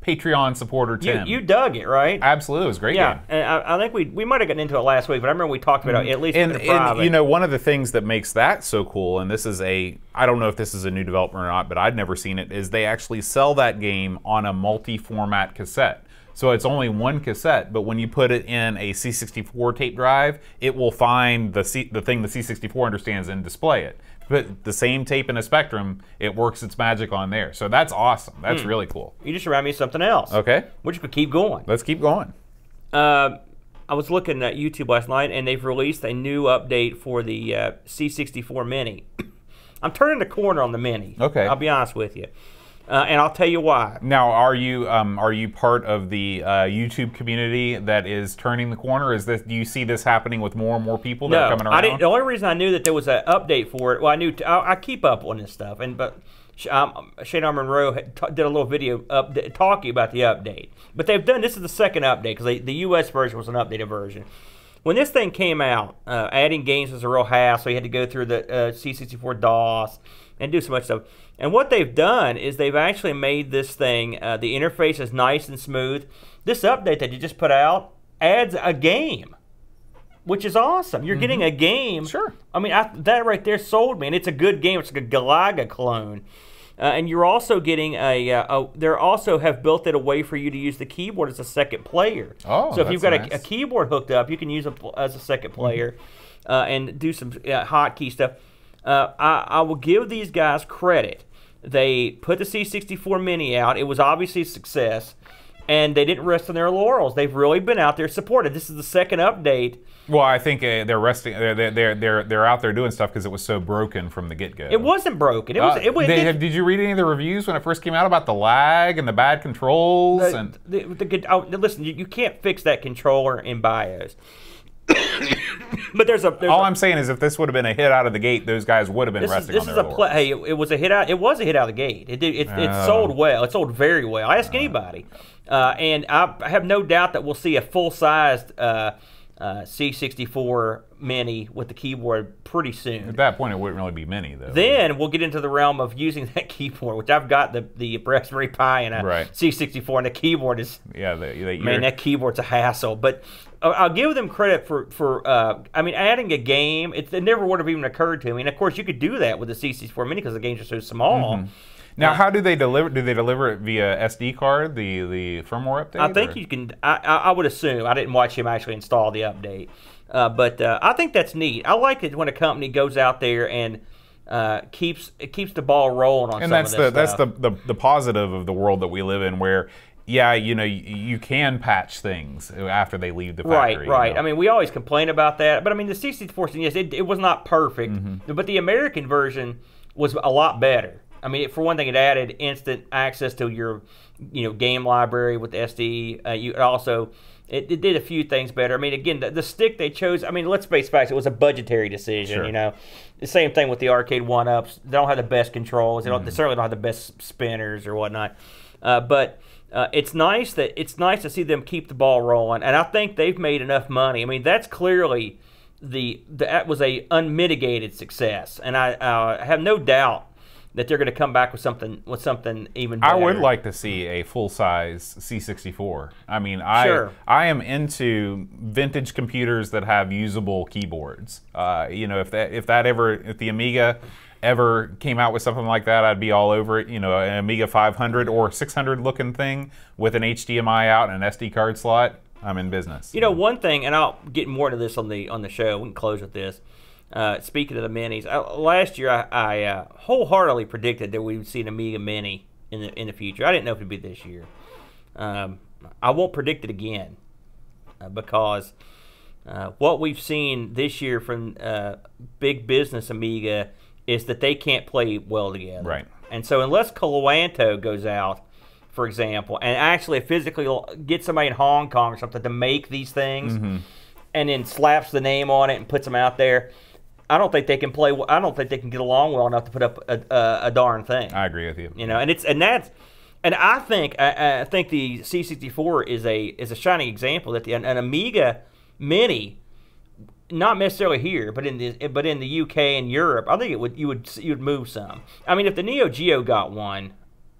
Patreon supporter Tim. You dug it, right? Absolutely, it was a great game. And I think we might have gotten into it last week, but I remember we talked about it at least in the private. And you know, one of the things that makes that so cool, and this is I don't know if this is a new development or not, but I'd never seen it, is they actually sell that game on a multi-format cassette. So it's only one cassette, but when you put it in a C64 tape drive, it will find the thing the C64 understands and display it. But the same tape in a Spectrum, it works its magic on there. So that's awesome. That's really cool. You just remind me of something else. Okay. We're just going to keep going. Let's keep going. I was looking at YouTube last night, and they've released a new update for the C64 Mini. I'm turning the corner on the Mini. Okay. I'll be honest with you. And I'll tell you why. Now, are you part of the YouTube community that is turning the corner? Do you see this happening with more and more people that are coming around? I didn't. The only reason I knew that there was an update for it, well, I keep up on this stuff, but Shane Monroe did a little video talking about the update. But they've done, this is the second update, because the U.S. version was an updated version. When this thing came out, adding games was a real hassle. You had to go through the C64 DOS and do so much stuff. And what they've done is they've actually made this thing, the interface is nice and smooth. This update that you just put out adds a game, which is awesome. You're getting a game. Sure. I mean, that right there sold me, and it's a good game. It's like a Galaga clone. And you're also getting they also have built it a way for you to use the keyboard as a second player. Oh, so if you've got nice. a keyboard hooked up, you can use it as a second player and do some hotkey stuff. I will give these guys credit. They put the C64 Mini out. It was obviously a success, and they didn't rest on their laurels. They've really been out there supported. This is the second update. Well, I think they're resting. They're out there doing stuff because it was so broken from the get-go. It wasn't broken. Did you read any of the reviews when it first came out about the lag and the bad controls? Listen, you can't fix that controller in BIOS. But all I'm saying is, if this would have been a hit out of the gate, those guys would have been resting on their laurels. Hey, it was a hit out. It was a hit out of the gate. It sold well. It sold very well. I ask anybody, and I have no doubt that we'll see a full-sized C64 Mini with the keyboard pretty soon. At that point, it wouldn't really be Mini, though. Then we'll get into the realm of using that keyboard, which I've got the Raspberry Pi and a C64, and the keyboard is man, that keyboard's a hassle. But I'll give them credit for I mean, adding a game. It never would have even occurred to me. And of course, you could do that with the C64 Mini because the games are so small. Now, how do they deliver? Do they deliver it via SD card, the firmware update? I think you can. I would assume. I didn't watch him actually install the update, but I think that's neat. I like it when a company goes out there and keeps the ball rolling on some of this stuff. That's the positive of the world that we live in, where you know, you can patch things after they leave the factory. Right. You know? I mean, we always complain about that, but I mean, the C64, yes, it was not perfect, but the American version was a lot better. I mean, for one thing, it added instant access to your, game library with SD. It did a few things better. I mean, again, the stick they chose. I mean, let's face facts. It was a budgetary decision. Sure. The same thing with the arcade one-ups. They don't have the best controls. They certainly don't have the best spinners or whatnot. But it's nice to see them keep the ball rolling, and I think they've made enough money. I mean, that's clearly that was a unmitigated success, and I have no doubt that they're going to come back with something even better. I would like to see a full-size C64. I mean, I am into vintage computers that have usable keyboards. If the Amiga ever came out with something like that, I'd be all over it. An Amiga 500 or 600 looking thing with an HDMI out and an SD card slot. I'm in business. One thing, and I'll get more into this on the show. We can close with this. Speaking of the minis, last year I wholeheartedly predicted that we would see an Amiga Mini in the future. I didn't know if it would be this year. I won't predict it again because what we've seen this year from big business Amiga is that they can't play well together. Right. And so unless Coloanto goes out, for example, and actually physically get somebody in Hong Kong or something to make these things, and then slaps the name on it and puts them out there, I don't think they can play. I don't think they can get along well enough to put up a darn thing. I agree with you. And that's And I think the C64 is a shining example that an Amiga Mini, not necessarily here, but in the UK and Europe, I think you would move some. I mean, if the Neo Geo got one,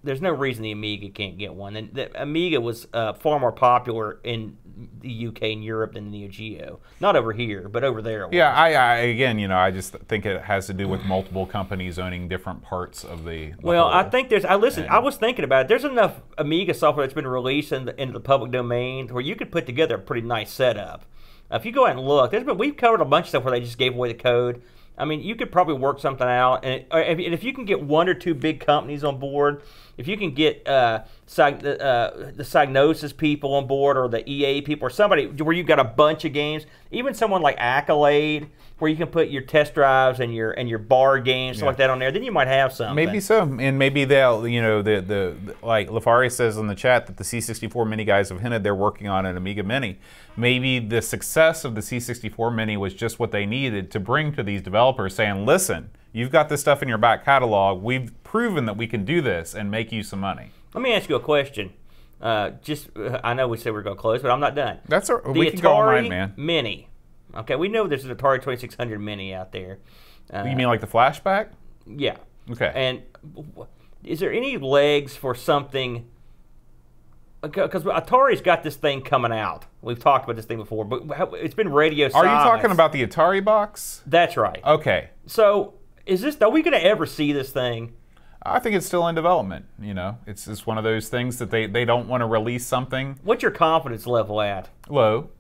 there's no reason the Amiga can't get one. And the Amiga was far more popular in the UK and Europe than the Neo Geo. Not over here, but over there. Yeah, I just think it has to do with multiple companies owning different parts of the well, whole. I think I was thinking about it. There's enough Amiga software that's been released into the public domain where you could put together a pretty nice setup. If you go out and look, we've covered a bunch of stuff where they just gave away the code. I mean, you could probably work something out, and if you can get 1 or 2 big companies on board, if you can get the Psygnosis people on board, or the EA people, or somebody where you've got a bunch of games, even someone like Accolade, where you can put your test drives and your bar games, stuff like that on there, then you might have something. Maybe so, and maybe they'll, like Lafari says in the chat that the C64 Mini guys have hinted they're working on an Amiga Mini. Maybe the success of the C64 Mini was just what they needed to bring to these developers, saying, listen, you've got this stuff in your back catalog, we've proven that we can do this and make you some money. Let me ask you a question. I know we said we're going to close, but I'm not done. We can go all night, man. Mini. Okay, we know there's an Atari 2600 Mini out there. You mean like the flashback? Yeah. Okay. And is there any legs for something? Because Atari's got this thing coming out. We've talked about this thing before, but it's been radio silence. Are you talking about the Atari box? That's right. Okay. So are we going to ever see this thing? I think it's still in development. It's just one of those things that they don't want to release something. What's your confidence level at? Low.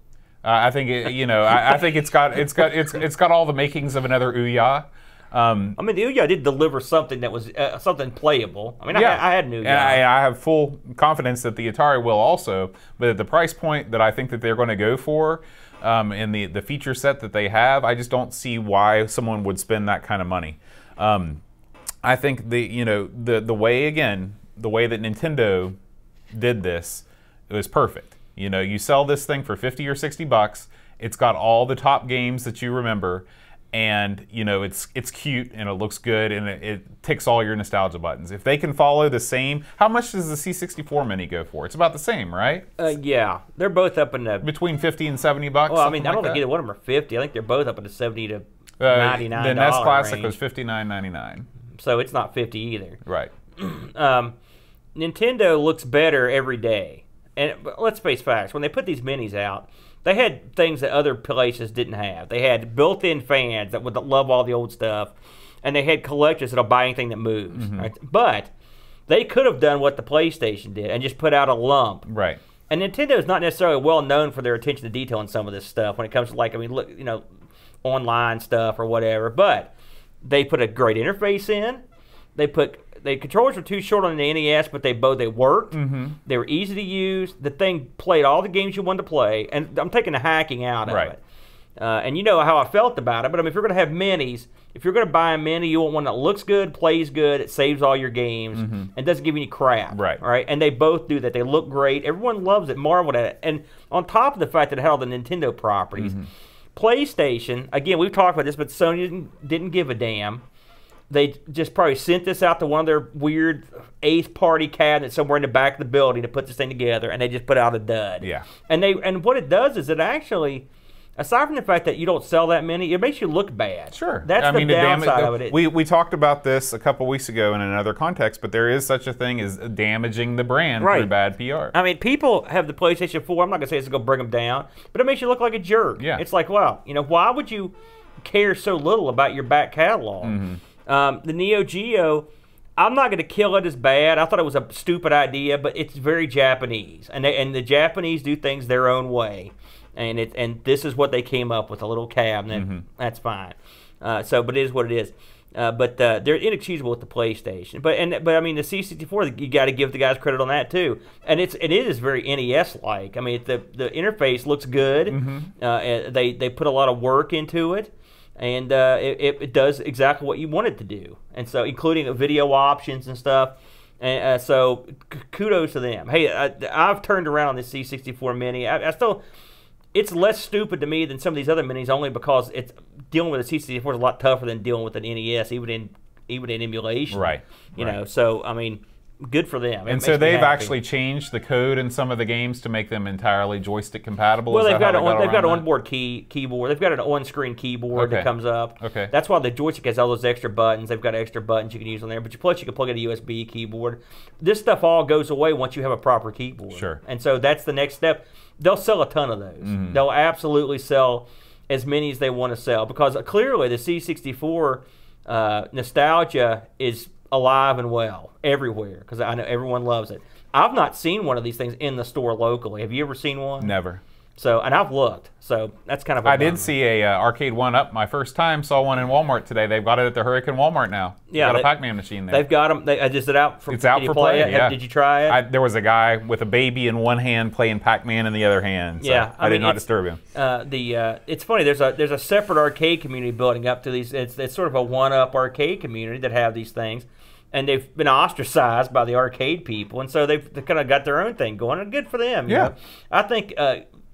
I think I think it's got all the makings of another Ouya. I mean, the Ouya did deliver something that was something playable. I mean, yeah. I had an Ouya. And I have full confidence that the Atari will also, but at the price point that I think that they're going to go for, in the feature set that they have, I just don't see why someone would spend that kind of money. I think the way that Nintendo did this, it was perfect. You sell this thing for $50 or $60. It's got all the top games that you remember, and it's cute and it looks good and it ticks all your nostalgia buttons. If they can follow the same, how much does the C64 Mini go for? It's about the same, right? Yeah, they're both up in the between $50 and $70. Well, I mean, I don't think either one of them are 50. I think they're both up in the $70 to $99. The NES Classic range. was $59.99. So it's not 50 either. Right. Nintendo looks better every day. And let's face facts. When they put these minis out, they had things that other places didn't have. They had built-in fans that would love all the old stuff, and they had collectors that'll buy anything that moves. Mm-hmm. Right? But they could have done what the PlayStation did and just put out a lump. Right. And Nintendo is not necessarily well known for their attention to detail in some of this stuff when it comes to, like, I mean, look, online stuff or whatever. But they put a great interface in. The controllers were too short on the NES, but they worked. Mm-hmm. They were easy to use. The thing played all the games you wanted to play, and I'm taking the hacking out of it. And you know how I felt about it. But I mean, if you're going to have minis, if you're going to buy a mini, you want one that looks good, plays good, it saves all your games, and doesn't give you any crap. Right. Right. And they both do that. They look great. Everyone loves it, marveled at it. And on top of the fact that it had all the Nintendo properties, PlayStation, again, we've talked about this, but Sony didn't give a damn. They just probably sent this out to one of their weird eighth-party cabinets somewhere in the back of the building to put this thing together, and they just put out a dud. Yeah. And what it does is it actually, aside from the fact that you don't sell that many, it makes you look bad. Sure. That's the downside of it. We talked about this a couple weeks ago in another context, but there is such a thing as damaging the brand through bad PR. I mean, people have the PlayStation 4. I'm not going to say it's going to bring them down, but it makes you look like a jerk. Yeah. It's like, wow, why would you care so little about your back catalog? The Neo Geo, I'm not going to kill it as bad. I thought it was a stupid idea, but it's very Japanese, and the Japanese do things their own way, and this is what they came up with, a little cabinet. That's fine. But it is what it is. But they're inexcusable with the PlayStation. But I mean, the C64, you got to give the guys credit on that too. And it is very NES-like. I mean, the interface looks good. They put a lot of work into it. And it does exactly what you want it to do, and so including video options and stuff. And so kudos to them. Hey, I've turned around on this C64 Mini. I still, it's less stupid to me than some of these other minis, only because it's dealing with a C64 is a lot tougher than dealing with an NES, even in emulation. Right. You know. So I mean, good for them. And so they've actually changed the code in some of the games to make them entirely joystick compatible. Well, they've got an onboard keyboard. They've got an on-screen keyboard that comes up. Okay. That's why the joystick has all those extra buttons. They've got extra buttons you can use on there. But plus, you can plug in a USB keyboard. This stuff all goes away once you have a proper keyboard. Sure. And so that's the next step. They'll sell a ton of those. They'll absolutely sell as many as they want to sell because clearly the C64 nostalgia is alive and well everywhere because I know everyone loves it. I've not seen one of these things in the store locally. Have you ever seen one? Never. So, and I've looked. So that's kind of. I did see a arcade one-up my first time. Saw one in Walmart today. They've got it at the Hurricane Walmart now. Yeah, got a Pac-Man machine there. They've got them. Is it out for? It's out for play. Yeah. Did you try it? There was a guy with a baby in one hand playing Pac-Man in the other hand. So yeah, I did not disturb him. It's funny. There's a separate arcade community building up to these. It's sort of a one-up arcade community that have these things. And they've been ostracized by the arcade people, and so they've kind of got their own thing going, and good for them. You know? I think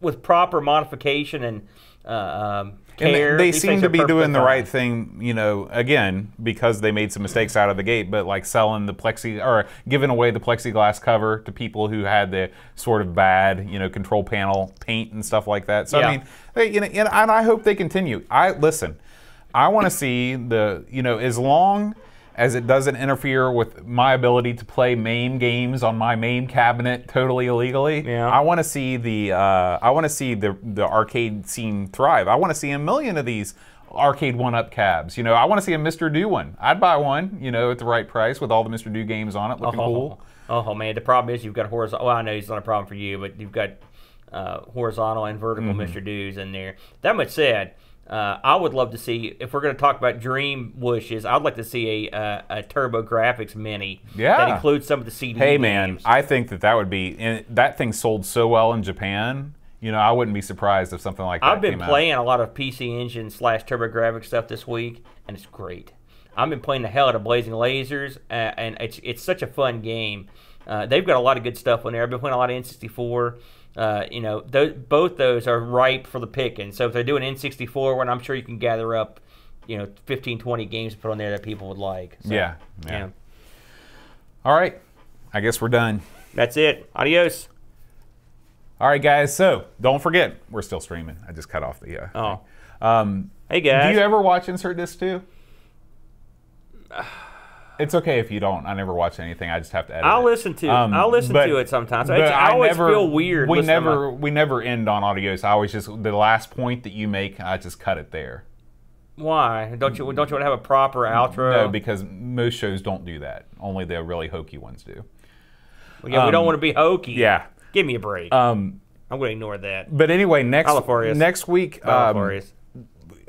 with proper modification and care, and they seem to be doing the right thing. You know, again because they made some mistakes out of the gate, but like selling the or giving away the plexiglass cover to people who had the sort of bad, control panel paint and stuff like that. So I mean, and I hope they continue. I want to see as long as it doesn't interfere with my ability to play MAME games on my MAME cabinet totally illegally. Yeah. I want to see the arcade scene thrive. I want to see 1 million of these arcade one-up cabs. I want to see a Mr. Do one. I'd buy one, at the right price with all the Mr. Do games on it, looking cool. Oh man, the problem is you've got horizontal. Well, I know it's not a problem for you, but you've got horizontal and vertical Mr. Do's in there. That much said. I would love to see, if we're going to talk about dream wishes, I'd like to see a Turbo Graphics Mini that includes some of the CD games. Man, I think that would be, that thing sold so well in Japan, I wouldn't be surprised if something like that I've been playing a lot of PC Engine / Turbo Graphics stuff this week, and it's great. I've been playing the hell out of Blazing Lasers, and it's such a fun game. They've got a lot of good stuff on there. I've been playing a lot of N64. Both those are ripe for the picking. So if they do an N64 one, I'm sure you can gather up, 15, 20 games to put on there that people would like. So, yeah. All right. I guess we're done. That's it. Adios. All right, guys. So don't forget, we're still streaming. I just cut off the. Hey, guys. Do you ever watch Insert Disc 2? It's okay if you don't. I never watch anything. I just have to edit. I'll listen to it. I'll listen to it sometimes. I always feel weird. We never end on audios. I always just the last point that you make. I just cut it there. Why? Don't you want to have a proper outro? No, because most shows don't do that. Only the really hokey ones do. Well, yeah, we don't want to be hokey. Yeah. Give me a break. I'm going to ignore that. But anyway, next week.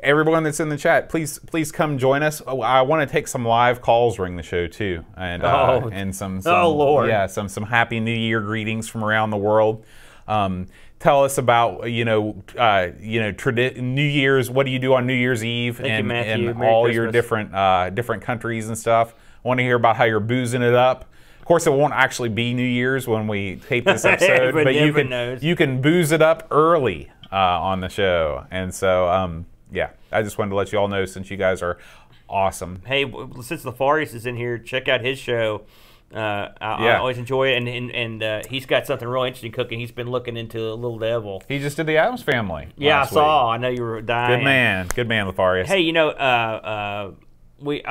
Everyone that's in the chat, please come join us. I want to take some live calls during the show too, and some Lord, some Happy New Year greetings from around the world. Tell us about New Year's. What do you do on New Year's Eve in all your different countries and stuff? I want to hear about how you're boozing it up. Of course, it won't actually be New Year's when we tape this episode, but you can booze it up early on the show, and so. Yeah, I just wanted to let you all know since you guys are awesome. Hey, since LaFarius is in here, check out his show. I always enjoy it, and he's got something real interesting cooking. He's been looking into Little Devil. He just did the Addams Family. Yeah, I saw. I know you were dying. Good man, LaFarius. Hey, I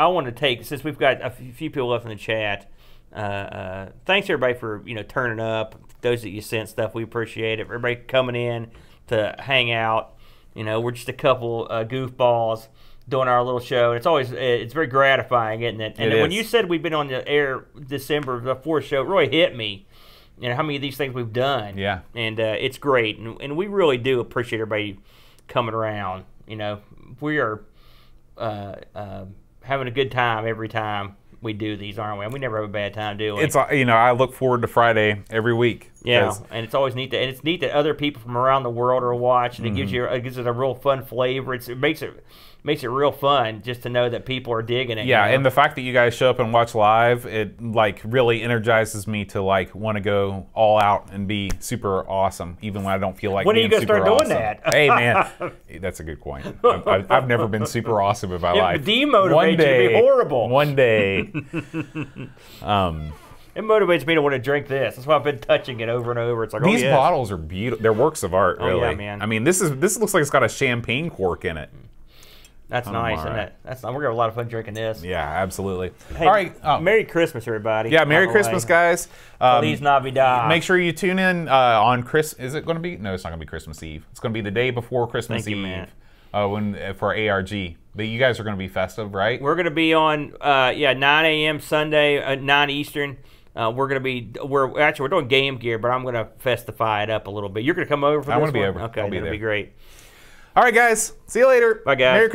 want to take, since we've got a few people left in the chat. Thanks everybody for turning up. Those that you sent stuff, we appreciate it. Everybody coming in to hang out. We're just a couple goofballs doing our little show. It's very gratifying, isn't it? And when you said we've been on the air December, the 4th show, it really hit me. How many of these things we've done. Yeah. And it's great. And we really do appreciate everybody coming around. We are having a good time every time we do these, aren't we? And we never have a bad time doing it. It's I look forward to Friday every week. Yeah, and it's always neat that other people from around the world are watching. It gives it a real fun flavor. It makes it real fun just to know that people are digging it. Yeah, and the fact that you guys show up and watch live, it really energizes me to want to go all out and be super awesome, even when I don't feel like. When are you gonna start doing that? Hey man, that's a good point. I've never been super awesome in my life. Demotivate you to be horrible. One day. It motivates me to want to drink this. That's why I've been touching it over and over. It's like, These oh, yes. bottles are beautiful. They're works of art, really. Yeah, man. I mean, this looks like it's got a champagne cork in it. That's nice, isn't it? We're gonna have a lot of fun drinking this. Yeah, absolutely. Hey, all right. Merry Christmas, everybody. Yeah, Merry Christmas, guys. Feliz Navidad. Make sure you tune in on Is it going to be? No, it's not going to be Christmas Eve. It's going to be the day before Christmas Eve. For ARG. But you guys are going to be festive, right? We're going to be on 9 a.m. Sunday, 9 Eastern. We're doing game gear, but I'm going to festify it up a little bit. You're going to come over for this? I want to be over. Okay, that'll be great. All right, guys. See you later. Bye, guys. Merry Christmas.